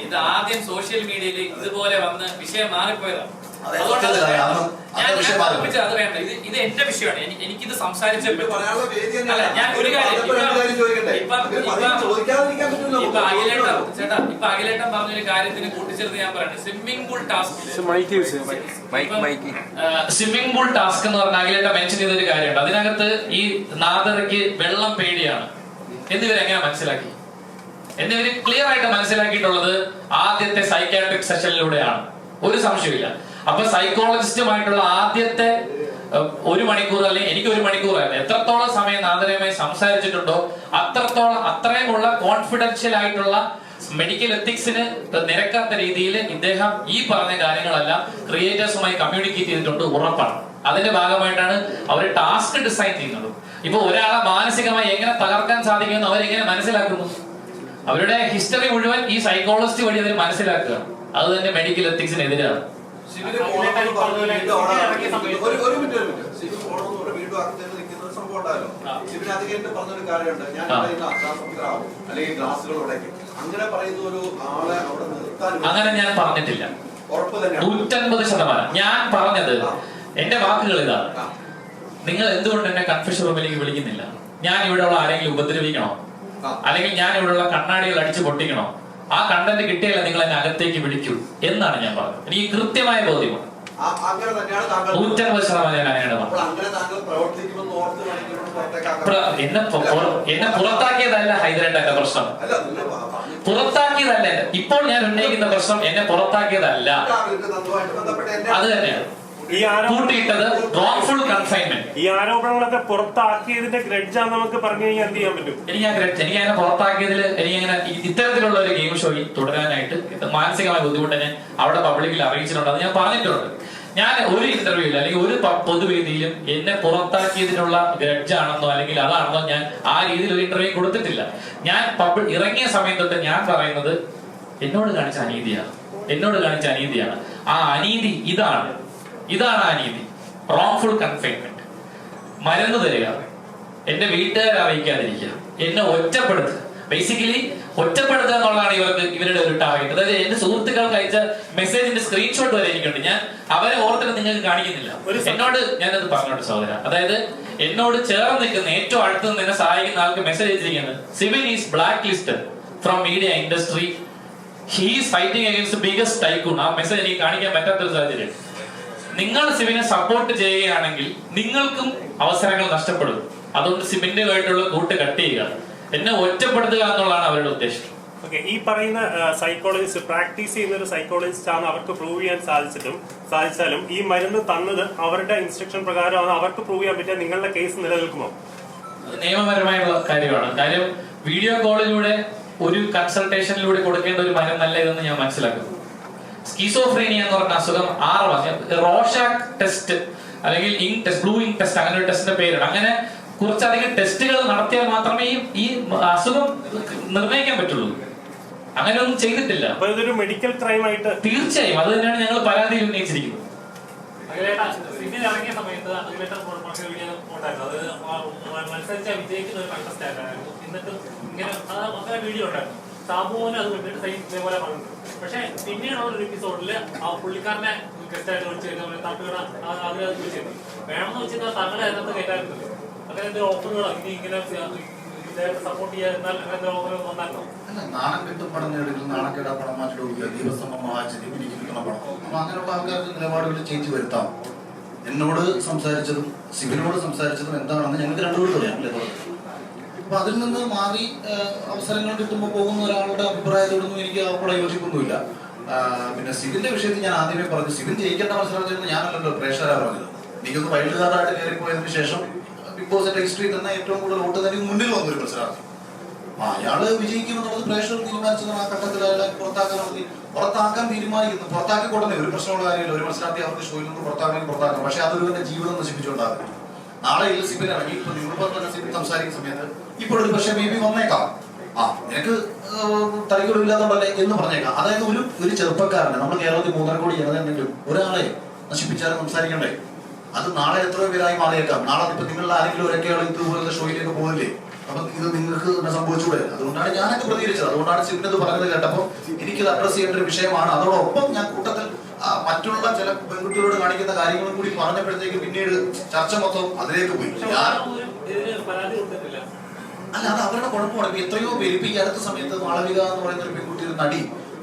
ഇത് ആദ്യം സോഷ്യൽ മീഡിയയിൽ ഇതുപോലെ വന്ന് വിഷയം മാറിപ്പോയതാണ്.
അത് വേണ്ട. ഇത് എന്റെ വിഷയമാണ്. എനിക്കിത് സംസാരിച്ചേ പറ്റൂ.
പറയാനുള്ള വേദി
അല്ല, ഞാൻ ഒരു കാര്യം ഇപ്പൊ അഖിലേട്ടൻ പറഞ്ഞൊരു കാര്യത്തിന് കൂട്ടിച്ചേർത്ത് ഞാൻ പറയട്ടെ. സ്വിമ്മിംഗ് പൂൾ ടാസ്ക് എന്ന് പറഞ്ഞ അഖിലേട്ടൻ മെൻഷൻ ചെയ്തൊരു കാര്യമുണ്ട്. അതിനകത്ത് ഈ നാദറയ്ക്ക് വെള്ളം പേടിയാണ് എന്നിവരെങ്ങനെ മനസ്സിലാക്കി? എന്നിവര് ക്ലിയർ ആയിട്ട് മനസ്സിലാക്കിയിട്ടുള്ളത് ആദ്യത്തെ സൈക്കാട്രിക് സെഷനിലൂടെയാണ്. ഒരു സംശയമില്ല. അപ്പൊ സൈക്കോളജിസ്റ്റുമായിട്ടുള്ള ആദ്യത്തെ 1 മണിക്കൂർ അല്ലെങ്കിൽ എനിക്ക് 1 മണിക്കൂറായിരുന്നു. എത്രത്തോളം സമയം നാദരയുമായി സംസാരിച്ചിട്ടുണ്ടോ അത്രയുമുള്ള കോൺഫിഡൻഷ്യൽ ആയിട്ടുള്ള മെഡിക്കൽ എത്തിക്സിന് നിരക്കാത്ത രീതിയിൽ ഇദ്ദേഹം ഈ പറഞ്ഞ കാര്യങ്ങളെല്ലാം ക്രിയേറ്റേഴ്സുമായി കമ്മ്യൂണിക്കേറ്റ് ചെയ്തിട്ടുണ്ട്, ഉറപ്പാണ്. അതിന്റെ ഭാഗമായിട്ടാണ് അവർ ടാസ്ക് ഡിസൈൻ ചെയ്യുന്നത്. ഇപ്പൊ ഒരാളെ മാനസികമായി എങ്ങനെ തകർക്കാൻ സാധിക്കുമെന്ന് അവരെങ്ങനെ മനസ്സിലാക്കുന്നു? അവരുടെ ഹിസ്റ്ററി മുഴുവൻ ഈ സൈക്കോളജിസ്റ്റ് വഴി അവർ മനസ്സിലാക്കുക. അത് തന്നെ മെഡിക്കൽ എത്തിക്സിനെതിരാണ്. അങ്ങനെ ഞാൻ പറഞ്ഞിട്ടില്ല. 150%. ഞാൻ പറഞ്ഞത് എന്റെ വാക്കുകൾ ഇതാണ്. നിങ്ങൾ എന്തുകൊണ്ട് എന്നെ കൺഫ്യൂഷൻ റൂമിലേക്ക് വിളിക്കുന്നില്ല? ഞാൻ ഇവിടെയുള്ള ആരെങ്കിലും ഉപദ്രവിക്കണോ? അല്ലെങ്കിൽ ഞാൻ ഇവിടെയുള്ള കണ്ണാടികൾ അടിച്ചു പൊട്ടിക്കണോ? ആ കണ്ടന്റ് കിട്ടിയാലേ നിങ്ങൾ എന്നെ അകത്തേക്ക് വിളിക്കൂ എന്നാണ് ഞാൻ പറഞ്ഞത്. എനിക്ക് കൃത്യമായ ബോധ്യമാണ്. 150% ഞാൻ അങ്ങനെയാണ് പറഞ്ഞത്. എന്നെ പുറത്താക്കിയതല്ല ഹൈദരാബാദിന്റെ പ്രശ്നം, പുറത്താക്കിയതല്ല. ഇപ്പോൾ ഞാൻ ഉന്നയിക്കുന്ന പ്രശ്നം എന്നെ പുറത്താക്കിയതല്ല, അത് തന്നെയാണ്.
ഈ ആരോപണങ്ങളൊക്കെ പുറത്താക്കിയതിന്റെ ഗ്രഡ്ജാന്ന് നമുക്ക് പറഞ്ഞു കഴിഞ്ഞാൽ എന്ത് ചെയ്യാൻ പറ്റും?
എനിക്ക് അങ്ങനെ പുറത്താക്കിയതിൽ എനിക്കങ്ങനെ ഇത്തരത്തിലുള്ള ഒരു ഗെയിം ഷോയിൽ തുടരാനായിട്ട് മാനസികമായ ബുദ്ധിമുട്ട് ഞാൻ അവിടെ പബ്ലിക്കിൽ അറിയിച്ചിട്ടുണ്ട്. അത് ഞാൻ പറഞ്ഞിട്ടുണ്ട്. ഞാൻ ഒരു ഇന്റർവ്യൂവിൽ അല്ലെങ്കിൽ ഒരു പൊതുവേദിയിലും എന്നെ പുറത്താക്കിയതിനുള്ള ഗ്രഡ്ജാണെന്നോ അല്ലെങ്കിൽ അതാണെന്നോ ഞാൻ ആ രീതിയിൽ ഒരു ഇന്റർവ്യൂ കൊടുത്തിട്ടില്ല. ഞാൻ ഇറങ്ങിയ സമയം തൊട്ട് ഞാൻ പറയുന്നത് എന്നോട് കാണിച്ച അനീതിയാണ്. ആ അനീതി ഇതാണ് ആ നീതി. റോങ്ഫുൾ കൺഫൈൻമെന്റ്, മരുന്ന് തരിക, എന്റെ വീട്ടുകാരെ അറിയിക്കാതിരിക്കുക, എന്നെ ഒറ്റപ്പെടുത്തുക. ബേസിക്കലി ഒറ്റപ്പെടുത്തുക എന്നുള്ളതാണ് ഇവരുടെ ഒരു ടാർഗറ്റ്. അതായത് എന്റെ സുഹൃത്തുക്കൾക്ക് അയച്ച മെസ്സേജിന്റെ സ്ക്രീൻഷോട്ട് വരെ എനിക്കുണ്ട്. ഞാൻ അവരെ ഓർത്തിട്ട് നിങ്ങൾക്ക് കാണിക്കുന്നില്ല. എന്നോട് ഞാനത് പറഞ്ഞോട്ട് സഹോദര, അതായത് എന്നോട് ചേർന്ന് നിൽക്കുന്ന ഏറ്റവും അടുത്ത് നിന്ന് എന്നെ സഹായിക്കുന്ന ആൾക്ക് മെസ്സേജ് അയച്ചിരിക്കുന്നത് Sivin is black listed from media industry, he is fighting against biggest tycoon. ആ മെസ്സേജ് എനിക്ക് കാണിക്കാൻ പറ്റാത്തൊരു സാഹചര്യം. നിങ്ങൾ സിബിനെ സപ്പോർട്ട് ചെയ്യുകയാണെങ്കിൽ നിങ്ങൾക്കും അവസരങ്ങൾ നഷ്ടപ്പെടും. അതുകൊണ്ട് സിബിന്റെ ആയിട്ടുള്ള കൂട്ട് കട്ട് ചെയ്യുക, എന്നെ ഒറ്റപ്പെടുത്തുക എന്നുള്ളതാണ് അവരുടെ ഉദ്ദേശം.
ഈ പറയുന്ന സൈക്കോളജിസ്റ്റ് പ്രാക്ടീസ് ചെയ്യുന്ന ഒരു സൈക്കോളജിസ്റ്റ് ആണ് അവർക്ക് പ്രൂവ് ചെയ്യാൻ സാധിച്ചാലും ഈ മരുന്ന് തന്നത് അവരുടെ ഇൻസ്ട്രക്ഷൻ പ്രകാരമാണ് അവർക്ക് പ്രൂവ് ചെയ്യാൻ പറ്റിയ നിങ്ങളുടെ കേസ് നിലനിൽക്കുമോ?
നിയമപരമായുള്ള കാര്യമാണ്. കാര്യം വീഡിയോ കോളിലൂടെ ഒരു കൺസൾട്ടേഷനിലൂടെ കൊടുക്കേണ്ട ഒരു മരുന്നല്ല ഇതെന്ന് ഞാൻ മനസ്സിലാക്കുന്നു. സ്കീസോഫ്രീനിയ എന്ന് പറഞ്ഞ അസുഖം 6 മാസം റോഷാക് ടെസ്റ്റ് അല്ലെങ്കിൽ ink test, blue ink test, അങ്ങനെ ഒരു ടെസ്റ്റിന്റെ പേരാണ്. അങ്ങനെ കുറച്ചധികം ടെസ്റ്റുകൾ നടത്തിയാൽ മാത്രമേ ഈ അസുഖം നിർണ്ണയിക്കാൻ പറ്റുള്ളൂ. അങ്ങനെ ഒന്നും ചെയ്തിട്ടില്ല.
അപ്പൊ ഇതൊരു മെഡിക്കൽ ക്രൈം ആയിട്ട്
തീർച്ചയായും അത് തന്നെയാണ് ഞങ്ങൾ പരാതിയിൽ ഉന്നയിച്ചിരിക്കുന്നത്.
ഇറങ്ങിയ സമയത്ത് മത്സരിച്ച വിജയിക്കുന്ന ഒരു കണ്ടസ്റ്റ് ആയിരുന്നു. എന്നിട്ടും ഇങ്ങനെ അങ്ങനെ വീഡിയോ ഉണ്ടായിരുന്നു. സാബുവിനെ അത് കണ്ടിട്ട് ഇതേപോലെ പറഞ്ഞു. പക്ഷെ പിന്നീടുള്ള ഒരു എപ്പിസോഡിൽ ആ പുള്ളിക്കാരനെ ഗസ്റ്റായിട്ട് വിളിച്ചു കഴിഞ്ഞാൽ തട്ടുകട അതിനെ വിളിച്ചിരുന്നു. വേണമെന്ന് വെച്ചാൽ തങ്ങളെ അതിനകത്ത് കയറ്റാറുണ്ടല്ലോ. അങ്ങനെ എന്തെങ്കിലും ഓഫറുകളോ ഇനി ഇങ്ങനെ സപ്പോർട്ട് ചെയ്യാൻ അങ്ങനത്തെ ഓഫറുകൾ വന്നായിരുന്നോ?
നാണം കെട്ടും പണം നേടുകയും നാണക്കേടാ പണം മാറ്റിടുക ദിവസം മഹാചര്യം എനിക്ക് കിട്ടണ പണം. അപ്പൊ അങ്ങനെയുള്ള ആൾക്കാർക്ക് നിലപാടുകൾ ചേഞ്ച് വരുത്താം. എന്നോട് സംസാരിച്ചതും സിബിനോട് സംസാരിച്ചതും എന്താണെന്ന് ഞങ്ങൾക്ക് രണ്ടുപേരും അറിയാം അല്ലേ? അപ്പൊ അതിൽ നിന്ന് മാറി അവസരങ്ങൾ കിട്ടുമ്പോൾ പോകുന്ന ഒരാളുടെ അഭിപ്രായത്തോടൊന്നും എനിക്ക് അവിടെ യോജിപ്പൊന്നുമില്ല. പിന്നെ സിബിന്റെ വിഷയത്തിൽ ഞാൻ ആദ്യമേ പറഞ്ഞു, സിബിൻ ജയിക്കേണ്ട മത്സരത്തിൽ ഞാനല്ലല്ലോ പ്രേക്ഷകരാ പറഞ്ഞത്. എനിക്കൊന്ന് വൈൽഡ് കാർഡായിട്ട് കയറിപ്പോയതിനു ശേഷം ബിഗ് ബോസിന്റെ ഹിസ്റ്ററി തന്നെ ഏറ്റവും കൂടുതൽ വോട്ട് തന്നെ മുന്നിൽ വന്നൊരു മത്സരമാണ്. അയാള് വിജയിക്കുമെന്നുള്ളത് പ്രേക്ഷകർ തീരുമാനിച്ചതാണ്. ആ ഘട്ടത്തിൽ അയാളെ പുറത്താക്കാൻ തീരുമാനിക്കുന്നു. പുറത്താക്കി കൊടുത്തേ ഒരു പ്രശ്നമുള്ള കാര്യമില്ല. ഒരു മത്സരാർത്ഥി അവർക്ക് ഷോയിൽ നിന്ന് പുറത്താക്കാം. പക്ഷെ അതൊരുവന്റെ ജീവിതം നശിപ്പിച്ചുകൊണ്ടാകും. നാളെ ഈ സിബിൻ ഇറങ്ങി ഇപ്പൊ നിങ്ങളിപ്പോ തന്നെ സിബിൻ സംസാരിക്കുന്ന സമയത്ത് ഇപ്പോഴൊരു പക്ഷേ മേ ബി വന്നേക്കാം, നിനക്ക് തടികളില്ലാത്തതല്ലേ എന്ന് പറഞ്ഞേക്കാം. അതായത് ഒരു ചെറുപ്പക്കാരനെ നമ്മൾ കേരളത്തിൽ 3.5 കോടി ജനതയുണ്ടെങ്കിലും ഒരാളെ നശിപ്പിച്ചാലും സംസാരിക്കണ്ടേ? അത് നാളെ എത്രയോ പേരായി മാറിയേക്കാം. നാളെ ഇപ്പൊ നിങ്ങളുടെ ആരെങ്കിലും ഒരൊക്കെയാൾ ഇതുപോലത്തെ ഷോയിലേക്ക് പോകില്ലേ? അപ്പൊ ഇത് നിങ്ങൾക്ക് തന്നെ സംഭവിച്ചൂടെ? അതുകൊണ്ടാണ് ഞാനൊക്കെ പ്രതികരിച്ചത്. അതുകൊണ്ടാണ് സിബിനത് പറഞ്ഞത് കേട്ടപ്പോൾ എനിക്കിത് അഡ്രസ് ചെയ്യേണ്ട ഒരു വിഷയമാണ്. അതോടൊപ്പം ഞാൻ കൂട്ടത്തിൽ മറ്റുള്ള ചില പെൺകുട്ടികളോട് കാണിക്കുന്ന കാര്യങ്ങളും കൂടി പറഞ്ഞപ്പോഴത്തേക്ക് പിന്നീട് ചർച്ച മൊത്തം അതിലേക്ക് പോയി. അല്ല, അത് അവരുടെ കുഴപ്പമാണ്. ഇപ്പൊ എത്രയോ പേര് ഇപ്പൊ ഈ അടുത്ത സമയത്ത് മാളവിക എന്ന് പറയുന്ന ഒരു പെൺകുട്ടി, ഒരു നടി,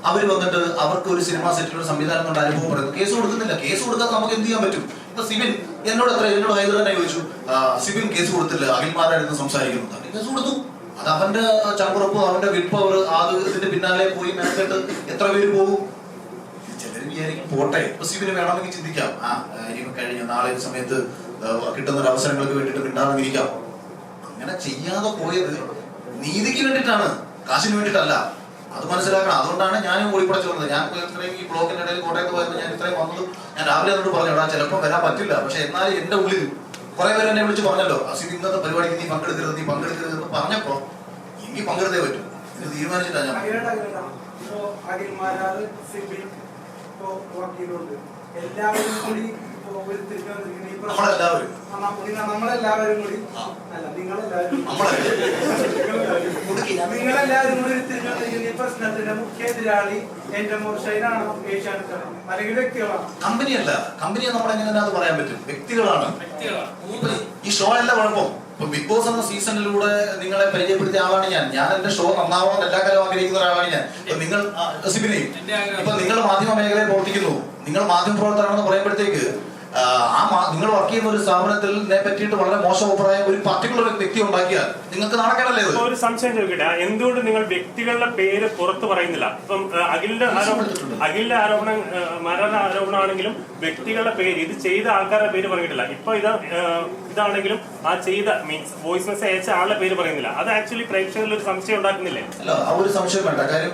അവർ വന്നിട്ട് അവർക്ക് ഒരു സിനിമ സെറ്റിലൊരു സംവിധാനം കൊണ്ട് അനുഭവം പറയുന്നത് കേസ് കൊടുക്കുന്നില്ല. കേസ് കൊടുക്കാതെ നമുക്ക് എന്ത് ചെയ്യാൻ പറ്റും? ഇപ്പൊ സിബിൻ എന്നോട് ഹൈദർ തന്നെ ചോദിച്ചു, സിബിൻ കേസ് കൊടുത്തില്ല, അഖിൽമാരായിരുന്നു സംസാരിക്കുന്നത്. കേസ് കൊടുത്തു. അത് അവന്റെ ചങ്കുറപ്പും അവന്റെ വിൽപ്പവർ, അത് ഇതിന്റെ പിന്നാലെ പോയി മെനക്കെട്ട് എത്ര പേര് പോകും? ചിലർ വിചാരിക്കും പോട്ടെ, ഇപ്പൊ സിബിന് വേണമെങ്കിൽ ചിന്തിക്കാം, ഇനി കഴിഞ്ഞ നാളെ സമയത്ത് കിട്ടുന്ന ഒരു അവസരങ്ങൾക്ക് വേണ്ടിയിട്ട് മിണ്ടാതിരിക്കാം. അങ്ങനെ ചെയ്യാതെ പോയത് നീതിക്ക് വേണ്ടിയിട്ടാണ്, കാശിന് വേണ്ടിയിട്ടല്ല. അത് മനസ്സിലാക്കണം. അതുകൊണ്ടാണ് ഞാനും ഓടിപ്പടച്ചു വന്നത്. ഞാൻ ഇത്രയും ഈ ബ്ലോക്കിന്റെ ഇടയിൽ കോട്ടയത്ത് പോയപ്പോൾ ഞാൻ ഇത്രയും വന്നതും ഞാൻ രാവിലെ എന്നോട് പറഞ്ഞു, എടാ ചിലപ്പോൾ വരാൻ പറ്റില്ല, പക്ഷെ എന്നാലും എന്റെ ഉള്ളിൽ കുറെ പേര് എന്നെ വിളിച്ച് പറഞ്ഞല്ലോ, അസിബ് ഇന്നത്തെ പരിപാടിക്ക് നീ പങ്കെടുക്കരുത് എന്ന് പറഞ്ഞപ്പോ എനിക്ക് പങ്കെടുത്തേ പറ്റും. ഇത് തീരുമാനിച്ചിട്ടാണ് ഞാൻ.
എല്ലാവരും കൂടി
നമ്മളെല്ലാവരും
കൂടി ഈ പ്രശ്നത്തിന്റെ മുഖ്യ എതിരാളി എന്റെ മോശയിലാണോ ഏഷ്യാനെറ്റാണോ അല്ലെങ്കിൽ വ്യക്തികളാണ്?
കമ്പനിയല്ല. കമ്പനിയെ നമ്മളെങ്ങനെ അത് പറയാൻ പറ്റും? വ്യക്തികളാണ്. ഈ ഷോ അല്ല കുഴപ്പം. ഇപ്പൊ ബിഗ് ബോസ് എന്ന സീസണിലൂടെ നിങ്ങളെ പരിചയപ്പെടുത്തിയ ആളാണ് ഞാൻ എന്റെ ഷോ നന്നാവണം എല്ലാ കാലവും ആഗ്രഹിക്കുന്ന ഒരാളാണ് ഞാൻ. നിങ്ങൾ സിബിനെയും ഇപ്പൊ നിങ്ങൾ മാധ്യമ മേഖലയിൽ പ്രവർത്തിക്കുന്നു, നിങ്ങൾ മാധ്യമ പ്രവർത്തകരാണെന്ന് പറയുമ്പോഴത്തേക്ക് നിങ്ങൾ വർക്ക് ചെയ്യുന്ന ഒരു സ്ഥാപനത്തിനെ പറ്റിയിട്ട് വളരെ മോശം അഭിപ്രായം ഒരു പർട്ടിക്കുലർ വ്യക്തി ഉണ്ടാക്കിയാൽ നിങ്ങൾക്ക് നടക്കണല്ലേ?
ഒരു സംശയം ചോദിക്കട്ടെ, എന്തുകൊണ്ട് നിങ്ങൾ വ്യക്തികളുടെ പേര് പുറത്ത് പറയുന്നില്ല? ഇപ്പം അഖിലിന്റെ ആരോപണം മരണ ആരോപണമാണെങ്കിലും വ്യക്തികളുടെ പേര്, ഇത് ചെയ്ത ആൾക്കാരുടെ പേര് പറഞ്ഞിട്ടില്ല. ഇപ്പൊ ഇതാണെങ്കിലും ആ ചെയ്ത മീൻസ് വോയിസ് മെസ്സേജ് അയച്ച ആളുടെ പേര് പറയുന്നില്ല. അത് ആക്ച്വലി പ്രേക്ഷകരിൽ ഒരു സംശയം ഉണ്ടാക്കുന്നില്ലേ?
അല്ല, ആ ഒരു സംശയം വേണ്ട. കാര്യം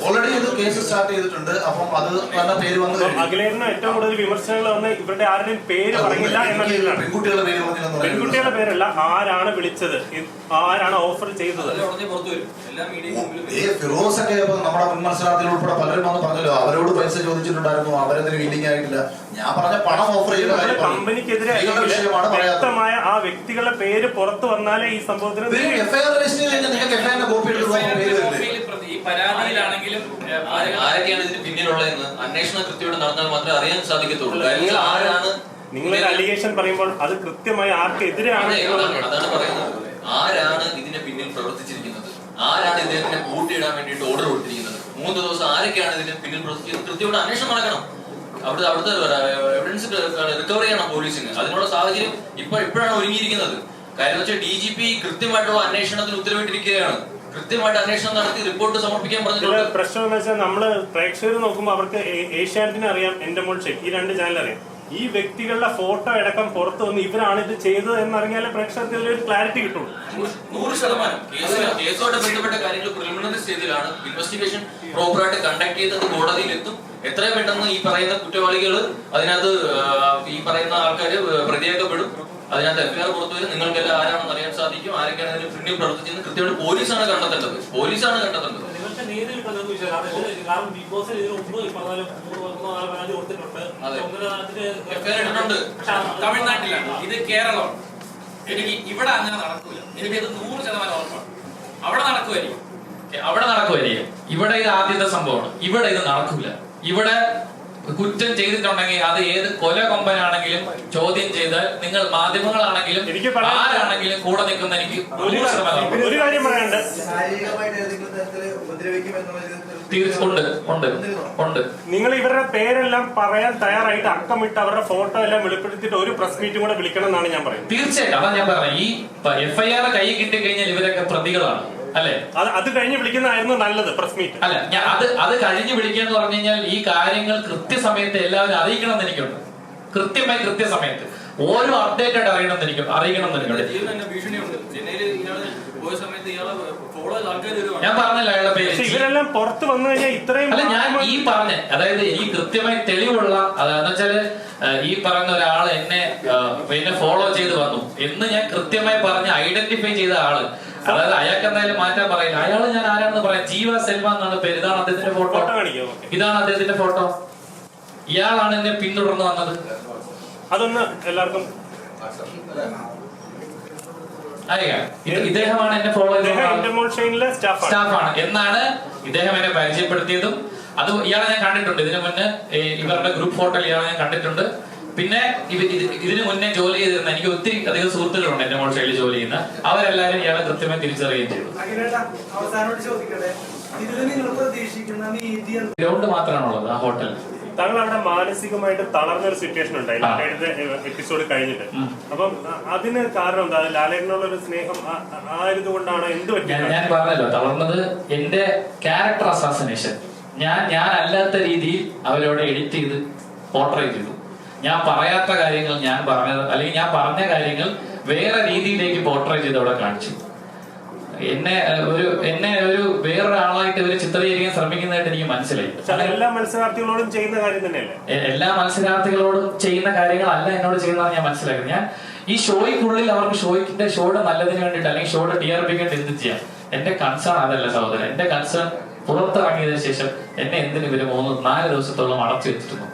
ഓൾറെഡി ഇത് കേസ് സ്റ്റാർട്ട് ചെയ്തിട്ടുണ്ട്. അപ്പം അത് നല്ല പേര് വന്നു.
അഖിലേറിന് ഏറ്റവും കൂടുതൽ വിമർശനങ്ങൾ വന്ന് ഇവരുടെ ആരുടെയും പേര് പറഞ്ഞില്ല എന്നതിലാണ്. പെൺകുട്ടികളുടെ പേരല്ല, ആരാണ് വിളിച്ചത്, ആരാണ് ഓഫർ ചെയ്തത്.
ഫിറോസ് ഒക്കെ നമ്മുടെ മുൻ മത്സരാർത്ഥികൾ ഉൾപ്പെടെ പലരും വന്ന് പറഞ്ഞല്ലോ, അവരോട് പൈസ ചോദിച്ചിട്ടുണ്ടായിരുന്നു, അവരതിന് വില്ലിങ് ആയിട്ടില്ല. ഞാൻ പറഞ്ഞ പണം ഓഫർ ചെയ്യുന്ന
കമ്പനിക്കെതിരെ വ്യക്തമായ ആ വ്യക്തികളുടെ പേര് പുറത്തു വന്നാലേ ഈ സംഭവത്തിന്
പരാതിയിലാണെങ്കിലും ആരൊക്കെയാണ് ഇതിന് പിന്നിലുള്ളതെന്ന് അന്വേഷണം കൃത്യമായിട്ട് നടന്നാൽ മാത്രമേ അറിയാൻ സാധിക്കത്തുള്ളൂ. ആരാണ്
നിങ്ങളൊരു അലിഗേഷൻ പറയുമ്പോൾ അത് കൃത്യമായി ആർക്കെതിരെയാണ്
അതാണ് പറയുന്നത്. ആരാണ് ഇതിന് പിന്നിൽ പ്രവർത്തിച്ചിരിക്കുന്നത്, ആരാണ് ഇദ്ദേഹത്തിനെ കൂട്ടിയിടാൻ വേണ്ടിയിട്ട് ഓർഡർ കൊടുത്തിരിക്കുന്നത്, 3 ദിവസം ആരൊക്കെയാണ് ഇതിന് പിന്നിൽ പ്രവർത്തിച്ചിരിക്കുന്നത് കൃത്യമായിട്ട് അന്വേഷണം നടക്കണം. അവിടുത്തെ എവിഡൻസ് റിക്കവർ ചെയ്യണം പോലീസിന്. അതിനുള്ള സാഹചര്യം ഇപ്പോഴാണ് ഒരുങ്ങിയിരിക്കുന്നത്. കാര്യം വെച്ചാൽ DGP കൃത്യമായിട്ടുള്ള അന്വേഷണത്തിന് ഉത്തരവിട്ടിരിക്കുകയാണ്. കൃത്യമായിട്ട് അന്വേഷണം നടത്തി റിപ്പോർട്ട് സമർപ്പിക്കാൻ പറഞ്ഞിട്ടുണ്ട്.
പ്രശ്നം എന്ന് വെച്ചാൽ നമ്മള് പ്രേക്ഷകർ നോക്കുമ്പോൾ അവർക്ക് ഏഷ്യാനെറ്റിനെ അറിയാം, എന്റെ മോൾ ഷെയ്ഖ്, ഈ 2 ചാനൽ അറിയാം. ഈ വ്യക്തികളുടെ ഫോട്ടോ അടക്കം പുറത്തു വന്ന് ഇവരാണ് ഇത് ചെയ്തത് എന്നറിഞ്ഞാലേ പ്രേക്ഷകർക്ക് ഒരു ക്ലാരിറ്റി കിട്ടുള്ളൂ.
100% കേസുമായിട്ട് ബന്ധപ്പെട്ട കാര്യങ്ങൾ പ്രിലിമിനറി സ്റ്റേജിലാണ്. ഇൻവെസ്റ്റിഗേഷൻ പ്രോപ്പറായിട്ട് കണ്ടക്ട് ചെയ്തത് കോടതിയിലെത്തും. എത്രയും പെട്ടെന്ന് ഈ പറയുന്ന കുറ്റവാളികൾ അതിനകത്ത് ഈ പറയുന്ന ആൾക്കാര് പ്രതിയാക്കപ്പെടും. അതിനകത്ത് FIR പുറത്തു വരും. നിങ്ങൾക്കെല്ലാം ആരാണെന്ന് അറിയാൻ സാധിക്കും. ആരൊക്കെയാണ് അതിന് പിന്നിൽ പ്രവർത്തിച്ചത് കൃത്യമായിട്ട് പോലീസാണ് കണ്ടെത്തേണ്ടത്.
നീതി കിട്ടുന്നത് കാരണം ബിഗ് ബോസിൽ ഇതിനു മുമ്പ് പരാതി കൊടുത്തിട്ടുണ്ട്.
തമിഴ്നാട്ടിലാണ്, ഇത് കേരളം. എനിക്ക് ഇവിടെ അങ്ങനെ നടക്കൂല. എനിക്കത് 100% ഉറപ്പാണ്. അവിടെ നടക്കുമായിരിക്കും.
ഇവിടെ ഇത് ആദ്യത്തെ സംഭവമാണ്. ഇവിടെ ഇത് നടക്കൂല. ഇവിടെ കുറ്റം ചെയ്തിട്ടുണ്ടെങ്കിൽ അത് ഏത് കൊല കൊമ്പനാണെങ്കിലും ചോദ്യം ചെയ്താൽ നിങ്ങൾ മാധ്യമങ്ങളാണെങ്കിലും ആരാണെങ്കിലും കൂടെ നിൽക്കുന്ന എനിക്ക്
ഒരു കാര്യം പറയാനുണ്ട്.
ഉണ്ട്.
നിങ്ങൾ ഇവരുടെ പേരെല്ലാം പറയാൻ തയ്യാറായിട്ട് അക്കമിട്ട് അവരുടെ ഫോട്ടോ എല്ലാം വെളിപ്പെടുത്തിയിട്ട് ഒരു പ്രസ് മീറ്റും കൂടെ വിളിക്കണം എന്നാണ് ഞാൻ പറയുന്നത്.
തീർച്ചയായിട്ടും അതാണ് ഞാൻ പറഞ്ഞത്. ഈ FIR കൈ കിട്ടി കഴിഞ്ഞാൽ ഇവരൊക്കെ പ്രതികളാണ്, അല്ലെ?
അത് കഴിഞ്ഞ് വിളിക്കുന്നതായിരുന്നു നല്ലത് പ്രസ് മീറ്റ്.
അല്ല, അത് കഴിഞ്ഞ് വിളിക്കാന്ന് പറഞ്ഞു കഴിഞ്ഞാൽ ഈ കാര്യങ്ങൾ കൃത്യസമയത്ത് എല്ലാവരും അറിയിക്കണം എന്ന് എനിക്കുണ്ട്. കൃത്യസമയത്ത് ഓരോ അപ്ഡേറ്റഡ് അറിയണം എന്ന് എനിക്കുണ്ട്. ഞാൻ പറഞ്ഞില്ല അയാളുടെ പേര്.
ഇവരെല്ലാം പുറത്ത് വന്നു കഴിഞ്ഞാൽ ഇത്രയും
അല്ല, ഞാൻ ഈ പറഞ്ഞ അതായത് ഈ കൃത്യമായി തെളിവുള്ള അതെന്ന് വെച്ചാല് ഈ പറയുന്ന ഒരാൾ എന്നെ ഫോളോ ചെയ്ത് വന്നു എന്ന് ഞാൻ കൃത്യമായി പറഞ്ഞ് ഐഡന്റിഫൈ ചെയ്ത ആള്, അതായത് അയാൾക്ക് എന്തായാലും മാറ്റാൻ പറയില്ല. അയാള് ഞാൻ ആരാണെന്ന് പറയാം. ജീവ സെൽവ എന്നാണ് പേര്. ഇതാണ് അദ്ദേഹത്തിന്റെ ഫോട്ടോ. ഇതാണ് അദ്ദേഹത്തിന്റെ ഫോട്ടോ. ഇയാളാണ് എന്നെ പിന്തുടർന്ന് വന്നത്.
അതൊന്ന് എല്ലാവർക്കും
ഇദ്ദേഹമാണ് എന്നെ ഫോളോ ചെയ്തത്.
സ്റ്റാഫാണ്
എന്നാണ് ഇദ്ദേഹം എന്നെ പരിചയപ്പെടുത്തിയതും അത് ഇയാളെ ഞാൻ കണ്ടിട്ടുണ്ട്. ഇതിനു മുന്നേ ഇവരുടെ ഗ്രൂപ്പ് ഫോട്ടോയിൽ ഇയാളെ ഞാൻ കണ്ടിട്ടുണ്ട്. പിന്നെ ഇതിനു മുന്നേ ജോലി ചെയ്തിരുന്ന എനിക്ക് ഒത്തിരി അധികം സുഹൃത്തുക്കളുണ്ട് എന്റെ മോൾ ശൈലി ജോലി ചെയ്യുന്ന. അവരെല്ലാവരും ഇയാളെ കൃത്യമായി തിരിച്ചറിയുകയും ചെയ്തു. ഗ്രൗണ്ട് മാത്രമാണുള്ളത് ആ ഹോട്ടലിൽ.
താങ്കൾ അവിടെ മാനസികമായിട്ട് തളർന്ന ഒരു സിറ്റുവേഷൻ ഉണ്ടായില്ല എപ്പിസോഡ് കഴിഞ്ഞിട്ട്. അപ്പം അതിന് കാരണം എന്താ? ലാലേട്ടനുള്ള ഒരു സ്നേഹം ആയതുകൊണ്ടാണ്? എന്ത് പറ്റിയത്?
ഞാൻ പറഞ്ഞല്ലോ, തളർന്നത് എന്റെ ക്യാരക്ടർ അസാസിനേഷൻ. ഞാൻ അല്ലാത്ത രീതിയിൽ അവരോട് എഡിറ്റ് ചെയ്ത് പോർട്രേറ്റ് ചെയ്തു. ഞാൻ പറയാത്ത കാര്യങ്ങൾ ഞാൻ പറഞ്ഞത്, അല്ലെങ്കിൽ ഞാൻ പറഞ്ഞ കാര്യങ്ങൾ വേറെ രീതിയിലേക്ക് പോർട്രേറ്റ് ചെയ്ത് അവിടെ കാണിച്ചു. എന്നെ ഒരു വേറൊരാളായിട്ട് ഇവര് ചിത്രീകരിക്കാൻ ശ്രമിക്കുന്നതായിട്ട് എനിക്ക് മനസ്സിലായി.
എല്ലാ മത്സരാർത്ഥികളോടും ചെയ്യുന്ന കാര്യം തന്നെയല്ലേ?
എല്ലാ മത്സരാർത്ഥികളോടും ചെയ്യുന്ന കാര്യങ്ങളല്ല എന്നോട് ചെയ്യുന്നതാണ് ഞാൻ മനസ്സിലാക്കുന്നത്. ഞാൻ ഈ ഷോയ്ക്കുള്ളിൽ അവർക്ക് ഷോയുടെ നല്ലതിന് വേണ്ടിയിട്ട് അല്ലെങ്കിൽ ഷോയുടെ TRPക്ക് വേണ്ടി എന്ത് ചെയ്യാം, എന്റെ കൺസേൺ അതല്ല സഹോദരൻ. എന്റെ കൺസേൺ പുറത്തിറങ്ങിയതിനു ശേഷം എന്നെ എന്തിനു ഇവര് 3-4 ദിവസത്തോളം അടച്ചു വെച്ചിരുന്നു?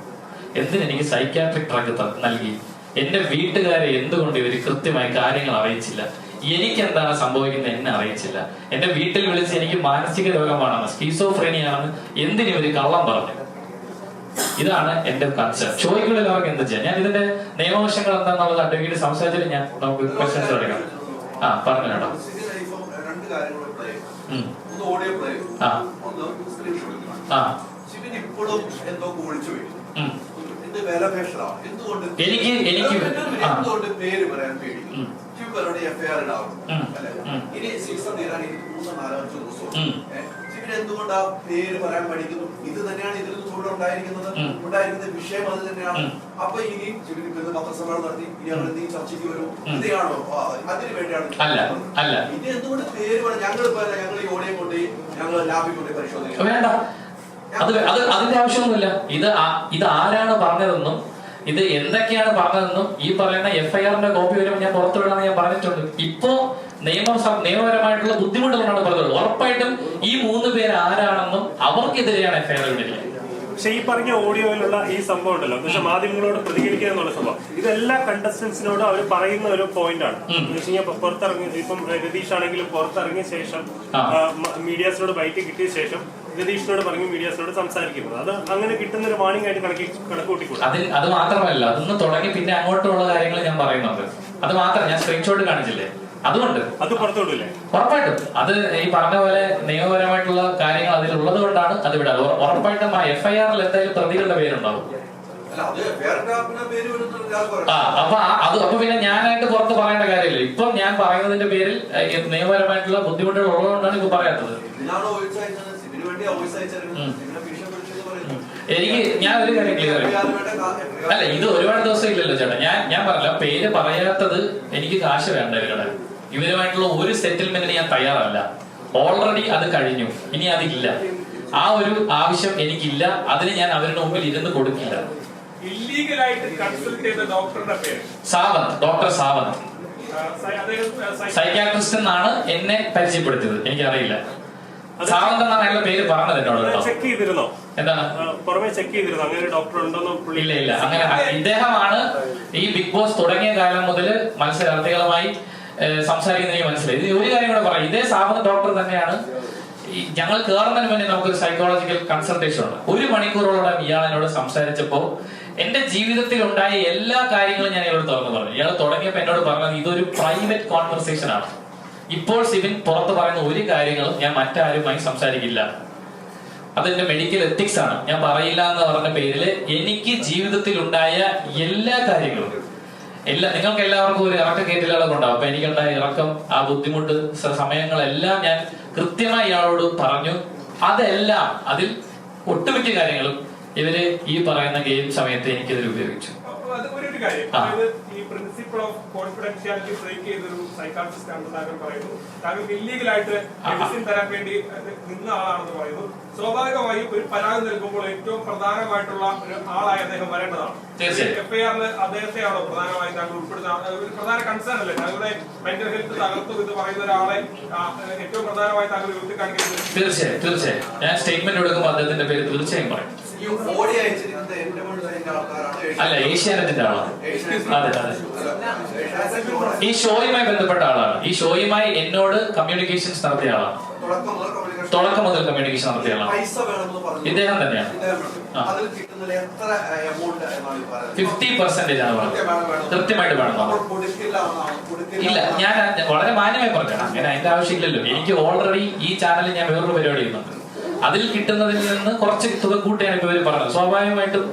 എന്തിനെനിക്ക് സൈക്യാട്രിക് ഡ്രഗ് നൽകി? എന്റെ വീട്ടുകാരെ എന്തുകൊണ്ട് ഇവര് കൃത്യമായി കാര്യങ്ങൾ അറിയിച്ചില്ല? എനിക്ക് എന്താണ് സംഭവിക്കുന്നത് എന്നെ അറിയിച്ചില്ല. എന്റെ വീട്ടിൽ വിളിച്ച് എനിക്ക് മാനസിക രോഗമാണെന്ന്, സ്കീസോഫ്രീനിയാണെന്ന് എന്തിനിവര് കള്ളം പറഞ്ഞു? ഇതാണ് എന്റെ കൺസേൺ. ഷോയ്ക്കുള്ളിൽ അവർക്ക് എന്ത് ചെയ്യാം? ഞാൻ ഇതിന്റെ നിയമവശങ്ങൾ എന്താണെന്നുള്ളത് അഡ്വക്കേറ്റ് സംസാരിച്ചിട്ട് നമുക്ക് ക്വസ്റ്റ്യൻസ് എടുക്കാം. പറഞ്ഞു കേട്ടോ.
രണ്ട് കാര്യങ്ങൾ ഒന്ന് ഓഡിയോ പ്ലേ, ഒന്ന് സ്ക്രീൻഷോട്ട്. ഇപ്പോഴും എന്തോ വിളിച്ചു പോയി. എന്ത് വിലപേക്ഷലാണ്? എന്തുകൊണ്ട് പേര് പറയാൻ പേടി? FIR ഇടാവും അല്ലെ? ഇനി സീസൺ തീരാൻ 3-4 ദിവസവും എന്തുകൊണ്ട് ആ പേര് പറയാൻ പഠിക്കുന്നു? ഇത് തന്നെയാണ് ഇതിൽ കൂടെ ഉണ്ടായിരിക്കുന്ന വിഷയം അത് തന്നെയാണ്. അപ്പൊ ഇനി പത്രസമ്മേളനം നടത്തി ഇനി അവർ എന്തെങ്കിലും ചർച്ചയ്ക്ക് വരും, ഇതാണോ? അതിന് വേണ്ടിയാണ് ഇനി എന്തുകൊണ്ട് പേര് പറയാം? ഞങ്ങൾ ഈ ഓഡിയോ കൊണ്ട് ഞങ്ങൾ ലാബിൽ കൊണ്ട് പരിശോധിക്കാം.
അതിന്റെ ആവശ്യമൊന്നുമില്ല. ഇത് ആരാണ് പറഞ്ഞതെന്നും ഇത് എന്തൊക്കെയാണ് പറഞ്ഞതെന്നും ഈ പറയുന്ന FIRന്റെ കോപ്പി വരുമ്പോൾ ഞാൻ പുറത്തുവിടാന്ന് ഞാൻ പറഞ്ഞിട്ടുണ്ട്. ഇപ്പോ നിയമപരമായിട്ടുള്ള ബുദ്ധിമുട്ടുകളാണ് പറഞ്ഞത്. ഉറപ്പായിട്ടും ഈ 3 പേര് ആരാണെന്നും അവർക്കെതിരെയാണ് FIR ഇടുന്നത്.
പക്ഷെ ഈ പറഞ്ഞ ഓഡിയോയിലുള്ള ഈ സംഭവം ഉണ്ടല്ലോ, പക്ഷെ മാധ്യമങ്ങളോട് പ്രതികരിക്കുക എന്നുള്ള സംഭവം, ഇതെല്ലാ കണ്ടസ്റ്റൻസിനോടും അവർ പറയുന്ന ഒരു പോയിന്റ് ആണ്. പുറത്തിറങ്ങി, ഇപ്പം രതീഷ് ആണെങ്കിലും പുറത്തിറങ്ങിയ ശേഷം മീഡിയാസിനോട് ബൈറ്റ് കിട്ടിയ ശേഷം രതീഷിനോട് പറഞ്ഞു മീഡിയാസിനോട് സംസാരിക്കുന്നത്. അത് അങ്ങനെ കിട്ടുന്ന ഒരു വാണിംഗ് ആയിട്ട് കണക്കൂട്ടിക്കൂടാ.
അത് മാത്രമല്ല, അതൊന്ന് തുടങ്ങി പിന്നെ അങ്ങോട്ടുള്ള കാര്യങ്ങൾ ഞാൻ പറയുന്നുണ്ട്. അത് മാത്രം ഞാൻ സ്ക്രീൻഷോട്ട് കാണിച്ചില്ലേ, അതുകൊണ്ട്
അത് പുറത്തുവിടില്ലേ?
ഉറപ്പായിട്ടും അത് ഈ പറഞ്ഞ പോലെ നിയമപരമായിട്ടുള്ള കാര്യങ്ങൾ അതിലുള്ളത് കൊണ്ടാണ് അത് വിടാതെ. ഉറപ്പായിട്ടും ആ FIRൽ എന്തായാലും പ്രതികളുടെ പേരുണ്ടാവും. അപ്പൊ പിന്നെ ഞാനായിട്ട് പുറത്ത് പറയേണ്ട കാര്യമില്ല. ഇപ്പൊ ഞാൻ പറയുന്നതിന്റെ പേരിൽ നിയമപരമായിട്ടുള്ള ബുദ്ധിമുട്ടുകൾ ഉള്ളതുകൊണ്ടാണ് ഇപ്പൊ പറയാത്തത്. ഞാൻ ഒരു കാര്യം ക്ലിയർ അല്ല, ഇത് ഒരുപാട് ദിവസം ഇല്ലല്ലോ ചേട്ടാ. ഞാൻ പറഞ്ഞില്ല, പേര് പറയാത്തത് എനിക്ക് കാശ് വേണ്ട. ഇവരുമായിട്ടുള്ള ഒരു സെറ്റിൽമെന്റിന് ഞാൻ തയ്യാറല്ല. ഓൾറെഡി അത് കഴിഞ്ഞു, ഇനി അതില്ല. ആ ഒരു ആവശ്യം എനിക്കില്ല. അതിന് ഞാൻ അവരുടെ മുമ്പിൽ ഇരുന്ന് കൊടുക്കില്ല. സാവന്ത്, ഡോക്ടർ സാവന്ത് സൈക്യാട്രിസ്റ്റ് എന്നാണ് എന്നെ പരിചയപ്പെടുത്തിയത്. എനിക്കറിയില്ല. സാവന്ത് എന്നാണ് അയാളുടെ പേര് പറഞ്ഞത് എന്നോട്.
ചെക്ക് ചെയ്തിരുന്നോ?
എന്താണ്
പുറമെ ചെക്ക് ചെയ്തിരുന്നോ അങ്ങനെ ഡോക്ടർ ഉണ്ടോന്നോ?
ഇല്ല. അങ്ങനെ ഇദ്ദേഹമാണ് ഈ ബിഗ് ബോസ് തുടങ്ങിയ കാലം മുതൽ മത്സരാർത്ഥികളുമായി സംസാരിക്കുന്നത് എനിക്ക് മനസ്സിലായി. ഇത് ഒരു കാര്യം കൂടെ പറയാം. ഇതേ സാവന്ത് ഡോക്ടർ തന്നെയാണ് ഞങ്ങൾ കയറുന്നതിന് മുന്നേ നമുക്കൊരു സൈക്കോളജിക്കൽ കൺസൾട്ടേഷൻ ഉണ്ട്. 1 മണിക്കൂറോളം ഇയാൾ എന്നോട് സംസാരിച്ചപ്പോ എന്റെ ജീവിതത്തിൽ ഉണ്ടായ എല്ലാ കാര്യങ്ങളും ഞാൻ ഇയാളോട് തുറന്നു പറഞ്ഞു. ഇയാൾ തുടങ്ങിയപ്പോ എന്നോട് പറഞ്ഞത് ഇതൊരു പ്രൈവറ്റ് കോൺവെർസേഷൻ ആണ്. ഇപ്പോൾ സിബിൻ പുറത്ത് പറയുന്ന ഒരു കാര്യങ്ങളും ഞാൻ മറ്റാരുമായി സംസാരിക്കില്ല. അതെന്റെ മെഡിക്കൽ എത്തിക്സ് ആണ്. ഞാൻ പറയില്ല എന്ന് പറഞ്ഞ പേരില് എനിക്ക് ജീവിതത്തിൽ ഉണ്ടായ എല്ലാ കാര്യങ്ങളും നിങ്ങൾക്ക് എല്ലാവർക്കും ഒരു ഇറക്ക കയറ്റിലുകളൊക്കെ ഉണ്ടാവും. അപ്പൊ എനിക്കുണ്ടായ ഇറക്കം, ആ ബുദ്ധിമുട്ട് സമയങ്ങളെല്ലാം ഞാൻ കൃത്യമായി ഇയാളോട് പറഞ്ഞു. അതെല്ലാം അതിൽ ഒട്ടുമിക്ക കാര്യങ്ങളും ഇവര് ഈ പറയുന്ന ഗെയിം സമയത്ത് എനിക്കിതിൽ ഉപയോഗിച്ചു.
ഈ പ്രിൻസിപ്പിൾ ഓഫ് കോൺഫിഡൻഷ്യാലിറ്റി ബ്രേക്ക് ചെയ്തൊരു സൈക്കാട്രിസ്റ്റ് ആണെന്ന് താങ്കൾ പറയുന്നു. താങ്കൾക്ക് ഇല്ലീഗലായിട്ട് മെഡിസിൻ തരാൻ വേണ്ടി നിന്ന ആളാണെന്ന് പറയുന്നു. സ്വാഭാവികമായും ഒരു പരാതി നൽകുമ്പോൾ ഏറ്റവും പ്രധാനമായിട്ടുള്ള ഒരു ആളായി അദ്ദേഹം വരേണ്ടതാണ്. FIRൽ അദ്ദേഹത്തെയാണോ പ്രധാനമായും താങ്കൾ ഉൾപ്പെടുന്ന ഒരു പ്രധാന കൺസേൺ അല്ലേ? താങ്കളുടെ മെന്റൽ ഹെൽത്ത് തകർത്തു എന്ന് പറയുന്ന ഒരാളെ ഏറ്റവും പ്രധാനമായി താങ്കൾ ഉയർത്തിക്കാണിക്കുന്നത്?
തീർച്ചയായും ഞാൻ സ്റ്റേറ്റ്മെന്റ് എടുക്കുമ്പോൾ അദ്ദേഹത്തിന്റെ പേര് തീർച്ചയായും പറയും. അല്ല, ഏഷ്യാനെറ്റിന്റെ ആളാണ്. അതെ. ഈ ഷോയുമായി ബന്ധപ്പെട്ട ആളാണ്. ഈ ഷോയുമായി എന്നോട് കമ്മ്യൂണിക്കേഷൻസ് നടത്തിയ ആളാണ്. തുടക്കം മുതൽ കമ്മ്യൂണിക്കേഷൻ നടത്തിയാണ്
പൈസ വേണമെന്ന് പറഞ്ഞു.
ഇദ്ദേഹം തന്നെയാണ്.
അതിൽ കിട്ടുന്നതിൽ എത്ര എമൗണ്ട് എന്നാണ് ഈ പറയുന്നത്?
50% ആണ് പറഞ്ഞത്. കൃത്യമായിട്ട് വേണം. ഇല്ല, ഞാൻ വളരെ മാന്യമായി പറഞ്ഞു. അങ്ങനെ അതിന്റെ ആവശ്യമില്ലല്ലോ. എനിക്ക് ഓൾറെഡി ഈ ചാനലിൽ ഞാൻ വേറൊരു പരിപാടി ചെയ്യുന്നുണ്ട്. അതിൽ കിട്ടുന്നതിൽ നിന്ന് കുറച്ച് തുക കൂട്ടിയാണ് ഇപ്പൊ ഇവര് പറഞ്ഞത്. സ്വാഭാവികമായിട്ടും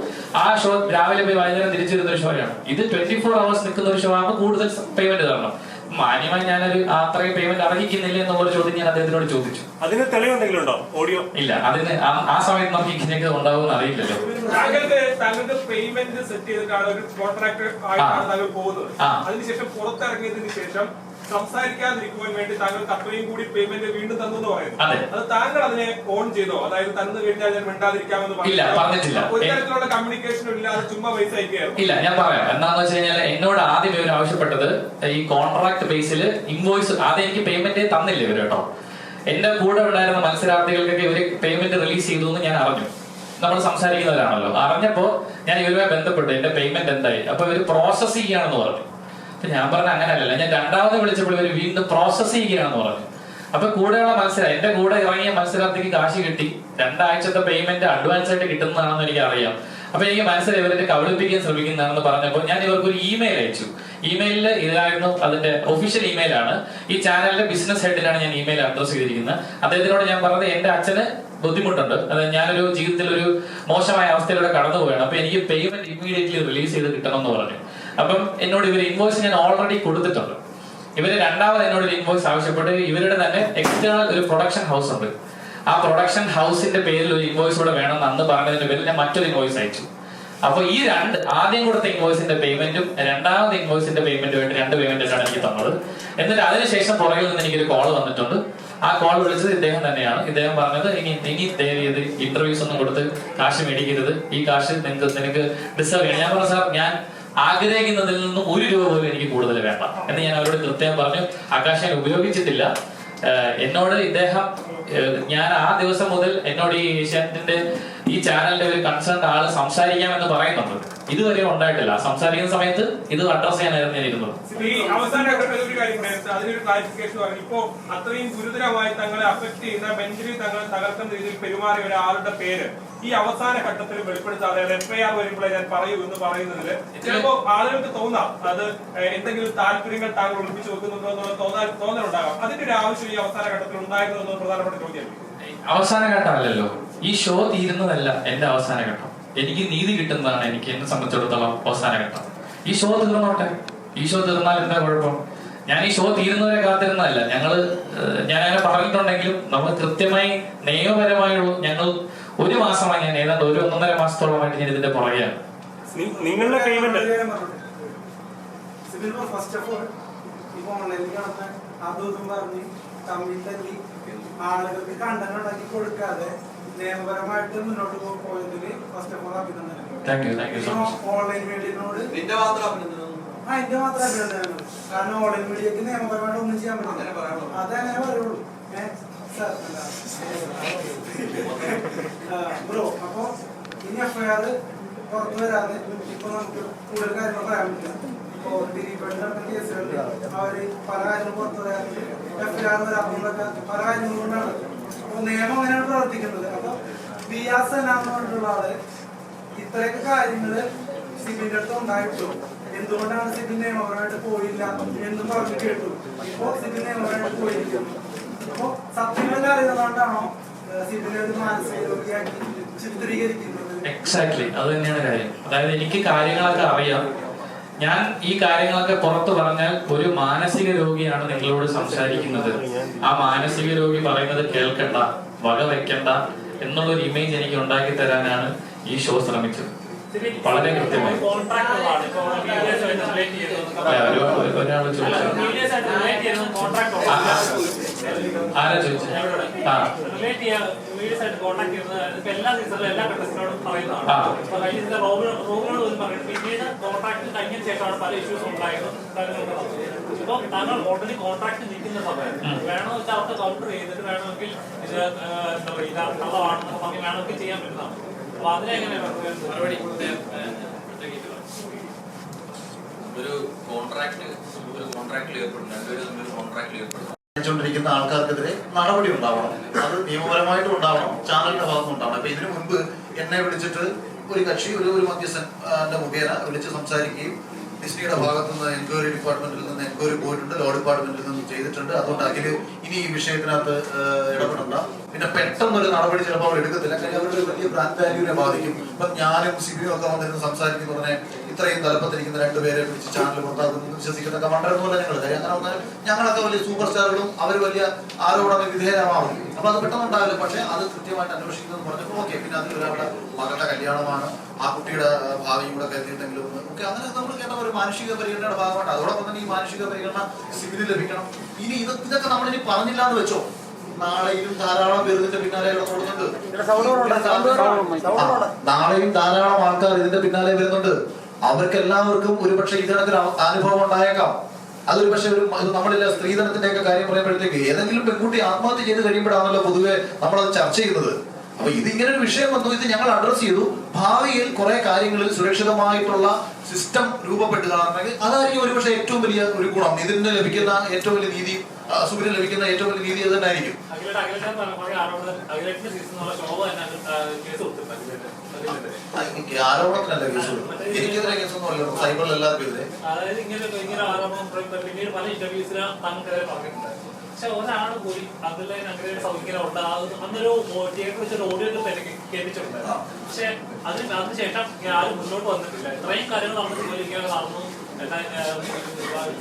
ആ ഷോ രാവിലെ പോയി വൈകുന്നേരം തിരിച്ചു വരുന്ന ഒരു ഷോയാണ്. ഇത് 24 hours നിൽക്കുന്ന ഒരു ഷോ ആകുമ്പോൾ കൂടുതൽ പേയ്മെന്റ് തരണം. മാന്യമായി ഞാനൊരു അത്രയും പേയ്മെന്റ് അർഹിക്കുന്നില്ല എന്നുള്ള ചോദ്യം ഞാൻ അദ്ദേഹത്തിനോട് ചോദിച്ചു.
അതിന് തെളിവെന്തെങ്കിലും ഉണ്ടോ? ഓഡിയോ
ഇല്ല, അതിന് ആ സമയത്ത് നമുക്ക് ഇങ്ങനെയൊക്കെ ഉണ്ടാവുമെന്ന് അറിയില്ലല്ലോ.
താങ്കൾക്ക് പേയ്മെന്റ് സെറ്റ് ചെയ്തിട്ടാണ് ഒരു കോൺട്രാക്ട് ആയിട്ടാണ് താങ്കൾ പോകുന്നത്. അതിനുശേഷം പുറത്തിറങ്ങിയതിനു ശേഷം സംസാരിക്കാതിരിക്കുവാൻ വേണ്ടി താങ്കൾക്ക് അത്രയും കൂടി പേയ്മെന്റ് വീണ്ടും തന്നു എന്ന് പറയുന്നു. അത് താങ്കൾ അതിനെ ഓൺ ചെയ്തോ? അതായത് തന്നു കഴിഞ്ഞാൽ ഞാൻ മിണ്ടാതിരിക്കാമെന്ന്
പറഞ്ഞിട്ടില്ല.
ഒരു തരത്തിലുള്ള കമ്മ്യൂണിക്കേഷനും ഇല്ലാതെ ചുമ്മാ പൈസ അയക്കുകയായിരുന്നു.
ഇല്ല, ഞാൻ പറയാം. എന്താണെന്ന് വെച്ച് കഴിഞ്ഞാൽ എന്നോട് ആദ്യം ഇവർ ആവശ്യപ്പെട്ടത് ഈ കോൺട്രാക്ട് ബേസിൽ ഇൻവോയ്സ് ആദ്യം എനിക്ക് പേയ്മെന്റ് തന്നില്ല ഇവർ കേട്ടോ. എന്റെ കൂടെ ഉണ്ടായിരുന്ന മത്സരാർത്ഥികൾക്കൊക്കെ ഇവര് പേയ്മെന്റ് റിലീസ് ചെയ്തു എന്ന് ഞാൻ അറിഞ്ഞു. നമ്മൾ സംസാരിക്കുന്നവരാണല്ലോ. അറിഞ്ഞപ്പോ ഞാൻ ഇവരുമായി ബന്ധപ്പെട്ടു എന്റെ പേയ്മെന്റ് എന്തായി. അപ്പൊ ഇവര് പ്രോസസ് ചെയ്യുകയാണെന്ന് പറഞ്ഞു. അപ്പൊ ഞാൻ പറഞ്ഞ അങ്ങനെയല്ല. ഞാൻ രണ്ടാമത് വിളിച്ചപ്പോൾ ഇവര് വീണ്ടും പ്രോസസ് ചെയ്യുകയാണെന്ന് പറഞ്ഞു. അപ്പൊ കൂടെയുള്ള മത്സരം എന്റെ കൂടെ ഇറങ്ങിയ മത്സരാർത്ഥിക്ക് കാശ് കിട്ടി. 2 ആഴ്ചത്തെ പേയ്മെന്റ് അഡ്വാൻസ് ആയിട്ട് കിട്ടുന്നതാണെന്ന് എനിക്ക് അറിയാം. അപ്പൊ എനിക്ക് മനസ്സിലായി ഇവരെ കബളിപ്പിക്കാൻ ശ്രമിക്കുന്നതാണെന്ന് പറഞ്ഞപ്പോൾ ഞാൻ ഇവർക്ക് ഒരു ഇമെയിൽ അയച്ചു. ഇമെയിലിൽ ഇതായിരുന്നു അതിന്റെ ഒഫീഷ്യൽ ഇമെയിലാണ്. ഈ ചാനലിന്റെ ബിസിനസ് ഹെഡിലാണ് ഞാൻ ഇമെയിൽ അഡ്രസ് ചെയ്തിരിക്കുന്നത്. അദ്ദേഹത്തിനോട് ഞാൻ പറഞ്ഞത് എന്റെ അച്ഛന് ബുദ്ധിമുട്ടുണ്ട്, അതായത് ഞാനൊരു ജീവിതത്തിൽ ഒരു മോശമായ അവസ്ഥയിലൂടെ കടന്നു പോയാണ്. അപ്പൊ എനിക്ക് പേയ്മെന്റ് ഇമ്മീഡിയറ്റ്ലി റിലീസ് ചെയ്ത് കിട്ടണം എന്ന് പറഞ്ഞു. അപ്പം എന്നോട് ഇവർ ഇൻവോയ്സ് ഞാൻ ഓൾറെഡി കൊടുത്തിട്ടുണ്ട്. ഇവര് രണ്ടാമത് എന്നോട് ഒരു ഇൻവോയ്സ് ആവശ്യപ്പെട്ട് ഇവരുടെ തന്നെ എക്സ്റ്റേണൽ ഒരു പ്രൊഡക്ഷൻ ഹൗസ് ഉണ്ട്. ആ പ്രൊഡക്ഷൻ ഹൗസിന്റെ പേരിൽ ഒരു ഇൻവോയ്സ് കൂടെ വേണമെന്ന് അന്ന് പറഞ്ഞതിന്റെ പേരിൽ ഞാൻ മറ്റൊരു ഇൻവോയ്സ് അയച്ചു. അപ്പൊ ഈ ആദ്യം കൊടുത്ത ഇൻവോയ്സിന്റെ പേയ്മെന്റും രണ്ടാമത് ഇൻവോയ്സിന്റെ പേയ്മെന്റുമായിട്ട് 2 പേയ്മെന്റാണ് എനിക്ക് തന്നത്. എന്നിട്ട് അതിനുശേഷം പുറകിൽ നിന്ന് എനിക്കൊരു കോൾ വന്നിട്ടുണ്ട്. ആ കോൾ വിളിച്ചത് ഇദ്ദേഹം തന്നെയാണ്. ഇദ്ദേഹം പറഞ്ഞത് ഇനി ദയവ് ചെയ്ത് ഇന്റർവ്യൂസ് ഒന്നും കൊടുത്ത് കാശ് മേടിക്കരുത്, ഈ കാശ് നിനക്ക് ഡിസേർവ് ചെയ്യണം. ഞാൻ പറഞ്ഞു സാർ, ഞാൻ ആഗ്രഹിക്കുന്നതിൽ നിന്നും 1 രൂപ പോലും എനിക്ക് കൂടുതൽ വേണ്ട എന്ന് ഞാൻ അവരോട് കൃത്യം പറഞ്ഞു. ആകാശ് ഞാൻ ഉപയോഗിച്ചിട്ടില്ല. എന്നോട് ഇദ്ദേഹം ഞാൻ ആ ദിവസം മുതൽ എന്നോട് ഈ ഏഷ്യാനെറ്റിന്റെ ഈ ചാനലിന്റെ ഒരു കൺസേൺ ആള് സംസാരിക്കാമെന്ന് പറയുന്നുണ്ട്. ഇതുവരെ ഉണ്ടായിട്ടില്ല. സംസാരിക്കുന്ന സമയത്ത് ഇത് അഡ്രസ് ചെയ്യാനായിരുന്നു ഞാൻ ഇരുന്നത്.
ഈ അവസാന ഒരു കാര്യം അതിനൊരു ക്ലാരിഫിക്കേഷൻ പറഞ്ഞു. ഇപ്പോ അത്രയും ഗുരുതരമായി തങ്ങളെ അഫക്ട് ചെയ്യുന്ന മെന്റലി തങ്ങളെ തകർക്കുന്ന രീതിയിൽ പെരുമാറിയ ഒരാളുടെ പേര് ഈ അവസാന ഘട്ടത്തിൽ വെളിപ്പെടുത്താതെ FIR വരുമ്പോഴേ ഞാൻ പറയൂ എന്ന് പറയുന്നതിൽ ചിലപ്പോ ആളുകൾക്ക് തോന്നാം അത് എന്തെങ്കിലും താല്പര്യങ്ങൾ താങ്കൾ ഒളിപ്പിച്ചു വെക്കുന്നുണ്ടോ എന്നുള്ള തോന്നലുണ്ടാകാം. അതിന്റെ ഒരു ആവശ്യം ഈ അവസാന ഘട്ടത്തിൽ ഉണ്ടായിരുന്നു എന്നത് പ്രധാനപ്പെട്ട ചോദ്യം.
അവസാന ഘട്ടമല്ലല്ലോ, ഈ ഷോ തീരുന്നതല്ല എന്റെ അവസാന ഘട്ടം. എനിക്ക് നീതി കിട്ടുന്നതാണ് എനിക്ക് എന്നെ സംബന്ധിച്ചിടത്തോളം അവസാന ഘട്ടം. ഈ ഷോ തീർന്നോട്ടെ. ഈ ഷോ തീർന്നാൽ എന്താ കുഴപ്പം? ഞാൻ ഈ ഷോ തീരുന്നവരെ കാത്തിരുന്നതല്ല. ഞാൻ അങ്ങനെ പറഞ്ഞിട്ടുണ്ടെങ്കിലും നമ്മൾ കൃത്യമായി നിയമപരമായുള്ള ഞങ്ങൾ 1 മാസമായി ഞാൻ ഏതാണ്ട് 1-1.5 മാസത്തോളമായിട്ട് ഞാൻ ഇതിന്റെ പുറകെയാണ്.
നിങ്ങളുടെ പേയ്മെന്റ്
ഫസ്റ്റ് ഓഫ് ഓൾ ഇപ്പൊ ഓൺലൈനിൽ കാണുന്ന അതും പറഞ്ഞ് തമ്മിൽ തല്ലി ആളുകൾക്ക് കണ്ടന്റ് ഉണ്ടാക്കി കൊടുക്കാതെ നിയമപരമായിട്ട് മുന്നോട്ട് പോയതില് ഫസ്റ്റ് ഓഫ് ഓൾ അഭിനന്ദനം. ഓൺലൈൻ മീഡിയനോട്
നിന്റെ മാത്രം അഭിനന്ദനം.
എന്റെ മാത്രം അഭിനന്ദനങ്ങൾ. കാരണം ഓൺലൈൻ മീഡിയക്ക് നിയമപരമായിട്ട് ഒന്നും ചെയ്യാൻ പറ്റില്ല. അതങ്ങനെ പറയുള്ളൂ. ബ്രോ, അപ്പൊ ഇനി FIR പുറത്തു വരാതെ ഇപ്പൊ നമുക്ക് കൂടുതൽ കാര്യങ്ങൾ പറയാൻ പറ്റില്ല. ഇപ്പൊ ദിലീപേട്ടൻ നടക്കുന്ന കേസുകളിൽ അവര് പല കാര്യങ്ങളും പുറത്തു വരാറുണ്ട്. FIR വരാറുള്ളൊക്കെ പല കാര്യങ്ങളും കൊണ്ടാണ്. അപ്പൊ നിയമം അങ്ങനെയാണ് പ്രവർത്തിക്കുന്നത്. അപ്പൊ ബിയാസ് എന്ന് പറഞ്ഞിട്ടുള്ള ആള് ഇത്രയൊക്കെ കാര്യങ്ങള് സിബിന്റെ അടുത്ത് ഉണ്ടായിട്ടു. എന്തുകൊണ്ടാണ് സിബിൻ നിയമപരമായിട്ട് പോയില്ല എന്നും പറഞ്ഞു കേട്ടു. ഇപ്പൊ സിബിൻ നിയമപരമായിട്ട് പോയിരിക്കുന്നു. അപ്പൊ സത്യങ്ങളെല്ലാം അറിയുന്നതുകൊണ്ടാണോ സിബിനെ ഒരു മാനസിക രോഗിയാക്കി ചിത്രീകരിക്കുന്നത്?
എക്സാക്ട്ലി അത് തന്നെയാണ് കാര്യം. അതായത് എനിക്ക് കാര്യങ്ങളൊക്കെ അറിയാം. ഞാൻ ഈ കാര്യങ്ങളൊക്കെ പുറത്തു പറഞ്ഞാൽ ഒരു മാനസിക രോഗിയാണ് നിങ്ങളോട് സംസാരിക്കുന്നത്, ആ മാനസിക രോഗി പറയുന്നത് കേൾക്കണ്ട, വക വെക്കണ്ട എന്നുള്ളൊരു ഇമേജ് എനിക്ക് ഉണ്ടാക്കി തരാനാണ് ഈ ഷോ ശ്രമിച്ചത്. വളരെ കൃത്യമായി ഒരാള് ചോദിച്ചു. ആരാ ചോദിച്ചത്?
എല്ലാ സീസണിലും എല്ലാ കണ്ടസ്റ്റന്റിനോടും പറയുന്നതാണ്. പിന്നീട് കോൺട്രാക്ട് കഴിഞ്ഞ ശേഷമാണ് പല ഇഷ്യൂസ് ഉണ്ടായത്. ഇപ്പൊ താങ്കൾ ഓൾറെഡി കോൺട്രാക്ട് നിൽക്കുന്ന സമയം വേണമെന്ന് വെച്ചാൽ അവർക്ക് കൗണ്ടർ ചെയ്തിട്ട് വേണമെങ്കിൽ ഇത് എന്താ പറയുക കള്ളമാണെന്ന് പറഞ്ഞ് വേണമെങ്കിൽ ചെയ്യാൻ പറ്റുന്നതാണ്. അപ്പൊ അതിനെങ്ങനെയാണ്
ഒരു കോൺട്രാക്ടിൽ ഏർപ്പെടുന്നു, 2 പേര് തമ്മിൽ കോൺട്രാക്ടിൽ ഏർപ്പെടുന്നു.
ിരിക്കുന്ന ആൾക്കാർക്കെതിരെ നടപടി ഉണ്ടാവണം. അത് നിയമപരമായിട്ടും ഉണ്ടാവണം, ചാനലിന്റെ ഭാഗത്തും ഉണ്ടാവണം. അപ്പൊ ഇതിനു മുൻപ് എന്നെ വിളിച്ചിട്ട് ഒരു കക്ഷി ഒരു മധ്യസ്ഥന്റെ മുഖേന വിളിച്ച് സംസാരിക്കുകയും ഡിസ്നിയുടെ ഭാഗത്തു നിന്ന് എൻക്വയറി ഡിപ്പാർട്ട്മെന്റിൽ നിന്ന് എൻക്വയറി പോയിട്ടുണ്ട്, ലോ ഡിപ്പാർട്ട്മെന്റിൽ നിന്ന് ചെയ്തിട്ടുണ്ട്. അതുകൊണ്ട് അഖില് ഇനി ഈ വിഷയത്തിനകത്ത് ഇടപെടണ്ട. പിന്നെ പെട്ടെന്നൊരു നടപടി ചിലപ്പോൾ അവർ എടുക്കത്തില്ല. കാര്യം അവരുടെ വലിയ ബ്രാൻഡ് വാല്യൂവിനെ ബാധിക്കും. ഇപ്പൊ ഞാനും സിബിയും ഒക്കെ വന്നിരുന്ന് സംസാരിക്കുന്ന പറഞ്ഞാൽ ഇത്രയും തലപ്പത്തിരിക്കുന്ന രണ്ടുപേരെ പിടിച്ച് ചാനൽ പുറത്താക്കുന്നു വിശ്വസിക്കുന്നൊക്കെ മണ്ടരുന്ന ഞങ്ങൾ. കാര്യം അങ്ങനെ വന്നാൽ ഞങ്ങളൊക്കെ വലിയ സൂപ്പർ സ്റ്റാറുകളും അവർ വലിയ ആരോപണ വിധേയമാവും. അപ്പൊ അത് പെട്ടെന്നുണ്ടാവില്ല. പക്ഷെ അത് കൃത്യമായിട്ട് അന്വേഷിക്കുന്നത് പറഞ്ഞപ്പോൾ ഓക്കെ. പിന്നെ അതിലൊരാളുടെ മകളുടെ കല്യാണമാണ്, ആ കുട്ടിയുടെ ഭാവിയും കൂടെ കരുതിയിട്ടുണ്ടെങ്കിലും ഓക്കെ. അങ്ങനെ നമ്മൾ കേട്ട ഒരു മാനുഷിക പരിഗണനയുടെ ഭാഗമായിട്ട് അതോടൊപ്പം തന്നെ ഈ മാനുഷിക പരിഗണന സിവിലിൽ ലഭിക്കണം. ഇനി ഇതൊക്കെ നമ്മളിനി പറഞ്ഞില്ല എന്ന് വെച്ചോ, നാളെയും ധാരാളം പേർ ഇതിന്റെ പിന്നാലെ ഓടുന്നുണ്ട്. നാളെയും ധാരാളം ആൾക്കാർ ഇതിന്റെ പിന്നാലെ വരുന്നുണ്ട്. അവർക്ക് എല്ലാവർക്കും ഒരുപക്ഷെ ഇതിനൊരു അനുഭവം ഉണ്ടായേക്കാം. അതൊരു പക്ഷെ നമ്മളില്ല സ്ത്രീധനത്തിന്റെ ഒക്കെ കാര്യം പറയുമ്പോഴത്തേക്ക് ഏതെങ്കിലും പെൺകുട്ടി ആത്മഹത്യ ചെയ്ത് കഴിയുമ്പോഴാണല്ലോ പൊതുവെ നമ്മളത് ചർച്ച ചെയ്യുന്നത്. അപ്പൊ ഇതിങ്ങനെ ഒരു വിഷയം വന്നു, ഇത് ഞങ്ങൾ അഡ്രസ് ചെയ്തു. ഭാവിയിൽ കുറെ കാര്യങ്ങളിൽ സുരക്ഷിതമായിട്ടുള്ള സിസ്റ്റം രൂപപ്പെട്ട് കാണണമെങ്കിൽ അതായിരിക്കും ഒരുപക്ഷെ ഏറ്റവും വലിയ ഒരു ഗുണം. ഇതിന് ലഭിക്കുന്ന ഏറ്റവും വലിയ നീതി, സുബിന് ലഭിക്കുന്ന ഏറ്റവും വലിയ നീതി അത് തന്നെ ആയിരിക്കും. ആരോപണത്തിനല്ല കേസ്, എനിക്കെതിരെ കേസൊന്നും അല്ല, സൈബറിൽ എല്ലാവർക്കും എതിരെ.
അതായത് ഇങ്ങനെ ആരോപണം പിന്നീട് പല ഇന്റർവ്യൂസിന് താങ്കൾ പറഞ്ഞിട്ടുണ്ട്. പക്ഷെ ഒരാൾ പോയി അതിലെ അങ്ങനെ സൗകര്യം ഉണ്ടാകും അന്നൊരു തിയേറ്റർ വെച്ചൊരു ഓഡിയോ കേൾപ്പിച്ചിട്ടുണ്ട്. പക്ഷെ അതിനുശേഷം ആരും മുന്നോട്ട് വന്നിട്ടില്ല. ഇത്രയും കാര്യങ്ങൾ നടന്നിട്ട് പോലും ഇങ്ങനെ നടന്നു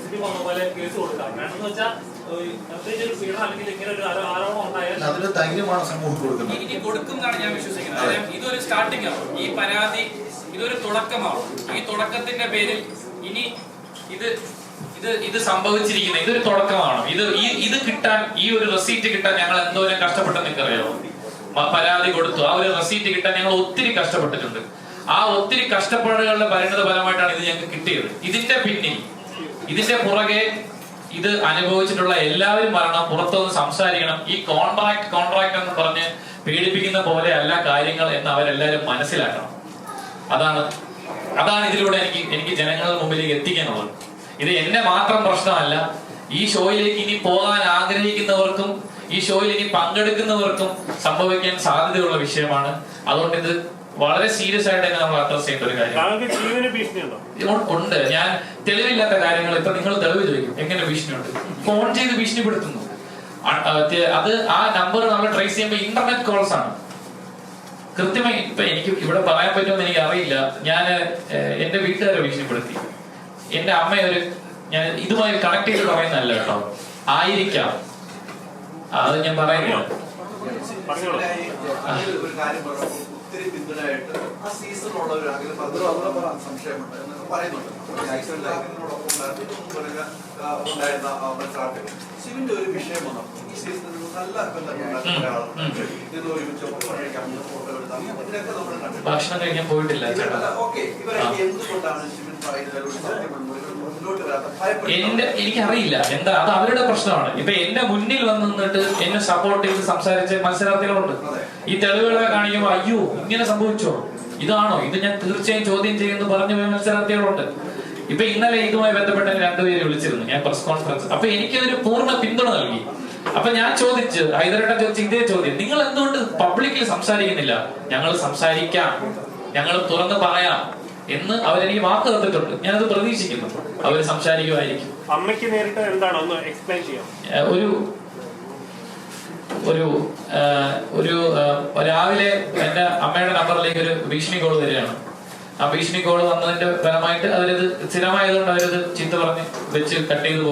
സിറ്റി വന്ന പോലെ കേസ് കൊടുക്കാം. വേണമെന്ന് വെച്ചാൽ ഒരു പീഡനം അല്ലെങ്കിൽ ഇങ്ങനെ ഒരു ആരോപണം ഉണ്ടായാൽ
അതിന് ധൈര്യമാണ് സമൂഹം കൊടുക്കുന്നത്.
ഇനി കൊടുക്കുന്നതാണ് ഞാൻ വിശ്വസിക്കുന്നത്. അതായത് ഇതൊരു സ്റ്റാർട്ടിംഗ് ആണ്, ഈ പരാതി ഇതൊരു തുടക്കമാണ്. ഈ തുടക്കത്തിന്റെ പേരിൽ ഇനി
ഇത് സംഭവിച്ചിരിക്കുന്നത് ഇതൊരു തുടക്കമാണ്. ഇത് കിട്ടാൻ, ഈ ഒരു റെസീറ്റ് കിട്ടാൻ ഞങ്ങൾ എന്തോരം കഷ്ടപ്പെട്ടെന്ന് നിങ്ങൾക്കറിയാമോ? പരാതി കൊടുത്തു, ആ ഒരു റെസീറ്റ് കിട്ടാൻ ഞങ്ങൾ ഒത്തിരി കഷ്ടപ്പെട്ടിട്ടുണ്ട്. ആ ഒത്തിരി കഷ്ടപ്പാടുകളുടെ പരിണത ഫലമായിട്ടാണ് ഇത് ഞങ്ങൾക്ക് കിട്ടിയത്. ഇതിന്റെ പിന്നിൽ, ഇതിന്റെ പുറകെ ഇത് അനുഭവിച്ചിട്ടുള്ള എല്ലാവരും വരണം, പുറത്തുനിന്ന് സംസാരിക്കണം. ഈ കോൺട്രാക്ട് എന്ന് പറഞ്ഞ് പീഡിപ്പിക്കുന്ന പോലെ അല്ല കാര്യങ്ങൾ എന്ന് അവരെല്ലാവരും മനസ്സിലാക്കണം. അതാണ് ഇതിലൂടെ എനിക്ക് ജനങ്ങളുടെ മുമ്പിലേക്ക് എത്തിക്കാനുള്ളത്. ഇത് എന്റെ മാത്രം പ്രശ്നമല്ല, ഈ ഷോയിലേക്ക് ഇനി പോകാൻ ആഗ്രഹിക്കുന്നവർക്കും ഈ ഷോയിൽ ഇനി പങ്കെടുക്കുന്നവർക്കും സംഭവിക്കാൻ സാധ്യതയുള്ള വിഷയമാണ്. അതുകൊണ്ട് ഇത് വളരെ സീരിയസ് ആയിട്ട് തന്നെ നമ്മൾ അഡ്രസ് ചെയ്യേണ്ട ഒരു കാര്യം ഉണ്ട്. ഞാൻ തെളിവില്ലാത്ത കാര്യങ്ങൾ ഇപ്പൊ നിങ്ങൾ തെളിവ് ചോദിക്കും, എങ്ങനെ ഭീഷണിയുണ്ട്? ഫോൺ ചെയ്ത് ഭീഷണിപ്പെടുത്തുന്നു. അത് ആ നമ്പർ നമ്മൾ ട്രേസ് ചെയ്യുമ്പോൾ ഇന്റർനെറ്റ് കോൾസ് ആണ്. കൃത്യമായി ഇപ്പൊ എനിക്ക് ഇവിടെ പറയാൻ പറ്റുമെന്ന് എനിക്ക് അറിയില്ല. ഞാൻ എന്റെ വീട്ടുകാരെ ഭീഷണിപ്പെടുത്തി. എന്റെ അമ്മയൊരു, ഞാൻ ഇതുമായി കണക്ട് ചെയ്ത് പറയുന്നതല്ല കേട്ടോ, ആയിരിക്കാം, അത് ഞാൻ പറയുന്നില്ല.
ഒരു കാര്യം ഒത്തിരി പിന്തുണയായിട്ട് ആ സീസണിലുള്ള ഒരു സംശയമുണ്ട് എന്നൊക്കെ പറയുന്നുണ്ട്. ഉണ്ടായിരുന്ന മത്സരാർത്ഥികൾ സിവിന്റെ ഒരു വിഷയം വന്നു. ഈ സീസണിൽ നല്ല
ഭക്ഷണം കഴിക്കാൻ പോയിട്ടില്ല.
ഓക്കെ, ഇവരൊക്കെ എന്തുകൊണ്ടാണ് സിവിൻ മുന്നോട്ട് വരാത്ത?
എനിക്കറിയില്ല എന്താ, അത് അവരുടെ പ്രശ്നമാണ്. ഇപ്പൊ എന്റെ മുന്നിൽ വന്ന് നിന്നിട്ട് എന്നെ സപ്പോർട്ട് ചെയ്ത് സംസാരിച്ച മത്സരാർത്ഥികളുണ്ട്. ഈ തെളിവുകളെ കാണിക്കുമ്പോ അയ്യോ ഇങ്ങനെ സംഭവിച്ചോ, ഇതാണോ, ഇത് ഞാൻ തീർച്ചയായും ചോദ്യം ചെയ്യുമെന്ന് പറഞ്ഞു പോയ മത്സരാർത്ഥികളുണ്ട്. ഇപ്പൊ ഇന്നലെ ഇതുമായി ബന്ധപ്പെട്ട രണ്ടുപേരെ വിളിച്ചിരുന്നു ഞാൻ പ്രസ് കോൺഫറൻസ്. അപ്പൊ എനിക്കതൊരു പൂർണ്ണ പിന്തുണ നൽകി. അപ്പൊ ഞാൻ ചോദിച്ചു, ഹൈദരേട്ടൻ ചോദിച്ചു ഇതേ ചോദ്യം, നിങ്ങൾ എന്തുകൊണ്ട് പബ്ലിക്കിൽ സംസാരിക്കുന്നില്ല? ഞങ്ങൾ സംസാരിക്കാം, ഞങ്ങൾ തുറന്ന് പറയാം എന്ന് അവരെനിക്ക് വാക്ക് തന്നിട്ടുണ്ട്. ഞാനത് പ്രതീക്ഷിക്കുന്നു അവർ സംസാരിക്കുമായിരിക്കും.
അമ്മയ്ക്ക് നേരിട്ട് എന്താണ് ഒന്ന് എക്സ്പ്ലെയിൻ ചെയ്യാം?
ഒരു രാവിലെ എന്റെ അമ്മയുടെ നമ്പറിലേക്ക് ഒരു ഭീഷണി കോള് വരികയാണ്. ആ ഭീഷണി കോള് വന്നതിന്റെ ഫലമായിട്ട് അവരത് സ്ഥിരമായതുകൊണ്ട് അവരത് ചീത്ത പറഞ്ഞ് വെച്ച് കട്ട് ചെയ്ത്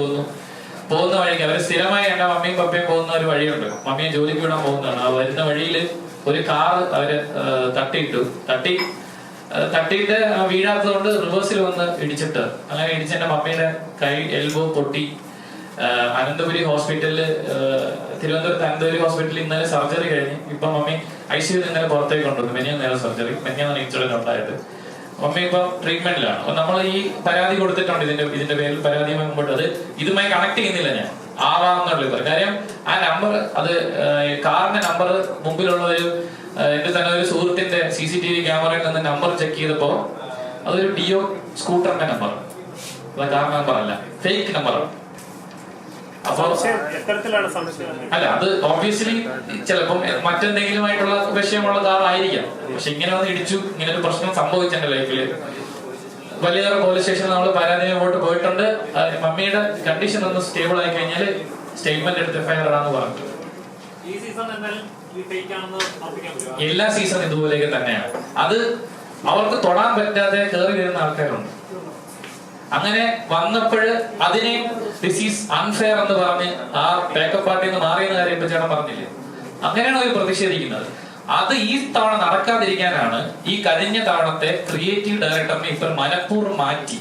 പോകുന്ന വഴിക്ക് അവർ സ്ഥിരമായി എന്റെ മമ്മിയും പപ്പയും പോകുന്ന ഒരു വഴിയുണ്ട്. മമ്മിയെ ജോലിക്ക് വിടാൻ പോകുന്നതാണ്. ആ വരുന്ന വഴിയിൽ ഒരു കാറ് അവര് തട്ടിയിട്ട് വീഴാത്തത് കൊണ്ട് റിവേഴ്സിൽ വന്ന് ഇടിച്ചിട്ട്, അങ്ങനെ ഇടിച്ച് എന്റെ മമ്മിയുടെ കൈ എൽബോ പൊട്ടി. അനന്തപുരി ഹോസ്പിറ്റലില്, തിരുവനന്തപുരത്ത് അനന്തപുരി ഹോസ്പിറ്റലിൽ ഇന്നലെ സർജറി കഴിഞ്ഞ് ഇപ്പൊ മമ്മി ICU ഇന്നലെ പുറത്തേക്ക് കൊണ്ടുവന്നു. നേരെ സർജറി, മെനിഞ്ഞാണ് ഇൻസിഡന്റ് ഉണ്ടായത്. മമ്മി ഇപ്പൊ ട്രീറ്റ്മെന്റിലാണ്. അപ്പൊ നമ്മൾ ഈ പരാതി കൊടുത്തിട്ടുണ്ട്, ഇതിന്റെ പേരിൽ പരാതിയുമായി മുമ്പോട്ട്. അത് ഇതുമായി കണക്ട് ചെയ്യുന്നില്ല ഞാൻ, ആവാമെന്നുള്ള കാര്യം. ആ നമ്പർ, അത് കാറിന്റെ നമ്പർ മുമ്പിലുള്ള എന്റെ തന്നെ ഒരു സുഹൃത്തിന്റെ CCTV ക്യാമറയിൽ നിന്ന് നമ്പർ ചെക്ക് ചെയ്തപ്പോ അതൊരു ഡിയോ സ്കൂട്ടറിന്റെ നമ്പർ, കാർ നമ്പർ അല്ല, ഫേക്ക് നമ്പറാണ്. അപ്പൊ
എത്തരത്തിലാണ് സംശയം?
അല്ല, അത് ഓബിയസ്ലി ചിലപ്പം മറ്റെന്തെങ്കിലുമായിട്ടുള്ള വിഷയമുള്ള കാറായിരിക്കാം. പക്ഷെ ഇങ്ങനെ വന്ന് ഇടിച്ചു, ഇങ്ങനെ ഒരു പ്രശ്നം സംഭവിച്ചെന്റെ ലൈഫില്. വലിയ പോലീസ് സ്റ്റേഷനിൽ നമ്മൾ പരാതിയുമായിട്ട് പോയിട്ടുണ്ട്. മമ്മിയുടെ കണ്ടീഷൻ ഒന്ന് സ്റ്റേബിൾ ആയി കഴിഞ്ഞാൽ സ്റ്റേറ്റ്മെന്റ് എടുത്ത് എഫ്ഐആർ ആണെന്ന് പറഞ്ഞു.
ഈ സീസൺ എന്തായാലും ഈ ഫേക്ക് ആണെന്ന് ഉറപ്പിക്കാൻ പറ്റുമോ?
എല്ലാ സീസൺ ഇതുപോലെയൊക്കെ തന്നെയാണ്. അത് അവർക്ക് തൊടാൻ പറ്റാതെ കയറി വരുന്ന ആൾക്കാരുണ്ട്. അങ്ങനെ വന്നപ്പോൾ അതിനെ ദിസ് ഈസ് അൺഫെയർ എന്ന് പറഞ്ഞ് ആ ബാക്കപ്പ് പാർട്ടിയിൽ നിന്ന് മാറിയെന്ന കാര്യം ഇപ്പൊ ചേട്ടൻ പറഞ്ഞില്ലേ, അങ്ങനെയാണ് അവർ പ്രതിഷേധിക്കുന്നത്. അത് ഈ തവണ നടക്കാതിരിക്കാനാണ് ഈ കഴിഞ്ഞ തവണത്തെ ക്രിയേറ്റീവ് ഡയറക്ടറിനെ ഇപ്പൊ മനഃപൂർവ്വം മാറ്റി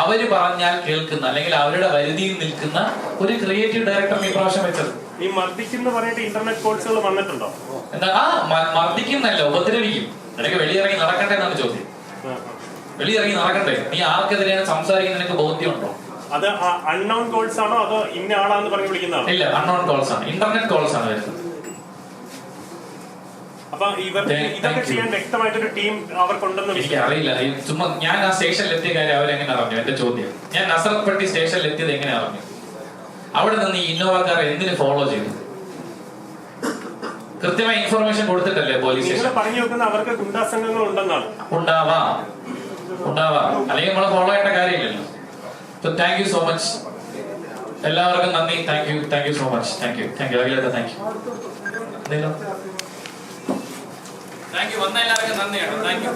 അവര് പറഞ്ഞാൽ കേൾക്കുന്ന അല്ലെങ്കിൽ അവരുടെ പരിധിയിൽ നിൽക്കുന്ന ഒരു ക്രിയേറ്റീവ് ഡയറക്ടറിനെ ഇപ്രാവശ്യം വെച്ചത്.
ഈ മർദ്ദിക്കുന്ന പറഞ്ഞിട്ട് ഇന്റർനെറ്റ് കോഴ്സുകൾ വന്നിട്ടുണ്ടോ?
എന്താ മർദ്ദിക്കുന്നല്ല, ഉപദ്രവിക്കും. ഇടയ്ക്ക് വെളിയിറങ്ങി നടക്കട്ടെ എന്നാണ് ചോദ്യം. വെളിയിറങ്ങി നടക്കട്ടെ, നീ ആർക്കെതിരെയാണ് സംസാരിക്കുന്ന നിനക്ക് ബോധ്യമുണ്ടോ?
അത് അൺനോൺ കോൾസ് ആണോ അതോ ഇന്ന ആളാന്ന് പറഞ്ഞ് വിളിക്കുന്നതാണോ?
ഇല്ല, അൺനോൺ കോൾസ് ആണ്, ഇന്റർനെറ്റ് കോൾസ് ആണ് വരുന്നത്.
അപ്പൊ ഇവർക്ക് ഇതൊക്കെ ചെയ്യാൻ വ്യക്തമായിട്ടൊരു ടീം അവർക്കുണ്ടെന്ന്
എനിക്ക് അറിയില്ല. ചുമ്മാ ഞാൻ ആ സ്റ്റേഷനിൽ എത്തിയ കാര്യം അവരെങ്ങനെ അറിഞ്ഞു? എന്റെ ചോദ്യം, ഞാൻ നസറത്ത്പട്ടി സ്റ്റേഷനിൽ എത്തിയത് എങ്ങനെ അറിഞ്ഞു? അവിടെ നിന്ന് ഈ ഇന്നോവക്കാർ എന്തിന് ഫോളോ ചെയ്തു? കൃത്യമായ ഇൻഫർമേഷൻ കൊടുത്തിട്ടല്ലേ പോലീസ് സ്റ്റേഷൻ
പറഞ്ഞു വെക്കുന്ന അവർക്ക് ഗുണ്ടാ സംഘങ്ങൾ ഉണ്ടെന്നാണ്.
ഉണ്ടാവാം, അല്ലെങ്കിൽ നമ്മളെ ഫോളോ ചെയ്യേണ്ട കാര്യമില്ലല്ലോ. So thank you so much എല്ലാവർക്കും നന്ദി. Thank you so much. Thank you അഖിലേട്ട. താങ്ക് യു
വന്ന എല്ലാവർക്കും നന്ദിയാണ്. Thank you.